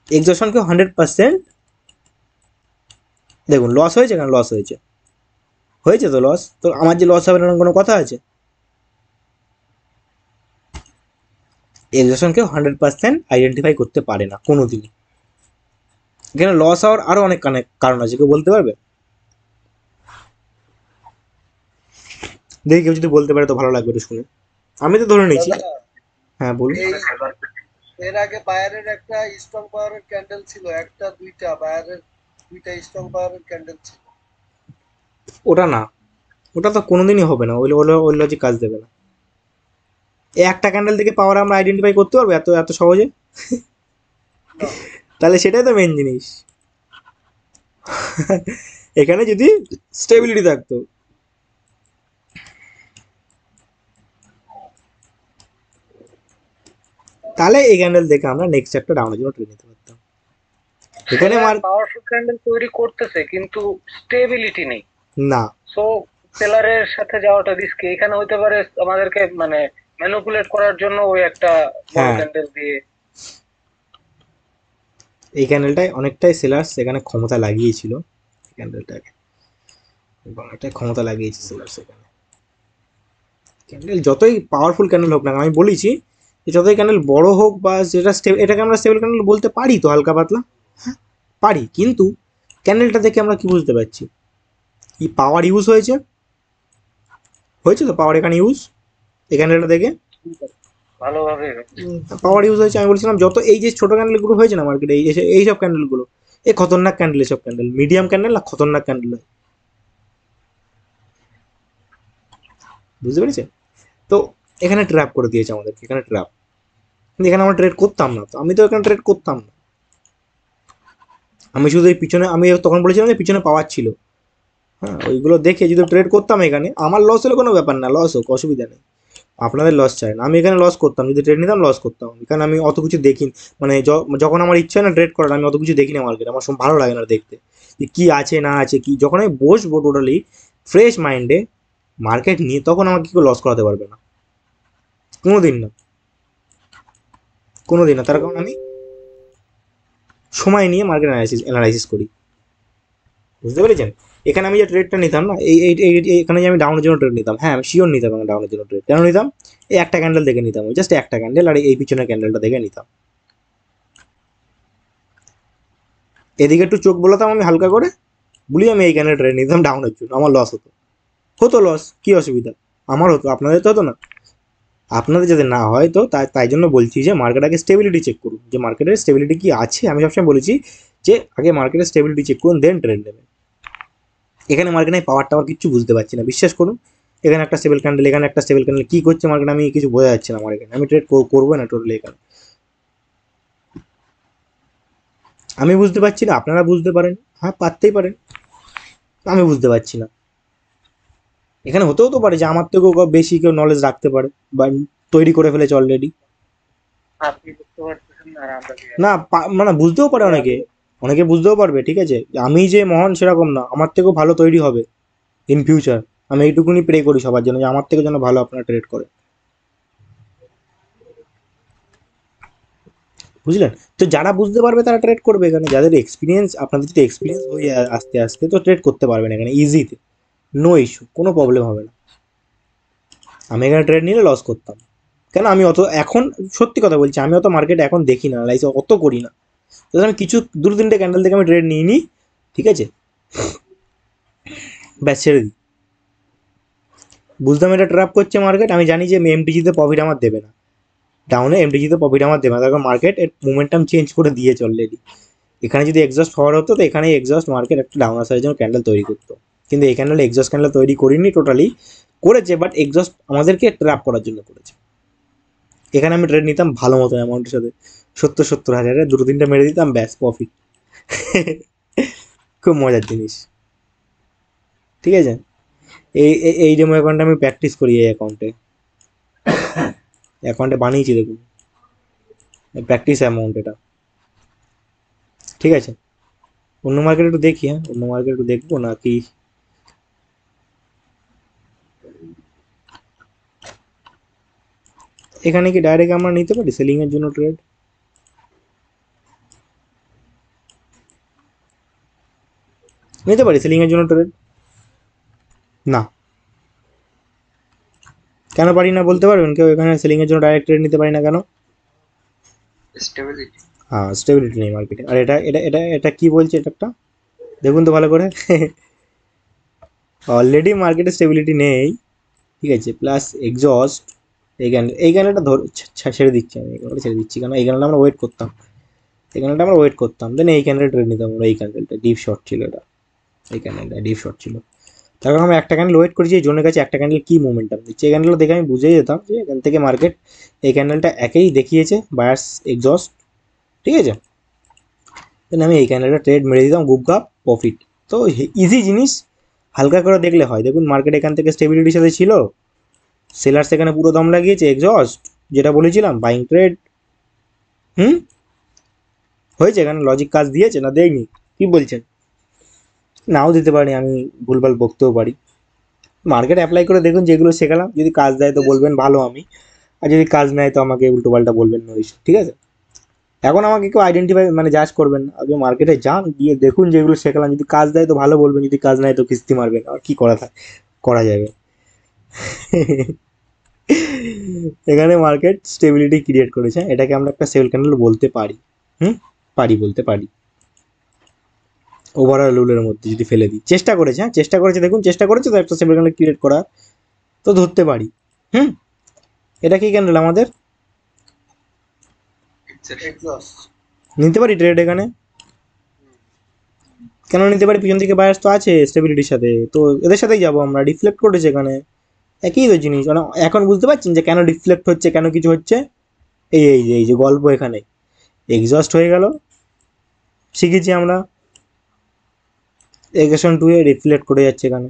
এক্সশনকে 100% দেখুন লস হয়েছে, কেন লস হয়েছে, হয়েছে তো লস, তো আমার যে লস হবে না কোনো কথা আছে? এক্সশনকে 100% আইডেন্টিফাই করতে পারে না কোনো দিনই। এখানে লস হওয়ার আরও অনেক কারণ আছে, কেউ বলতে পারবে? দেখি কেউ যদি বলতে পারে তো ভালো লাগবে একটু শুনে, আমি তো ধরে নিয়েছি। দাদা, হ্যাঁ বলুন। এই এর আগে বায়ারের একটা স্ট্রং পাওয়ারের ক্যান্ডেল ছিল, একটা দুইটা বায়ারের দুইটা স্ট্রং পাওয়ারের ক্যান্ডেল ছিল। ওটা না, ওটা তো কোনোদিনই হবে না, ওই লজিক কাজ দেবে না। এই একটা ক্যান্ডেল থেকে পাওয়ার আমরা আইডেন্টিফাই করতে পারবো এত এত সহজে? না, তাহলে সেটাই তো মেন জিনিস। এখানে যদি স্টেবিলিটি থাকতো, তাহলে এই ক্যান্ডেল দেখে আমরা নেক্সট একটা ডাউনের জন্য ট্রেন নিতে পারতাম। এখানে পাওয়ারফুল ক্যান্ডেল তৈরি করতেছে কিন্তু স্টেবিলিটি নেই, না, সো সেলারের সাথে যাওয়াটা রিস্কি। এখানে হইতে পারে আমাদেরকে মানে ম্যানিপুলেট করার জন্য ওই একটা বড় হ্যাঁ। ক্যান্ডেল দিয়ে। এই ক্যান্ডেলটায় অনেকটাই সেলার্স এখানে ক্ষমতা লাগিয়েছিল, ক্যান্ডেলটাকে অনেকটাই ক্ষমতা লাগিয়েছে সেলার্স এখানে। ক্যান্ডেল যতই পাওয়ারফুল ক্যান্ডেল হোক না, আমি বলেছি যে যতই ক্যান্ডেল বড় হোক বা যেটা এটাকে আমরা স্টেবল ক্যান্ডেল বলতে পারি তো হালকা পাতলা, হ্যাঁ পারি, কিন্তু ক্যান্ডেলটা দেখে আমরা কি বুঝতে পারছি? কি পাওয়ার ইউজ হয়েছে, হয়েছে তো পাওয়ার এখানে ইউজ, এই ক্যান্ডেলটা দেখে ভালোভাবে পাওয়ার ইউজ হয়েছে। আমি বলছিলাম যত এই যে ছোটো ক্যান্ডেলগুলো হয়েছে না মার্কেটে, এইসব ক্যান্ডেলগুলো এই খতরনাক ক্যান্ডেল, এসব ক্যান্ডেল মিডিয়াম ক্যান্ডেল না খতরনাক ক্যান্ডেল হয়, বুঝতে পেরেছেন? তো এখানে ট্র্যাপ করে দিয়েছে আমাদেরকে, এখানে ট্র্যাপ, কিন্তু এখানে আমরা ট্রেড করতাম না, তো আমি তো এখানে ট্রেড করতাম না। আমি শুধু এই পিছনে, আমি তখন বলেছিলাম যে পিছনে পাওয়ার ছিল, হ্যাঁ ওইগুলো দেখে যদি ট্রেড করতাম এখানে, আমার লস হলে কোনো ব্যাপার না, লস হোক অসুবিধা নেই, আপনাদের লস চাই না, আমি এখানে লস করতাম, যদি ট্রেড নিতাম লস করতাম, কারণ আমি অত কিছু দেখি, মানে যখন আমার ইচ্ছা হয় না ট্রেড করার, আমি অত কিছু দেখি না মার্কেট, আমার সব ভালো লাগে না দেখতে যে কী আছে না আছে কি, যখন আমি বসবো টোটালি ফ্রেশ মাইন্ডে মার্কেট নিয়ে, তখন আমাকে কেউ লস করাতে পারবে না, কোনো দিন না, কোনো দিন না, তার কারণ আমি সময় নিয়ে মার্কেট অ্যানালাইসিস করি, বুঝতে পেরেছেন? এখানে আমি যে ট্রেডটা নিতাম না, এখানে যে আমি ডাউনের জন্য ট্রেড নিতাম, হ্যাঁ আমি শিওর নিতাম আমি ডাউনের জন্য ট্রেড, কেন নিতাম? এই একটা ক্যান্ডেল দেখে নিতাম, জাস্ট একটা ক্যান্ডেল, আর এই পিছনের ক্যান্ডেলটা দেখে নিতাম, এদিকে একটু চোখ বোলাতাম আমি হালকা করে, বলি আমি এই ক্যান্ডেল ট্রেড নিতাম ডাউনের জন্য, আমার লস হতো, হতো লস, কি অসুবিধা? আমার হতো, আপনাদের তো হতো না, আপনাদের যাতে না হয়, তো তাই জন্য বলছি যে মার্কেট আগে স্টেবিলিটি চেক করুন, যে মার্কেটের স্টেবিলিটি কি আছে, আমি সবসময় বলেছি যে আগে মার্কেটের স্টেবিলিটি চেক করুন, দেন ট্রেড নেবেন। এখানে মার্কেটে পাওয়ার টাওয়ার কিছু বুঝতে পারছি না, বিশ্বাস করুন, এখানে একটা স্টেবল ক্যান্ডেল, এখানে একটা স্টেবল ক্যান্ডেল, কী করছে মার্কেট আমি কিছু বোঝা যাচ্ছে না, আমার এখানে আমি ট্রেড করবো না টোটালি, এখানে আমি বুঝতে পারছি না, আপনারা বুঝতে পারেন, হ্যাঁ পারতেই পারেন, আমি বুঝতে পারছি না, এখানে হতেও তো পারে যে আমার থেকেও বেশি কেউ নলেজ রাখতে পারে, বা তৈরি করে ফেলেছে অলরেডি, আপনি বুঝতে পারতেছেন না আর আমরা কি না মানে বুঝতেও পারে অনেকে, অনেকে বুঝতেও পারবে, ঠিক আছে, আমি যে মহান সেরকম না, আমার থেকেও ভালো তৈরি হবে ইন ফিউচার, আমি এইটুকুনি প্রে করি সবার জন্য যে আমার থেকে যেন ভালো আপনারা ট্রেড করে, বুঝলেন? তো যারা বুঝতে পারবে তারা ট্রেড করবে এখানে, যাদের এক্সপিরিয়েন্স, আপনাদের যদি এক্সপিরিয়েন্স হয়ে যায় আস্তে আস্তে, তো ট্রেড করতে পারবেন এখানে ইজিতে, নো ইস্যু, কোনো প্রবলেম হবে না। আমি এখানে ট্রেড নিলে লস করতাম, কেন আমি অত এখন, সত্যি কথা বলছি, আমি অত মার্কেট এখন দেখি না, লাইসে অত করি না, তাহলে আমি কিছু দুটো তিনটে ক্যান্ডেল থেকে আমি ট্রেড নিই নি, ঠিক আছে, ব্যাস ছেড়ে দিই, বুঝতাম এটা ট্র্যাপ করছে মার্কেট, আমি জানি যে এমটিজিতে প্রফিট আমার দেবে না, ডাউনে এমটিজিতে প্রফিট আমার দেবে না, তারপর মার্কেট এর মোমেন্টাম চেঞ্জ করে দিয়েছে অলরেডি, এখানে যদি এক্সস্ট হওয়ার হতো, তো এখানে এক্সস্ট মার্কেট একটা ডাউন আসার জন্য ক্যান্ডেল তৈরি করতো, কিন্তু এই ক্যান্ডেল এক্সস্ট ক্যান্ডেল তৈরি করিনি, টোটালি করেছে, বাট এক্সস্ট আমাদেরকে ট্র্যাপ করার জন্য করেছে, এখানে আমি ট্রেড নিতাম ভালো মতো অ্যামাউন্টের সাথে, 70-70 হাজারে দুটো তিনটে মেরে দিতাম, ব্যাস প্রফিট, খুব মজার জিনিস, ঠিক আছে, এই ডেমো অ্যাকাউন্টে আমি প্র্যাকটিস করি, এই অ্যাকাউন্টে বানিয়েছি দেখুন, প্র্যাকটিস অ্যামাউন্ট এটা, ঠিক আছে, অন্য মার্কেট একটু দেখি, হ্যাঁ অন্য মার্কেট একটু দেখবো নাকি, এখানে কি ডাইরেক্ট আমরা নিতে পারি সেলিং এর জন্য ট্রেড, নিতে পারি সেলিং এর জন্য ট্রেড, না কেন পারি না বলতে পারবেন কেউ, এখানে সেলিং এর জন্য ডাইরেক্ট ট্রেড নিতে পারি না কেন? স্টেবিলিটি। হ্যাঁ স্টেবিলিটি নেই মার্কেটে, আর এটা এটা এটা এটা কি বলছে, এটা একটা দেখুন তো ভালো করে, অলরেডি মার্কেটে স্টেবিলিটি নেই, ঠিক আছে, প্লাস এক্সস্ট, এই ক্যান্ডেলটা ছেড়ে দিচ্ছি, আমি এই ক্যান্ডেলটা ছেড়ে দিচ্ছি, কারণ এই ক্যান্ডেলটা আমরা ওয়েট করতাম, এই ক্যান্ডেলটা আমরা ওয়েট করতাম, দেন এই ক্যান্ডেল ট্রেড নিতাম আমরা, এই ক্যান্ডেলটা ডিপ শর্ট ছিল, এটা এই ক্যান্ডেলটা ডিপ শর্ট ছিল, তার কারণ আমরা একটা ক্যান্ডেল ওয়েট করেছি, এই জনের কাছে একটা ক্যান্ডেল কি মোমেন্টাম দিচ্ছে, এই ক্যান্ডেলটা দেখে আমি বুঝেই যেতাম যে এখান থেকে মার্কেট, এই ক্যান্ডেলটা একেই দেখিয়েছে বায়ার্স এক্সস্ট, ঠিক আছে, দেন আমি এই ক্যান্ডেলটা ট্রেড মেরে দিতাম, গুপ গাপ প্রফিট, তো ইজি জিনিস, হালকা করে দেখলে হয়, দেখুন মার্কেট এখান থেকে স্টেবিলিটির সাথে ছিল, সেলার সেখানে পুরো দম লাগিয়েছে, এক্সস্ট যেটা বলেছিলাম বাইং ট্রেড, হয়েছে, এখানে লজিক কাজ দিয়েছে না দেয়নি, কি বলছেন? নাও দিতে পারি, আমি ভুলভাল বকতেও পারি, মার্কেট অ্যাপ্লাই করে দেখুন, যেগুলো শেখালাম যদি কাজ দেয় তো বলবেন ভালো, আমি আর যদি কাজ নেয় তো আমাকে উল্টো পাল্টা বলবেন, নো ইস্যু, ঠিক আছে, এখন আমাকে কেউ আইডেন্টিফাই মানে জাজ করবেন না, আগে মার্কেটে যান, গিয়ে দেখুন যেগুলো শেখালাম, যদি কাজ দেয় তো ভালো বলবেন, যদি কাজ নেয় তো কিস্তি মারবেন, আর কি করা যাবে। এখানে মার্কেট স্টেবিলিটি ক্রিয়েট করেছে, এটাকে আমরা একটা সেল ক্যান্ডেল বলতে পারি, বলতে পারি, ওভারঅল রুলের মধ্যে যদি ফেলে দিই, চেষ্টা করেছে, হ্যাঁ চেষ্টা করেছে, দেখুন চেষ্টা করেছে তো একটা সেল ক্যান্ডেল ক্রিয়েট করা, তো ধরতে পারি, এটা কি ক্যান্ডেল আমাদের এক্সস্ট নিতে পারি ট্রেড এখানে, কেন নিতে পারি, পিছন থেকে বায়ার্স তো আছে স্টেবিলিটির সাথে, তো এদের সাথেই যাবো আমরা, ডিফ্লেক্ট করেছে এখানে, একই তো জিনিস, মানে এখন বুঝতে পারছেন যে কেন ডিফ্লেক্ট হচ্ছে, কেন কিছু হচ্ছে, এই যে গল্প এখানে এক্সস্ট হয়ে গেল, শিখেছি আমরা, এক্সেশন 2 এ রিফ্লেক্ট করে যাচ্ছে এখানে।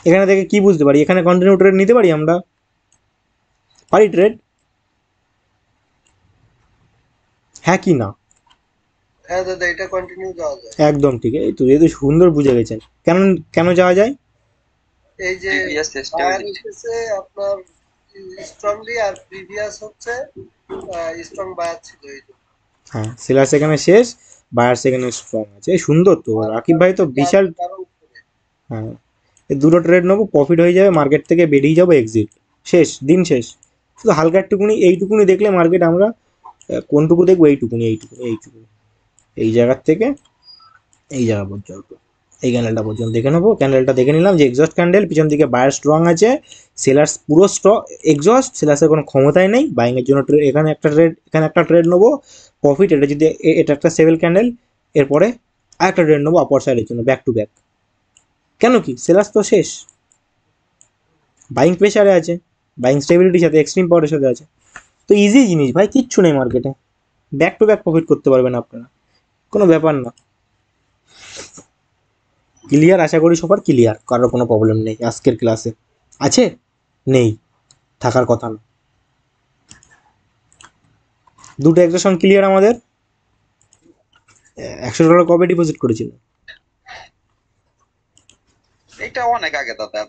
এখানে থেকে কি বুঝতে পারি, এখানে কন্টিনিউ ট্রেড নিতে পারি আমরা, পারি ট্রেড, হ্যাঁ কি না? হ্যাঁ দাদা, এটা কন্টিনিউ যাওয়া যায়। একদম ঠিক, এই তো এই তো সুন্দর বুঝে গেছেন। কেন কেন যাওয়া যায়? এই যে প্রিভিয়াস বায়ার স্টেবিলিটি। এসেছে আপনার স্ট্রংলি, আর প্রিভিয়াস হচ্ছে স্ট্রং বায়ার ছিল এই জন্য। হ্যাঁ, সেলার সেখানে শেষ, বায়ার সেখানে স্ট্রং আছে, এই সুন্দর তো। রাকিব ভাই তো বিশাল। কারণ হ্যাঁ, এই দুটো ট্রেড নেবো, প্রফিট হয়ে যাবে, মার্কেট থেকে বেরিয়ে যাবো, এক্সিট, শেষ, দিন শেষ। শুধু হালকা একটুকুনি এইটুকুনি দেখলে মার্কেট আমরা কোনটুকু দেখবো, এইটুকুনি এইটুকুনি এইটুকুনি, এই জায়গার থেকে এই জায়গা পর্যন্ত, এই ক্যান্ডেলটা পর্যন্ত দেখে নেবো। ক্যান্ডেলটা দেখে নিলাম যে এক্সস্ট ক্যান্ডেল, পিছন দিকে বায়ার স্ট্রং আছে, সেলার্স পুরো স্ট্রং, এক্সস্ট, সেলার্সের কোনো ক্ষমতাই নেই বাইংয়ের জন্য। এখানে একটা ট্রেড, এখানে একটা ট্রেড নেবো, প্রফিট, এটা যদি এটা একটা সেভেল ক্যান্ডেল, এরপরে আরেকটা ট্রেড নেবো আপার সাইডের জন্য, ব্যাক টু ব্যাক। কেন কি, সেলার্স তো শেষ, বাইং প্রেশারে আছে, বাইং স্টেবিলিটির সাথে, এক্সট্রিম পাওয়ারের সাথে আছে, তো ইজি জিনিস ভাই, কিচ্ছু নেই মার্কেটে, ব্যাক টু ব্যাক প্রফিট করতে পারবেন আপনারা, কোনো ব্যাপার না। ক্লিয়ার? আশা করি সবার ক্লিয়ার, কারোর কোনো প্রবলেম নেই আজকের ক্লাসে, আছে? নেই, থাকার কথা না। দুটো এক্সেশন ক্লিয়ার আমাদের। $100 কবে ডিপোজিট করেছিল? এটা অনেক আগে দাদা।